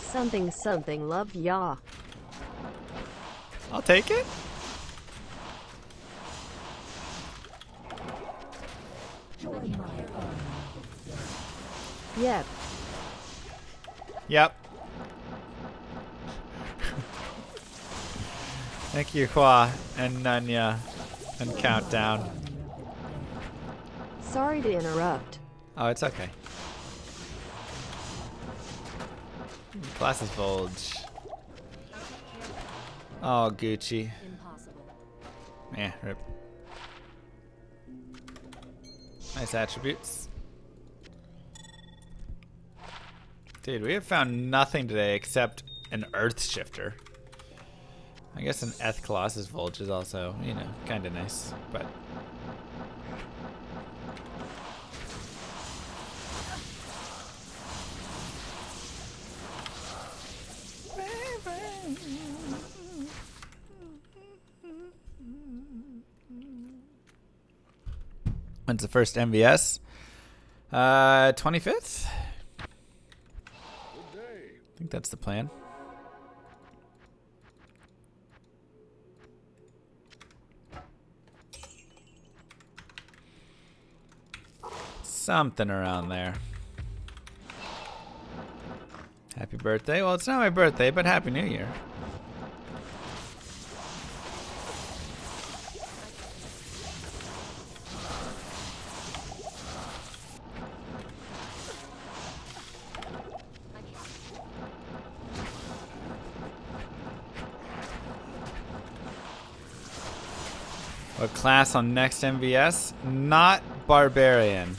C: Something, something, love ya.
A: I'll take it.
C: Yep.
A: Yep. Thank you, Hua and Nanya and Countdown.
C: Sorry to interrupt.
A: Oh, it's okay. Glasses bulge. Oh, Gucci.
D: Impossible.
A: Yeah, rip. Nice attributes. Dude, we have found nothing today except an Earth Shifter. I guess an Eth Colossus Vulge is also, you know, kind of nice, but... When's the first MVS? 25th?
E: Good day.
A: I think that's the plan. Something around there. Happy birthday. Well, it's not my birthday, but Happy New Year. What class on next MVS? Not Barbarian.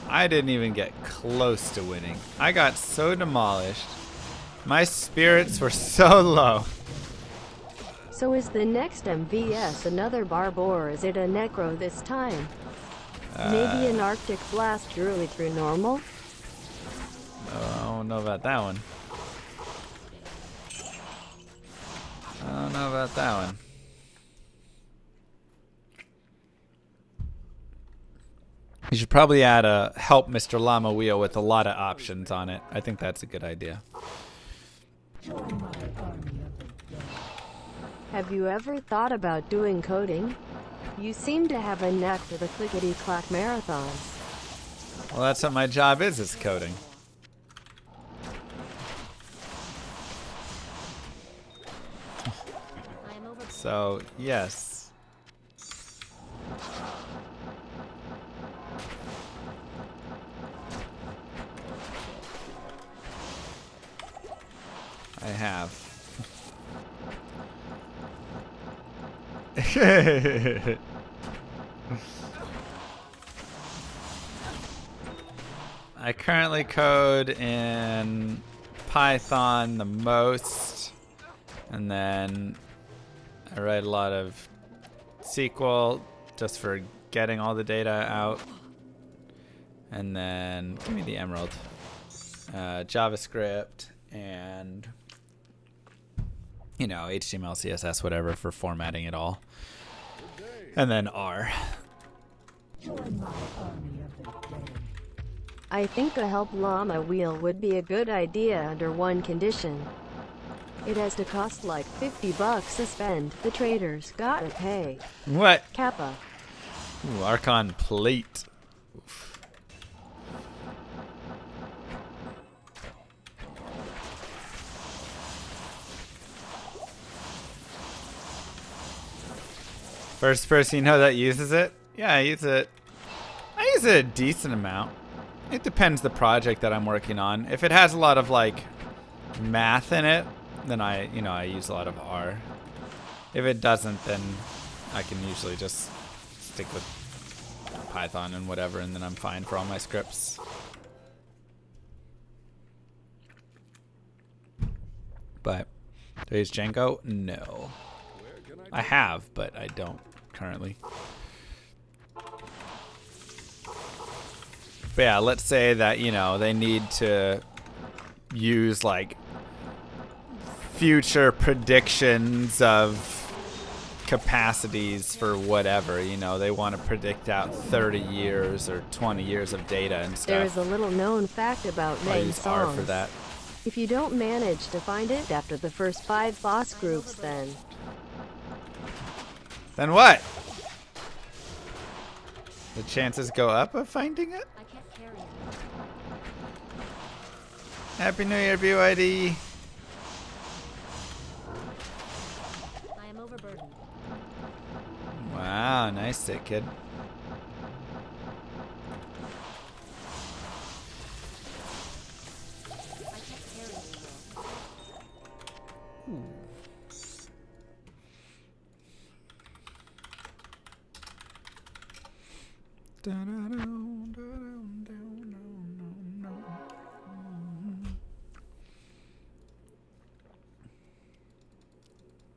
A: I didn't even get close to winning. I got so demolished. My spirits were so low.
C: So is the next MVS another Barb, or is it a Necro this time? Maybe an Arctic Blast Druid through normal?
A: I don't know about that one. I don't know about that one. You should probably add a help Mr. Llama wheel with a lot of options on it. I think that's a good idea.
C: Have you ever thought about doing coding? You seem to have a knack for the clickety-clack marathons.
A: Well, that's what my job is coding.
D: I am overburdened.
A: So, yes. I have. I currently code in Python the most, and then I write a lot of SQL just for getting all the data out, and then give me the emerald. JavaScript and HTML, CSS, whatever for formatting it all, and then R.
C: I think a help llama wheel would be a good idea under one condition. It has to cost like $50 to spend. The traders gotta pay.
A: What?
C: Kappa.
A: Ooh, Archon plate. Oof. First person you know that uses it? Yeah, I use it. I use it a decent amount. It depends the project that I'm working on. If it has a lot of like math in it, then I use a lot of R. If it doesn't, then I can usually just stick with Python and whatever, and then I'm fine for all my scripts. But do I use Django? No. I have, but I don't currently. But yeah, let's say that, they need to use like future predictions of capacities for whatever, they want to predict out 30 years or 20 years of data and stuff.
C: There is a little known fact about
A: I
C: main
A: use R
C: songs.
A: for that.
C: If you don't manage to find it after the first 5 boss groups, then
A: What? The chances go up of finding it?
D: I can't carry it.
A: Happy New Year, BYD.
D: I am overburdened.
A: Wow, nice sit, kid.
D: I can't carry anymore.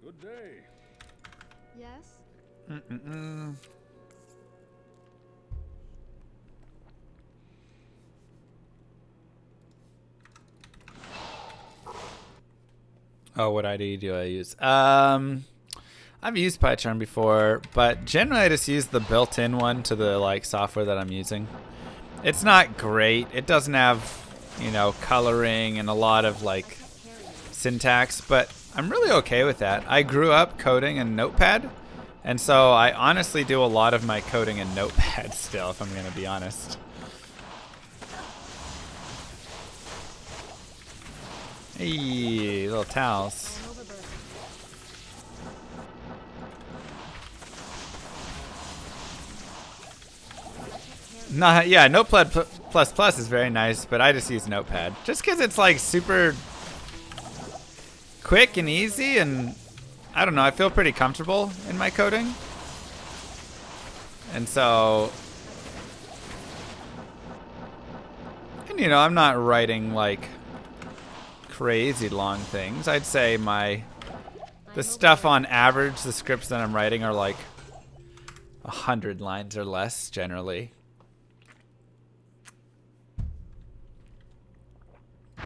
E: Good day.
C: yes.
A: Oh, what ID do I use? I've used PyCharm before, but generally I just use the built-in one to the software that I'm using. It's not great. It doesn't have, coloring and a lot of syntax, but I'm really okay with that. I grew up coding in Notepad, and so I honestly do a lot of my coding in Notepad still, if I'm going to be honest. Hey, little towels.
D: I am overburdened.
A: Yeah, Notepad plus is very nice, but I just use Notepad just because it's super quick and easy, and I don't know, I feel pretty comfortable in my coding, and so, and I'm not writing crazy long things. I'd say the stuff on average, the scripts that I'm writing are 100 lines or less generally.
E: Where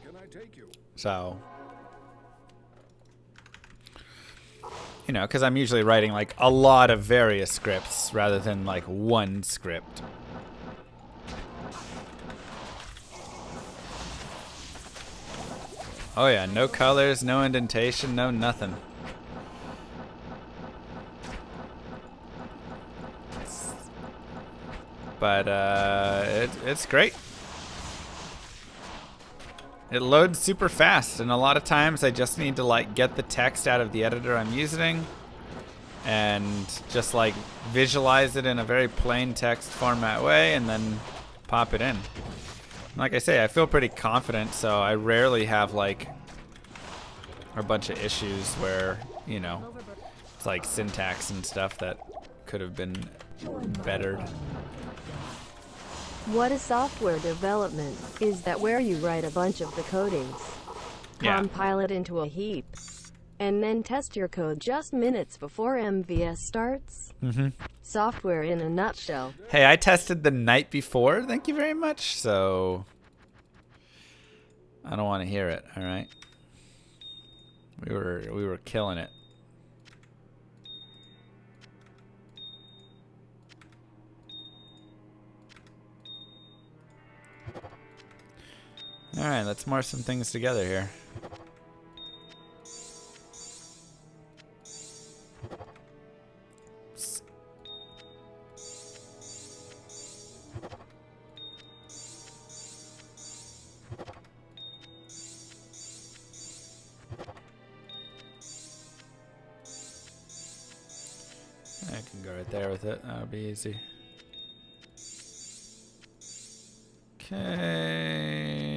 E: can I take you?
A: So, because I'm usually writing a lot of various scripts rather than one script. Oh yeah, no colors, no indentation, no nothing. But it's great. It loads super fast, and a lot of times I just need to like get the text out of the editor I'm using and just like visualize it in a very plain text format way and then pop it in. Like I say, I feel pretty confident, so I rarely have like a bunch of issues where, you know, it's like syntax and stuff that could have been bettered.
C: What is software development? Is that where you write a bunch of the codings,
A: Yeah.
C: compile it into a heap, and then test your code just minutes before MVS starts? Software in a nutshell.
A: Hey, I tested the night before, thank you very much, so I don't want to hear it, all right? We were killing it. All right, let's morph some things together here. I can go right there with it. That'll be easy. Okay.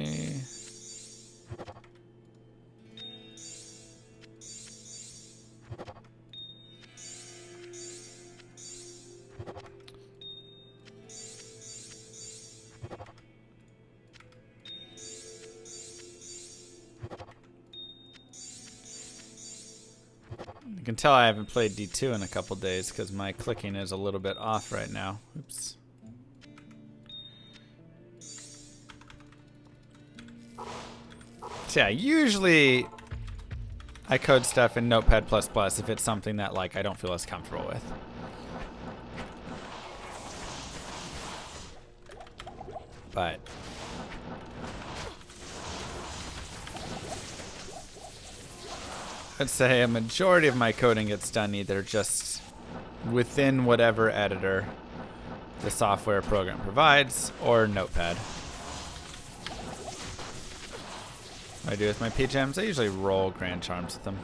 A: You can tell I haven't played D2 in a couple days because my clicking is a little bit off right now. Oops. So yeah, usually I code stuff in Notepad++ if it's something that like I don't feel as comfortable with. But I'd say a majority of my coding gets done either just within whatever editor the software program provides or Notepad. What I do with my PGMs, I usually roll Grand Charms with them.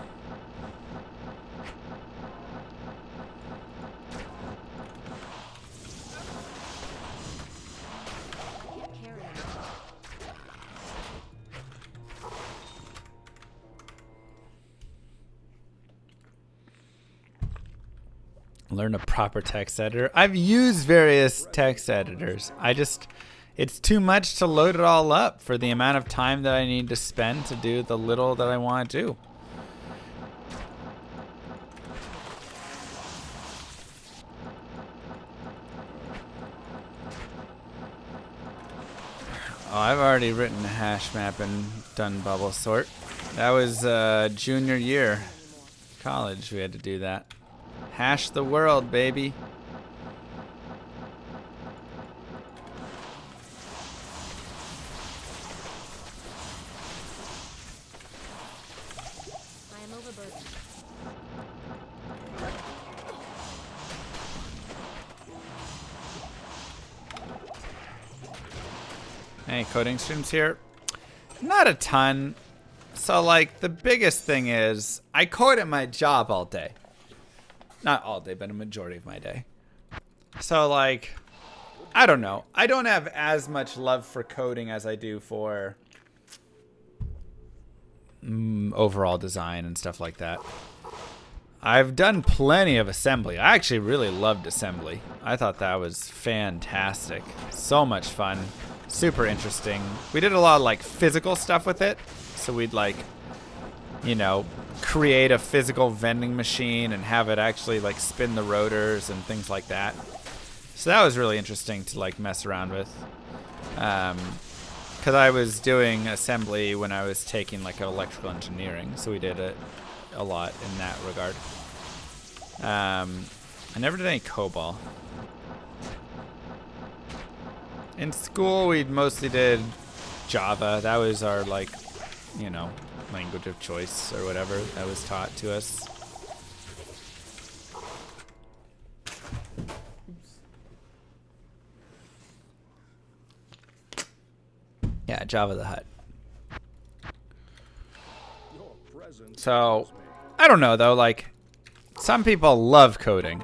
A: Learn a proper text editor. I've used various text editors. It's too much to load it all up for the amount of time that I need to spend to do the little that I want to do. Oh, I've already written a hash map and done bubble sort. That was junior year college. We had to do that. Hash the world, baby.
D: I am overburdened.
A: Any coding students here? Not a ton. So like the biggest thing is I code at my job all day. Not all day, but a majority of my day. So like, I don't know. I don't have as much love for coding as I do for overall design and stuff like that. I've done plenty of assembly. I actually really loved assembly. I thought that was fantastic. So much fun. Super interesting. We did a lot of like physical stuff with it. So we'd like, you know, create a physical vending machine and have it actually like spin the rotors and things like that. So that was really interesting to like mess around with. Because I was doing assembly when I was taking like electrical engineering. So we did a lot in that regard. I never did any COBOL. In school, we mostly did Java. That was our like, you know, language of choice or whatever that was taught to us. Yeah, Java the Hutt.
E: Your presence
A: So,
E: thrills me.
A: I don't know though. Like, some people love coding,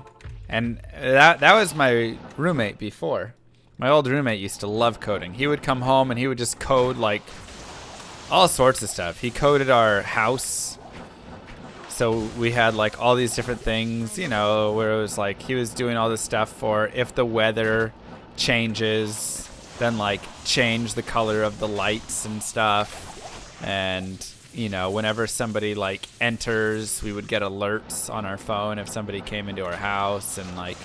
A: and that was my roommate before. My old roommate used to love coding. He would come home and he would just code like all sorts of stuff. He coded our house, so we had like all these different things, you know, where it was like he was doing all this stuff for if the weather changes, then like change the color of the lights and stuff. And you know, whenever somebody like enters, we would get alerts on our phone if somebody came into our house, and like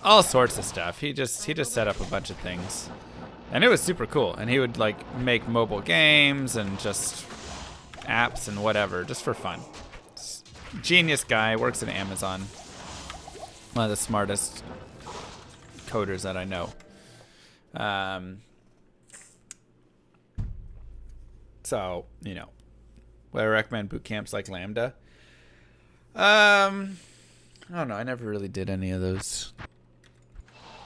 A: all sorts of stuff. He just set up a bunch of things, and it was super cool. And he would like make mobile games and just apps and whatever, just for fun. Genius guy, works at Amazon. One of the smartest coders that I know. So, you know, would I recommend boot camps like Lambda? I don't know. I never really did any of those.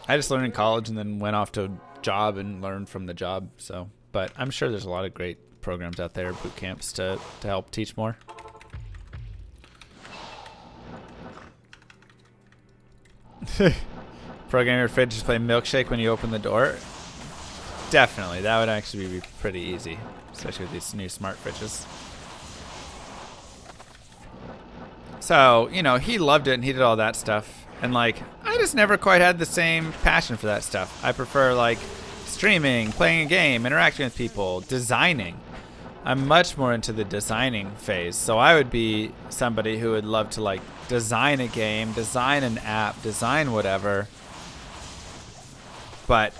A: I just learned in college and then went off to a job and learned from the job. So, but I'm sure there's a lot of great programs out there, boot camps to help teach more. Program your fridge to play Milkshake when you open the door. Definitely. That would actually be pretty easy, especially with these new smart fridges. So, you know, he loved it and he did all that stuff. And, like, I just never quite had the same passion for that stuff. I prefer, like, streaming, playing a game, interacting with people, designing. I'm much more into the designing phase. So I would be somebody who would love to, like, design a game, design an app, design whatever. But,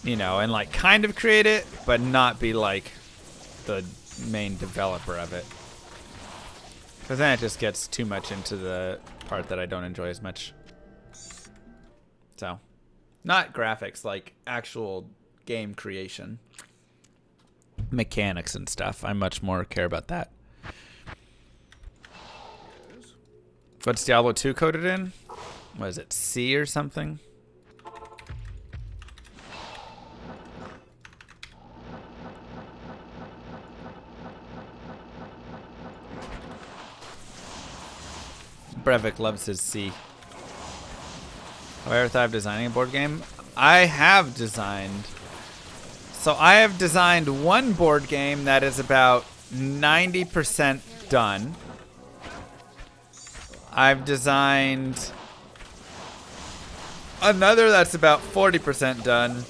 A: you know, and, like, kind of create it, but not be, like, the main developer of it. Because then it just gets too much into the part that I don't enjoy as much. So, not graphics, like actual game creation. Mechanics and stuff. I much more care about that. What's Diablo 2 coded in? What is it, C or something? Brevik loves his C. Have I ever thought of designing a board game? I have designed. So I have designed one board game that is about 90% done. I've designed another that's about 40% done.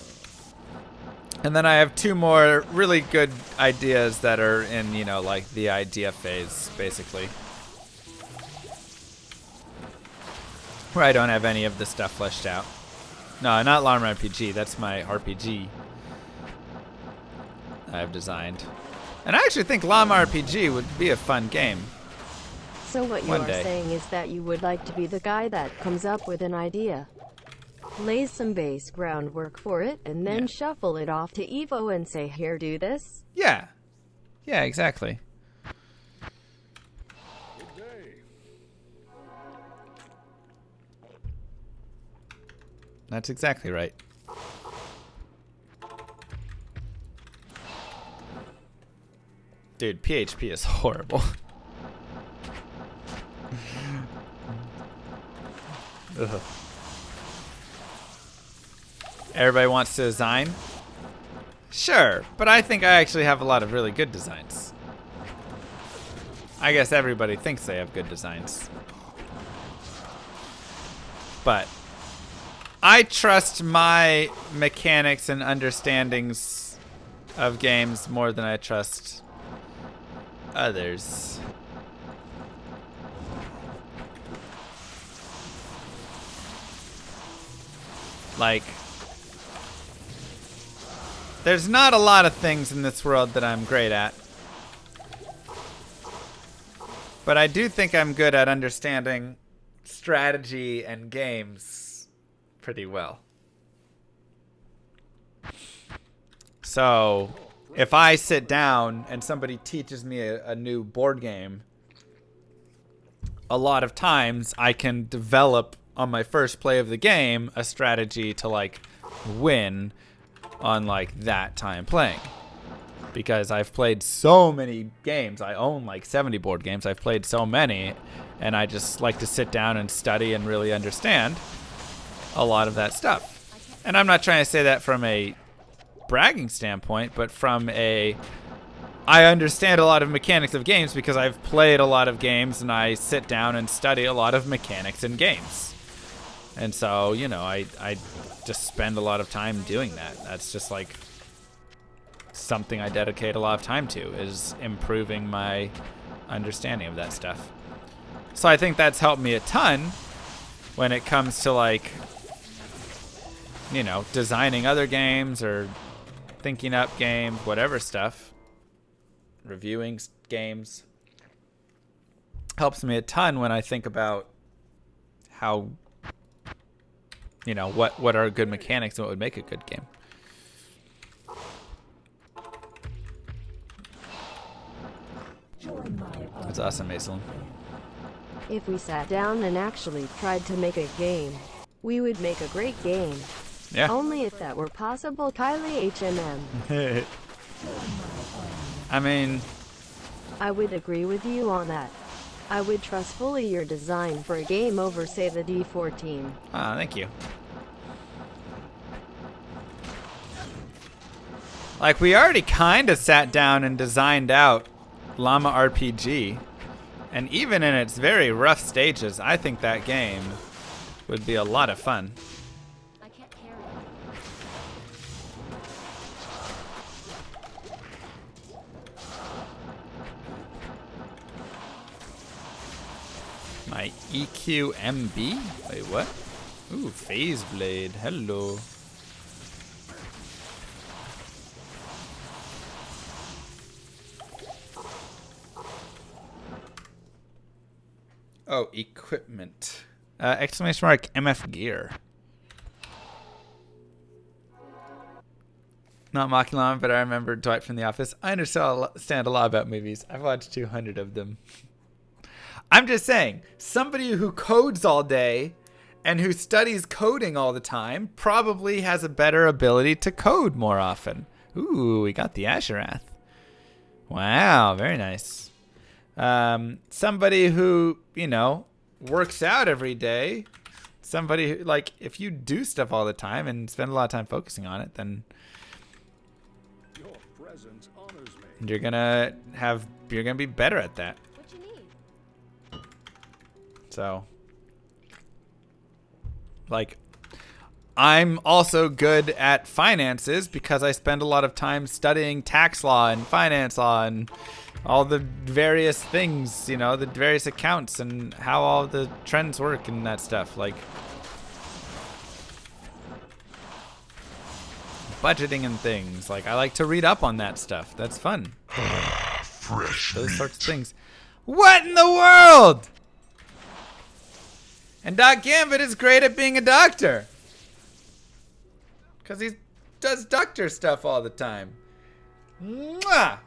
A: And then I have two more really good ideas that are in, you know, like the idea phase, basically. Where I don't have any of the stuff fleshed out. No, not Llama RPG. That's my RPG I've designed. And I actually think Llama RPG would be a fun game.
C: So what you
A: One
C: are
A: day.
C: saying is that you would like to be the guy that comes up with an idea, lays some base groundwork for it, and then
A: Yeah.
C: shuffle it off to Evo and say, here, do this?
A: Yeah. Yeah, exactly.
E: Good day.
A: That's exactly right. Dude, PHP is horrible. Ugh. Everybody wants to design? Sure, but I think I actually have a lot of really good designs. I guess everybody thinks they have good designs. But I trust my mechanics and understandings of games more than I trust others. Like, there's not a lot of things in this world that I'm great at. But I do think I'm good at understanding strategy and games pretty well. So, if I sit down and somebody teaches me a new board game, a lot of times I can develop on my first play of the game a strategy to like win on like that time playing. Because I've played so many games. I own like 70 board games. I've played so many, and I just like to sit down and study and really understand a lot of that stuff. And I'm not trying to say that from a bragging standpoint, but from a I understand a lot of mechanics of games because I've played a lot of games and I sit down and study a lot of mechanics in games. And so, you know, I just spend a lot of time doing that. That's just like something I dedicate a lot of time to, is improving my understanding of that stuff. So I think that's helped me a ton when it comes to like, you know, designing other games or thinking up games, whatever stuff, reviewing games. Helps me a ton when I think about how, you know, what are good mechanics and what would make a good game. That's awesome, Mason.
C: If we sat down and actually tried to make a game, we would make a great game.
A: Yeah.
C: Only if that were possible, Kylie HMM.
A: I mean,
C: I would agree with you on that. I would trust fully your design for a game over, say, the D14.
A: thank you. Like, we already kind of sat down and designed out Llama RPG, and even in its very rough stages, I think that game would be a lot of fun.
D: I can't carry it.
A: My EQMB? Wait, what? Ooh, Phase Blade. Hello. Oh, equipment. Exclamation mark MF gear. Not mocking Llama, but I remember Dwight from The Office. I understand a lot about movies. I've watched 200 of them. I'm just saying, somebody who codes all day and who studies coding all the time probably has a better ability to code more often. Ooh, we got the Asherath. Wow, very nice. Somebody who, you know, works out every day, somebody who, like, if you do stuff all the time and spend a lot of time focusing on it, then
E: Your presence honors me.
A: you're gonna be better at that.
D: What you need?
A: So, like, I'm also good at finances because I spend a lot of time studying tax law and finance law and all the various things, you know, the various accounts and how all the trends work and that stuff. Like, budgeting and things. Like, I like to read up on that stuff. That's fun.
B: Fresh
A: Those
B: meat.
A: sorts of things. What in the world? And Doc Gambit is great at being a doctor. Because he does doctor stuff all the time. Mwah!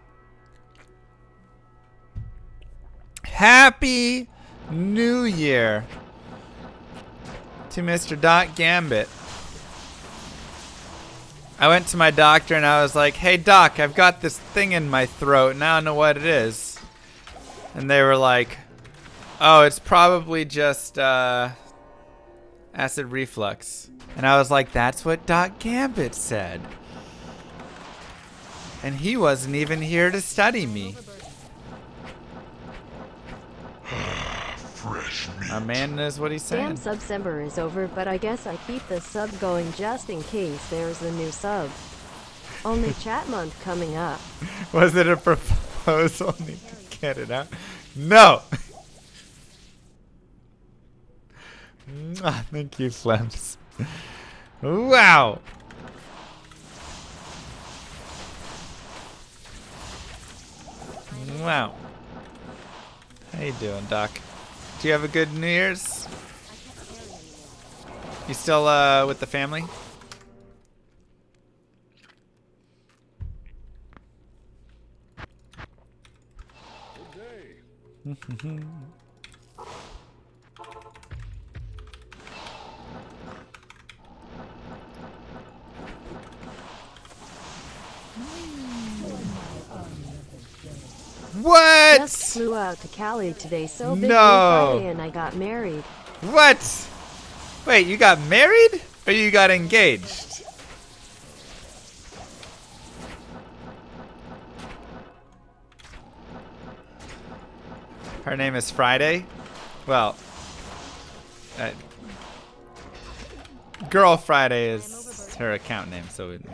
A: Happy New Year to Mr. Doc Gambit. I went to my doctor and I was like, hey doc, I've got this thing in my throat and I don't know what it is. And they were like, oh, it's probably just acid reflux. And I was like, that's what Doc Gambit said. And he wasn't even here to study me.
B: Fresh meat.
A: A man knows what he's saying.
C: Damn, Subsember is over, but I guess I keep the sub going just in case there's a new sub. Only chat month coming up.
A: Was it a proposal? Need to get it out. No. Thank you, Flems. Wow. Wow. How you doing, Doc? Do you have a good New Year's? You still with the family? What?
C: Just flew out to Cali today, so big
A: No.
C: Friday, and I got married.
A: What? Wait, you got married or you got engaged? Her name is Friday. Well, Girl Friday is her account name, so it's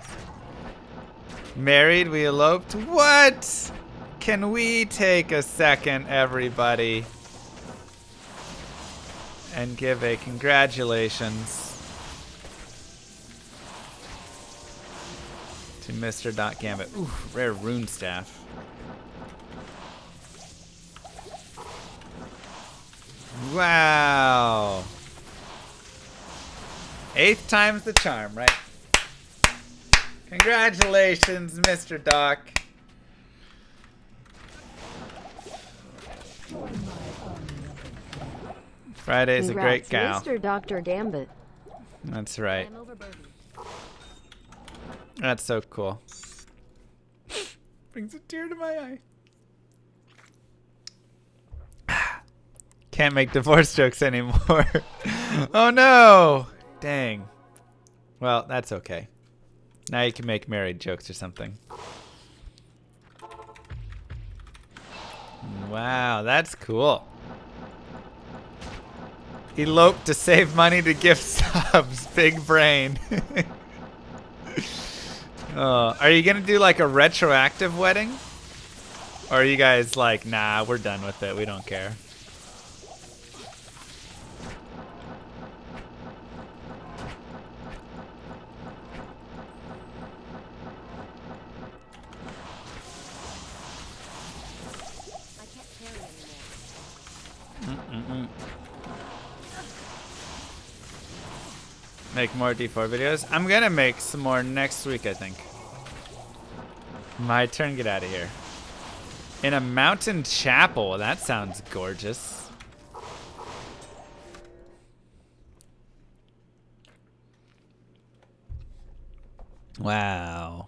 A: married. We eloped. What? Can we take a second, everybody, and give a congratulations to Mr. Dot Gambit. Ooh, rare rune staff. Wow. 8th time's the charm, right? Congratulations, Mr. Doc. Friday's a great gal.
C: Mr. Dr. Gambit.
A: That's right.
D: I'm overburdened.
A: That's so cool. Brings a tear to my eye. Can't make divorce jokes anymore. Oh no! Dang. Well, that's okay. Now you can make married jokes or something. Wow, that's cool. Elope to save money to gift subs. Big brain. Are you gonna do like a retroactive wedding? Or are you guys like, nah, we're done with it. We don't care.
D: I can't carry anymore.
A: Make more D4 videos. I'm gonna make some more next week, I think. My turn. Get out of here. In a mountain chapel. That sounds gorgeous. Wow.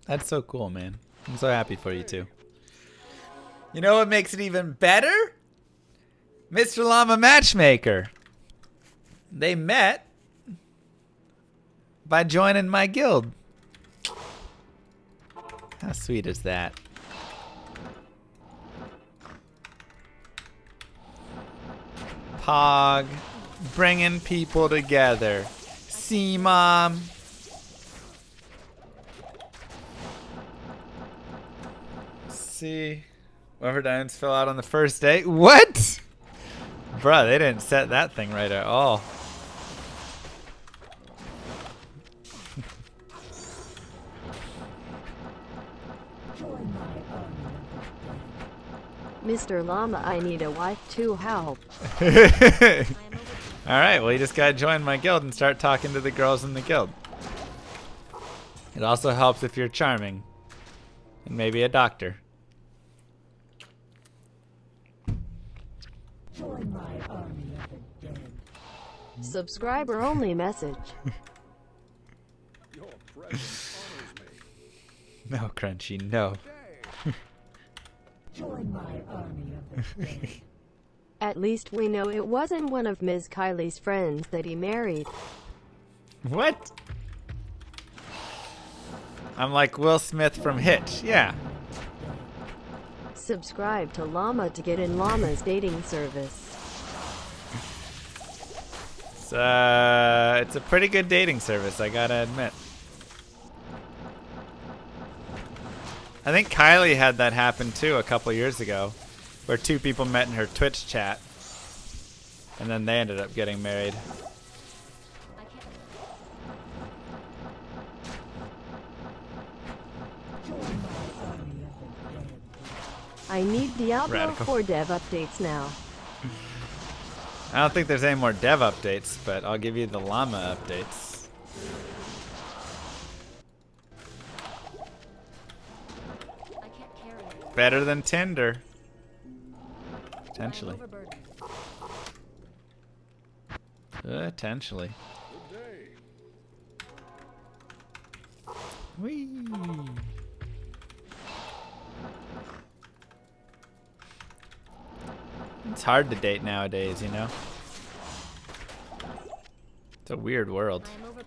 A: That's so cool, man. I'm so happy for you too. You know what makes it even better? Mr. Llama Matchmaker. They met by joining my guild. How sweet is that? Pog, bringing people together. See, Mom. See, whoever diamonds fell out on the first day. What? Bruh, they didn't set that thing right at all.
C: Mr. Llama, I need a wife to help.
A: Alright, well you just gotta join my guild and start talking to the girls in the guild. It also helps if you're charming. And maybe a doctor.
C: Subscriber only message.
E: Your presence honors me.
A: No, Crunchy, no.
C: At least we know it wasn't one of Ms. Kylie's friends that he married.
A: What? I'm like Will Smith from Hitch, yeah.
C: Subscribe to Llama to get in Llama's dating service.
A: It's a pretty good dating service, I gotta admit. I think Kylie had that happen too a couple years ago, where two people met in her Twitch chat, and then they ended up getting married.
D: I can't.
C: I need Diablo
A: Radical.
C: 4 dev updates now.
A: I don't think there's any more dev updates, but I'll give you the llama updates.
D: I can't carry anymore.
A: Better than Tinder. Potentially.
D: overburdened.
A: Potentially.
E: Good day.
A: Whee! It's hard to date nowadays, you know? It's a weird world.
D: I am over.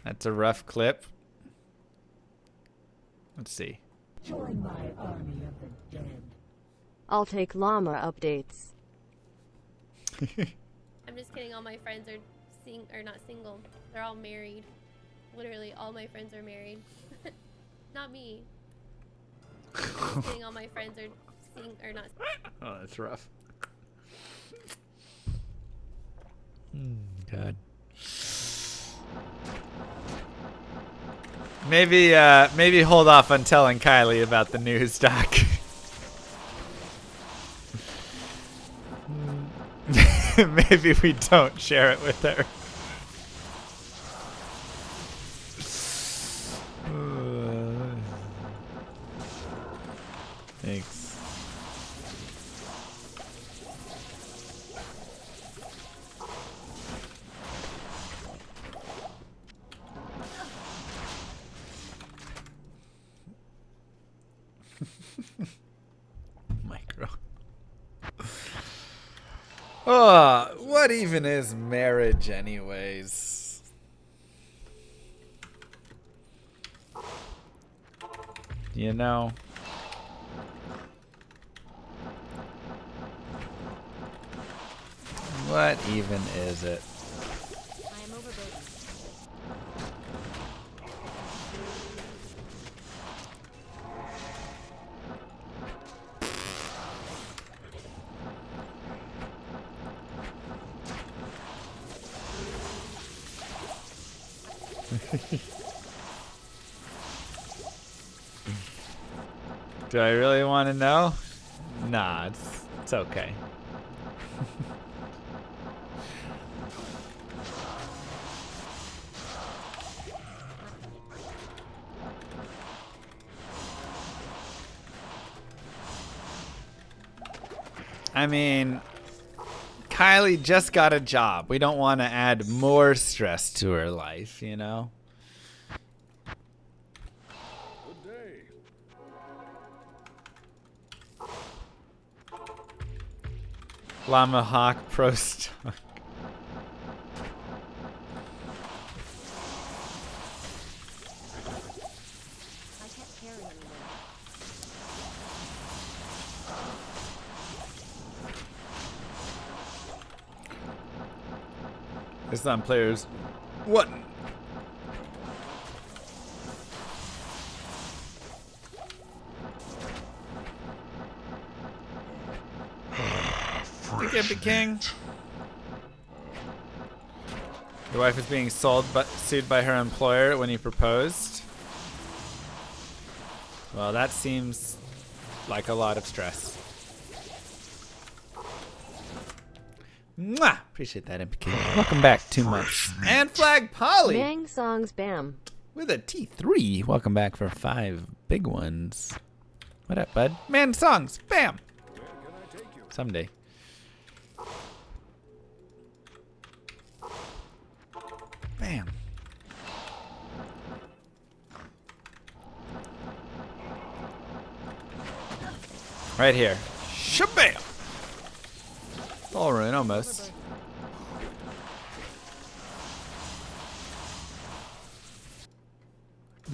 A: That's a rough clip. Let's see.
F: Join my army of the dead.
C: I'll take llama updates.
G: I'm just kidding. All my friends are not single. They're all married. Literally, all my friends are married. Not me. Just kidding. All my friends are not.
A: Oh, that's rough. God. Maybe hold off on telling Kylie about the news, Doc. Maybe we don't share it with her. Thanks. Micro. Oh, what even is marriage anyways? You know? What even is it?
D: I am overburdened.
A: Do I really want to know? Nah, it's okay. I mean, Kylie just got a job. We don't want to add more stress to her life, you know?
E: Good day.
A: Llama Hawk Pro Stock.
D: I can't carry anymore.
A: It's on players. What? Think Epic King. Your wife is being sued by her employer when he proposed. Well, that seems like a lot of stress. Mwah! Appreciate that, Epic King. Welcome back, 2 months. And Flag Polly
C: Mang songs bam.
A: with a T3. Welcome back for 5 big ones. What up, bud? Man songs, bam.
E: Where can I take you?
A: Someday. Bam. Right here. Shabam! All right, almost.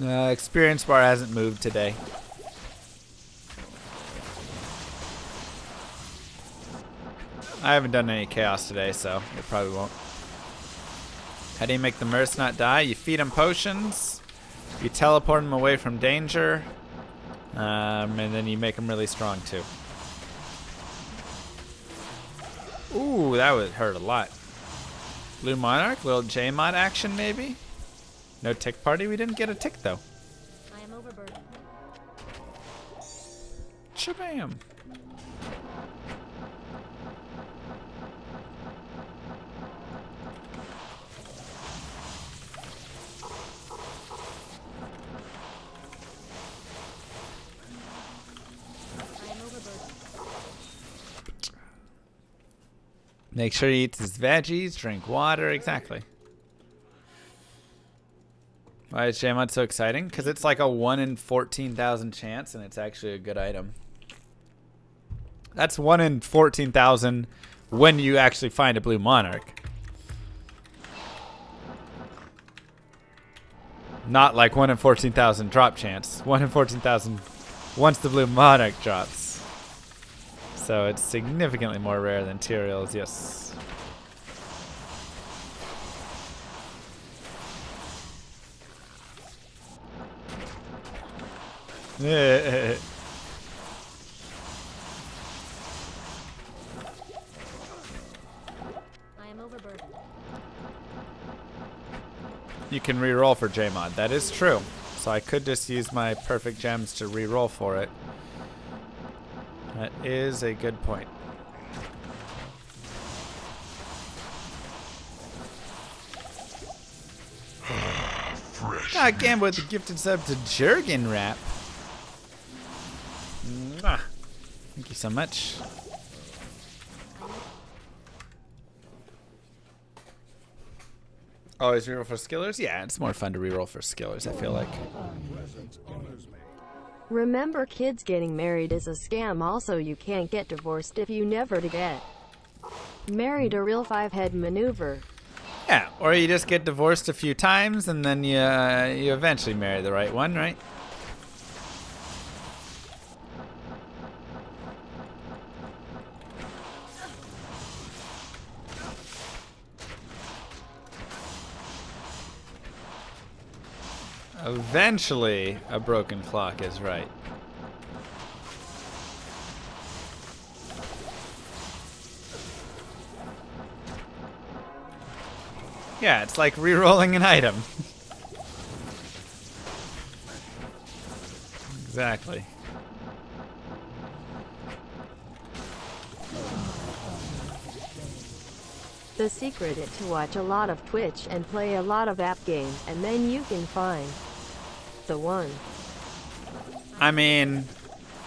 A: Experience bar hasn't moved today. I haven't done any chaos today, so it probably won't. How do you make the Mercs not die? You feed them potions, you teleport them away from danger, and then you make them really strong too. Ooh, that would hurt a lot. Blue Monarch, little J-mod action maybe? No tick party? We didn't get a tick though.
D: I am overburdened.
A: Shabam! Make sure he eats his veggies, drink water, exactly. Why is Jamod so exciting? Because it's like a 1 in 14,000 chance, and it's actually a good item. That's 1 in 14,000 when you actually find a blue monarch. Not like 1 in 14,000 drop chance. 1 in 14,000 once the blue monarch drops. So it's significantly more rare than Tyrael's, yes.
D: I am overburdened.
A: You can reroll for Jmod. That is true. So I could just use my perfect gems to reroll for it. That is a good point.
B: Fresh.
A: Again with the gifted sub to Jurgen Rap. Mwah. Thank you so much. Always reroll for skillers? Yeah, it's more fun to reroll for skillers, I feel like.
C: Remember, kids, getting married is a scam. Also, you can't get divorced if you never to get married. A real 5-head maneuver.
A: Yeah, or you just get divorced a few times and then you eventually marry the right one, right? Eventually, a broken clock is right. Yeah, it's like re-rolling an item. Exactly.
C: The secret is to watch a lot of Twitch and play a lot of app games, and then you can find the one.
A: I mean,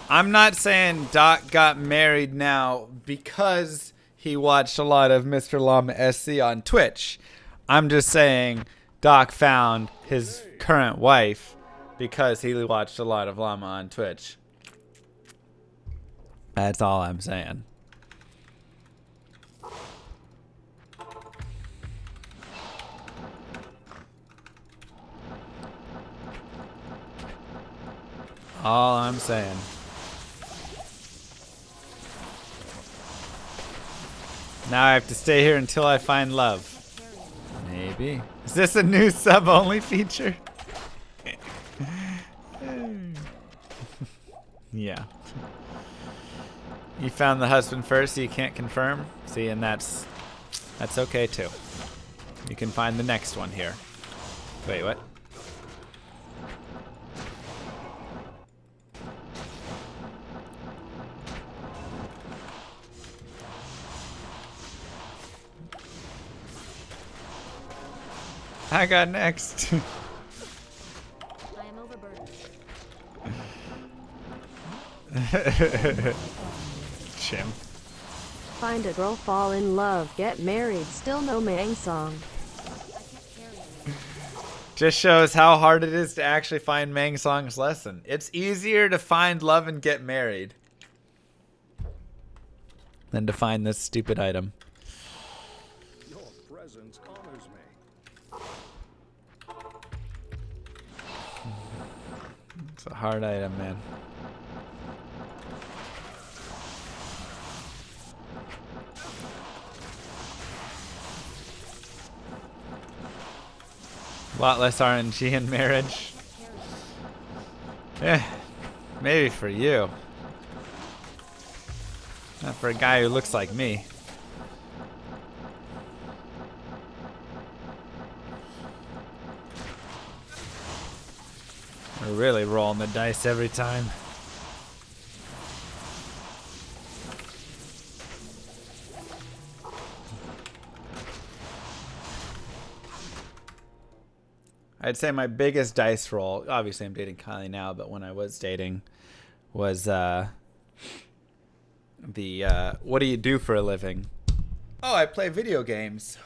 A: I'm not saying Doc got married now because he watched a lot of Mr. Llama SC on Twitch. I'm just saying Doc found his current wife because he watched a lot of Llama on Twitch. That's all I'm saying. All I'm saying. Now I have to stay here until I find love. Maybe. Is this a new sub-only feature? Yeah. You found the husband first, so you can't confirm. See, and that's okay too. You can find the next one here. Wait, what? I got next.
D: I am overburdened.
A: Chim.
C: Find a girl, fall in love, get married, still no Mang song.
D: I can't carry anymore.
A: Just shows how hard it is to actually find Mang Song's lesson. It's easier to find love and get married than to find this stupid item.
E: Your presence honors me.
A: It's a hard item, man. A lot less RNG in marriage. Eh, maybe for you. Not for a guy who looks like me. We're really rolling the dice every time. I'd say my biggest dice roll, obviously I'm dating Kylie now, but when I was dating, was the what do you do for a living? Oh, I play video games.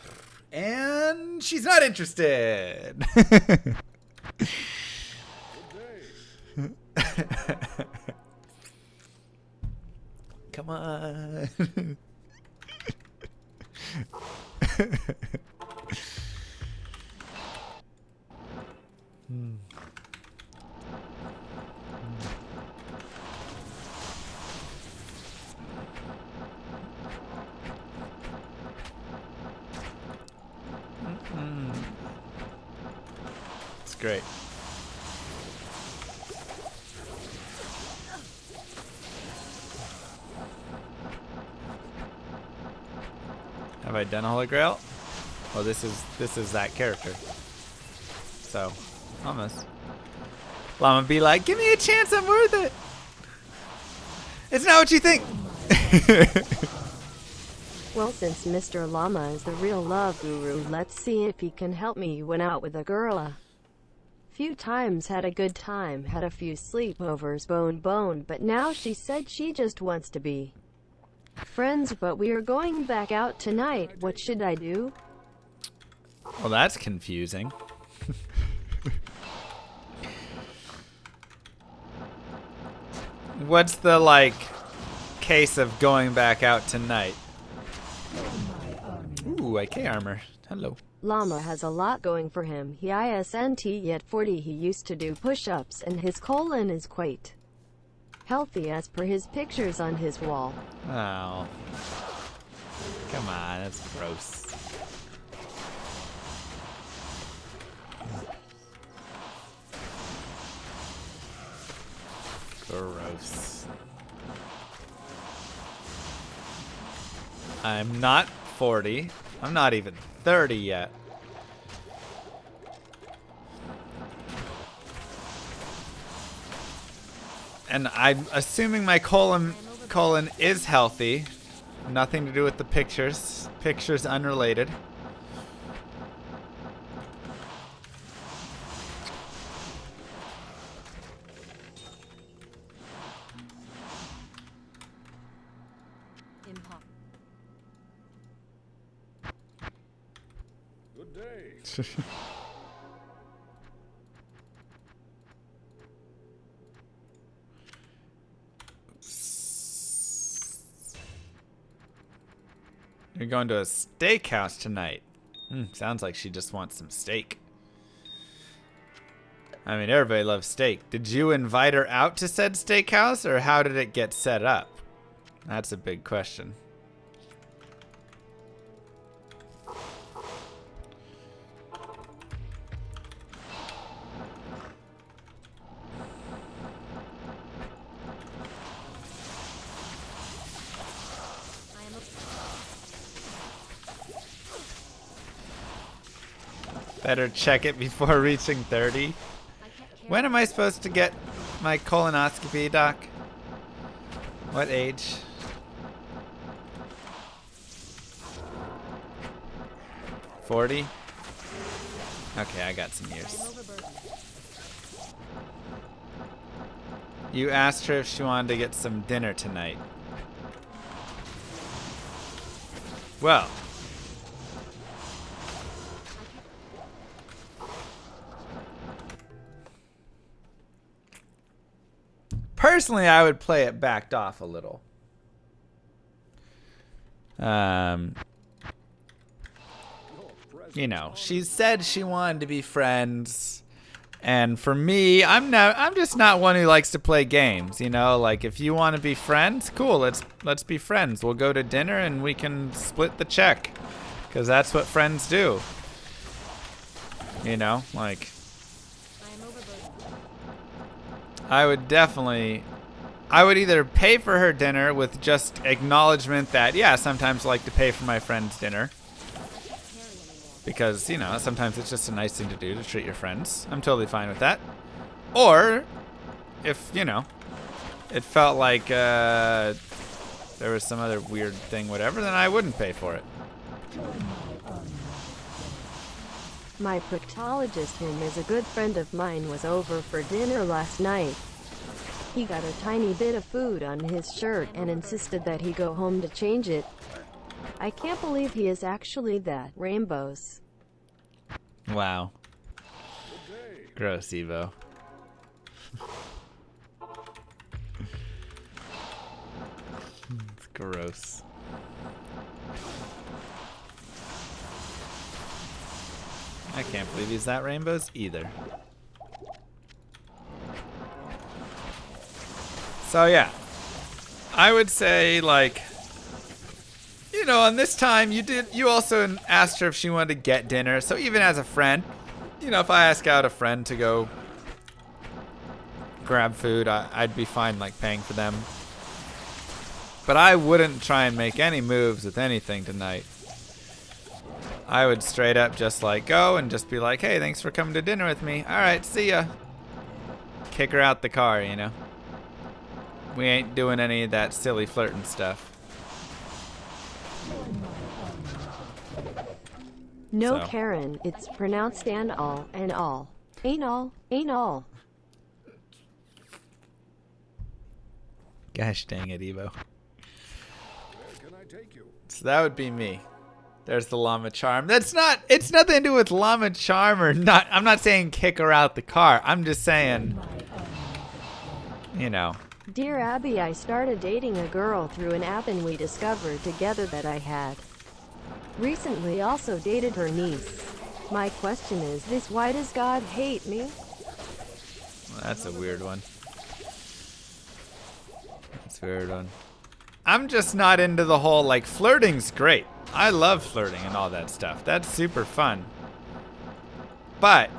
A: And she's not interested. Come on. It's great. Have I done Holy Grail? Well, this is that character. So, almost. Llama be like, give me a chance, I'm worth it. It's not what you think.
C: Well, since Mr. Llama is the real love guru, let's see if he can help me. Went out with a girl few times, had a good time, had a few sleepovers, bone, but now she said she just wants to be friends, but we are going back out tonight. What should I do?
A: Well, that's confusing. What's the, like, case of going back out tonight? Ooh, IK armor. Hello.
C: Llama has a lot going for him. He isn't yet 40. He used to do push-ups and his colon is quite healthy as per his pictures on his wall.
A: Oh. Come on, that's gross. Gross. I'm not 40. I'm not even 30 yet. And I'm assuming my colon is healthy. Nothing to do with the pictures. Pictures unrelated.
E: Good day.
A: You're going to a steakhouse tonight. Sounds like she just wants some steak. I mean, everybody loves steak. Did you invite her out to said steakhouse, or how did it get set up? That's a big question. Better check it before reaching 30. When am I supposed to get my colonoscopy, Doc? What age? $40? Okay, I got some years. You asked her if she wanted to get some dinner tonight. Well. Personally, I would play it backed off a little. You know, she said she wanted to be friends, and for me, I'm just not one who likes to play games. You know, like if you want to be friends, cool. Let's be friends. We'll go to dinner and we can split the check, because that's what friends do. You know, like. I would either pay for her dinner with just acknowledgement that, yeah, sometimes I like to pay for my friend's dinner. Because, you know, sometimes it's just a nice thing to do to treat your friends. I'm totally fine with that. Or, if, you know, it felt like there was some other weird thing, whatever, then I wouldn't pay for it.
C: My proctologist, whom is a good friend of mine, was over for dinner last night. He got a tiny bit of food on his shirt and insisted that he go home to change it. I can't believe he is actually that. Rainbows.
A: Wow.
E: Good day.
A: Gross, Evo. It's gross. I can't believe he's that rainbows either. So yeah, I would say like, you know, on this time you also asked her if she wanted to get dinner. So even as a friend, you know, if I ask out a friend to go grab food, I'd be fine like paying for them. But I wouldn't try and make any moves with anything tonight. I would straight up just like go and just be like, hey, thanks for coming to dinner with me. All right, see ya. Kick her out the car, you know. We ain't doing any of that silly flirting stuff.
C: No,
A: So.
C: Karen, it's pronounced and all. Ain't all.
A: Gosh dang it, Evo.
E: Where can I take you?
A: So that would be me. There's the llama charm. It's nothing to do with llama charm or not. I'm not saying kick her out the car. I'm just saying, you know.
C: Dear Abby, I started dating a girl through an app and we discovered together that I had recently also dated her niece. My question is this: why does God hate me?
A: Well, that's a weird one. That's a weird one. I'm just not into the whole, like, flirting's great. I love flirting and all that stuff. That's super fun. But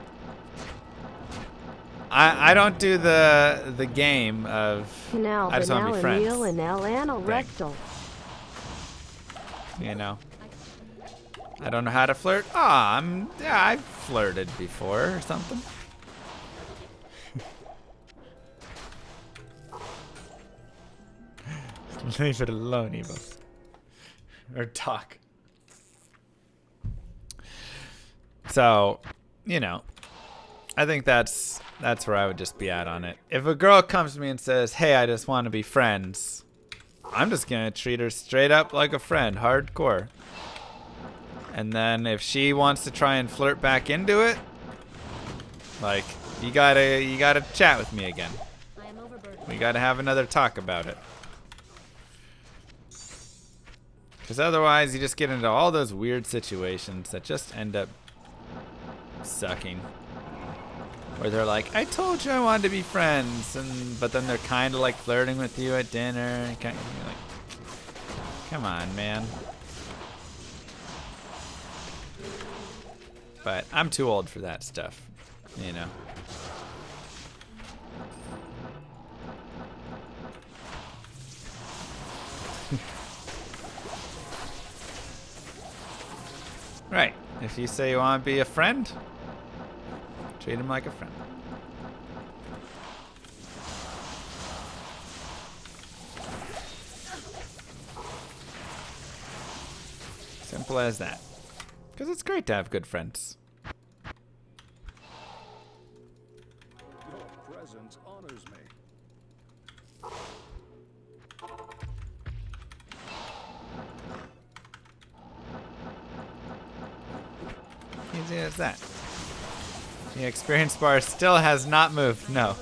A: I don't do the game of
C: Canal,
A: I just want to be friends.
C: meal, and anal rectal.
A: You know. I don't know how to flirt. I've flirted before or something. Leave it alone, Evo. Or talk. So, you know, I think that's where I would just be at on it. If a girl comes to me and says, hey, I just want to be friends, I'm just going to treat her straight up like a friend, hardcore. And then if she wants to try and flirt back into it, like, you gotta chat with me again.
D: I am overburdened.
A: We gotta have another talk about it. Because otherwise you just get into all those weird situations that just end up sucking. Where they're like, I told you I wanted to be friends, but then they're kind of like flirting with you at dinner. And you're like, come on, man. But I'm too old for that stuff, you know. Right. If you say you want to be a friend, treat him like a friend. Simple as that. Because it's great to have good friends.
E: Your presence honors me.
A: Easy as that. The experience bar still has not moved. No.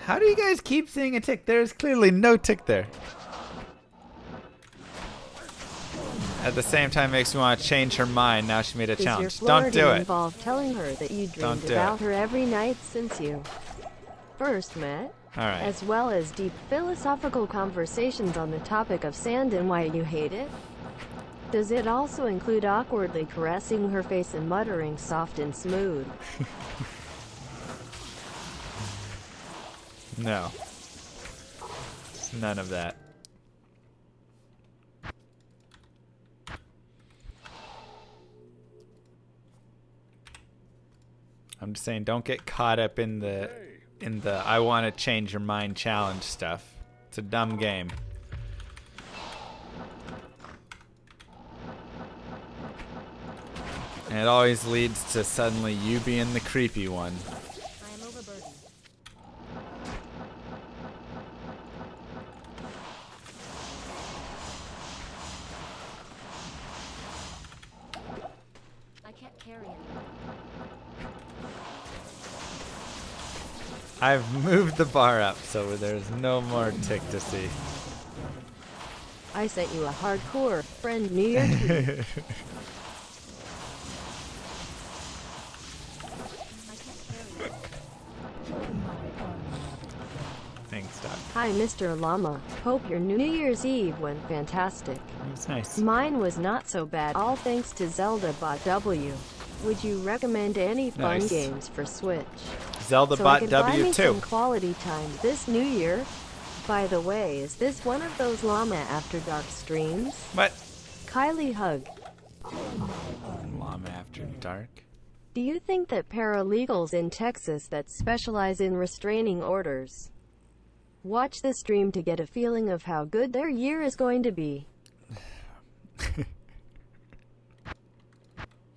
A: How do you guys keep seeing a tick? There's clearly no tick there. At the same time, makes me want to change her mind. Now she made a
C: Does your
A: challenge. Don't
C: flirting
A: do it.
C: involve telling her that you
A: Don't
C: dreamed
A: do
C: about
A: it.
C: her every night since you first met?
A: All right.
C: As well as deep philosophical conversations on the topic of sand and why you hate it? Does it also include awkwardly caressing her face and muttering soft and smooth?
A: No. None of that. I'm just saying, don't get caught up in the I want to change your mind challenge stuff. It's a dumb game. And it always leads to suddenly you being the creepy one.
D: I am overburdened.
A: I've moved the bar up so there's no more tick to see.
C: I sent you a hardcore friend New Year tweet.
A: Thanks, Doc.
C: Hi, Mr. Llama. Hope your New Year's Eve went fantastic.
A: It was nice.
C: Mine was not so bad, all thanks to Zelda Bot W. Would you recommend any fun
A: Nice.
C: games for Switch?
A: Zelda
C: so I
A: Bot
C: can buy me
A: W2.
C: some quality time this New Year? By the way, is this one of those Llama After Dark streams?
A: What?
C: Kylie Hug.
A: Llama After Dark.
C: Do you think that paralegals in Texas that specialize in restraining orders watch the stream to get a feeling of how good their year is going to be?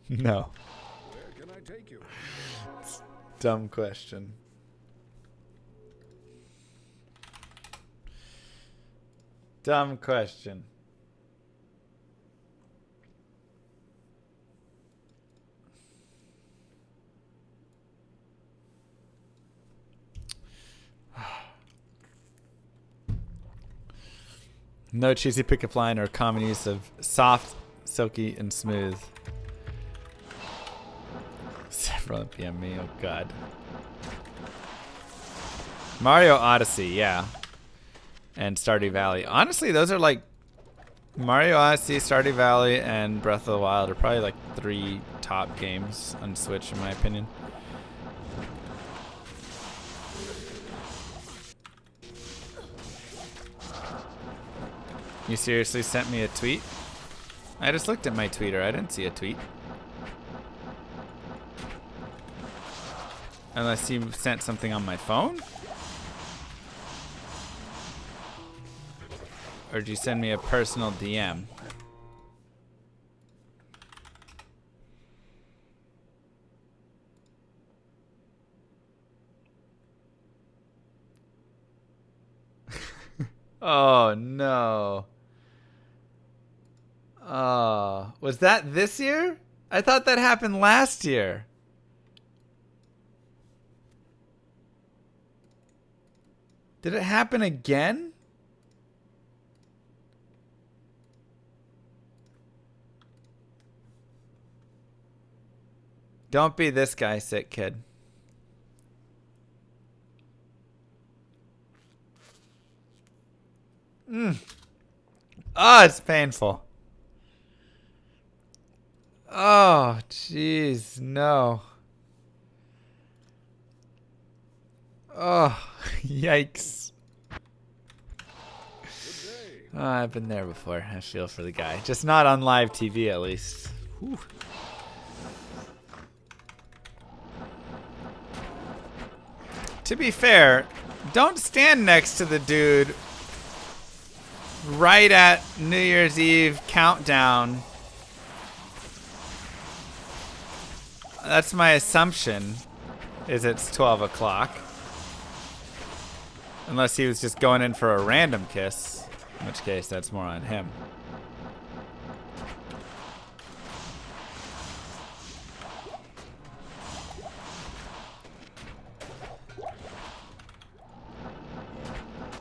A: No.
E: Where can I take you?
A: Dumb question. Dumb question. No cheesy pickup line or common use of soft, silky, and smooth. Several PM me, oh god. Mario Odyssey, yeah. And Stardew Valley. Honestly, those are like Mario Odyssey, Stardew Valley, and Breath of the Wild are probably like 3 top games on Switch in my opinion. You seriously sent me a tweet? I just looked at my tweeter. I didn't see a tweet. Unless you sent something on my phone? Or did you send me a personal DM? Oh no. Oh, was that this year? I thought that happened last year. Did it happen again? Don't be this guy, sick kid. Oh, it's painful. Oh, jeez, no. Oh, yikes. Oh, I've been there before. I feel for the guy. Just not on live TV, at least. Whew. To be fair, don't stand next to the dude right at New Year's Eve countdown. That's my assumption, is it's 12 o'clock. Unless he was just going in for a random kiss, in which case that's more on him.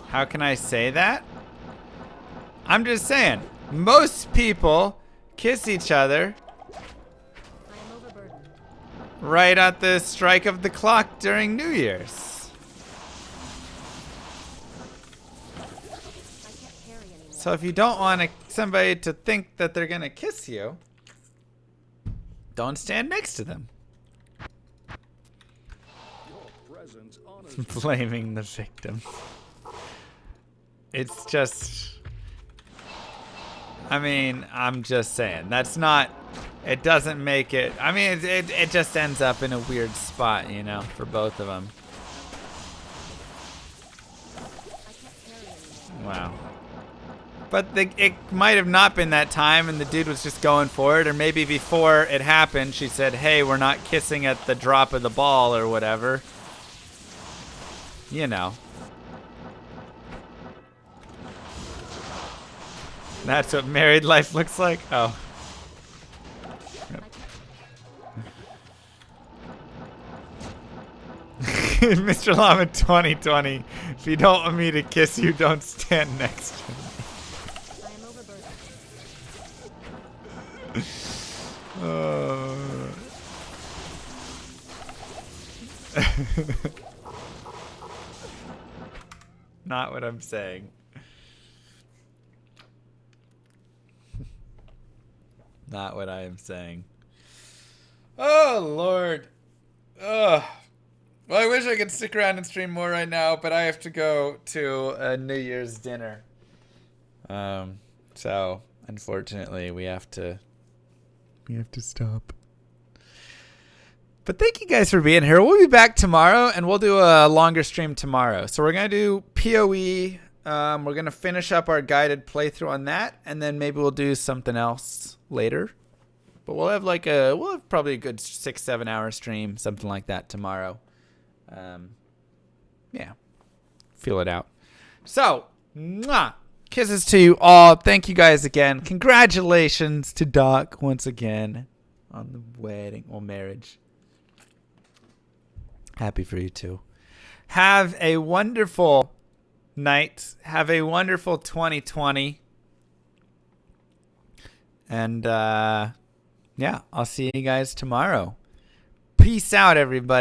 A: How can I say that? I'm just saying, most people kiss each other right at the strike of the clock during New Year's. So if you don't want somebody to think that they're gonna kiss you, don't stand next to them.
E: Your presence honors me.
A: Blaming the victim. It's just, I mean, I'm just saying, that's not, it doesn't make it, I mean, it just ends up in a weird spot, you know, for both of them. Wow. But it might have not been that time and the dude was just going for it, or maybe before it happened, she said, hey, we're not kissing at the drop of the ball or whatever. You know. That's what married life looks like? Oh. Yep. Mr. Llama 2020. If you don't want me to kiss you, don't stand next to me.
D: I am overburdened.
A: Not what I'm saying. Not what I am saying. Oh, Lord. Ugh. Well, I wish I could stick around and stream more right now, but I have to go to a New Year's dinner. So, unfortunately, we have to stop. But thank you guys for being here. We'll be back tomorrow, and we'll do a longer stream tomorrow. So we're going to do PoE. We're going to finish up our guided playthrough on that, and then maybe we'll do something else later. But we'll have probably a good 6-7 hour stream, something like that tomorrow. Yeah. Feel it out. So, mwah, kisses to you all. Thank you guys again. Congratulations to Doc once again on the wedding or marriage. Happy for you too. Have a wonderful night. Have a wonderful 2020. And yeah, I'll see you guys tomorrow. Peace out, everybody.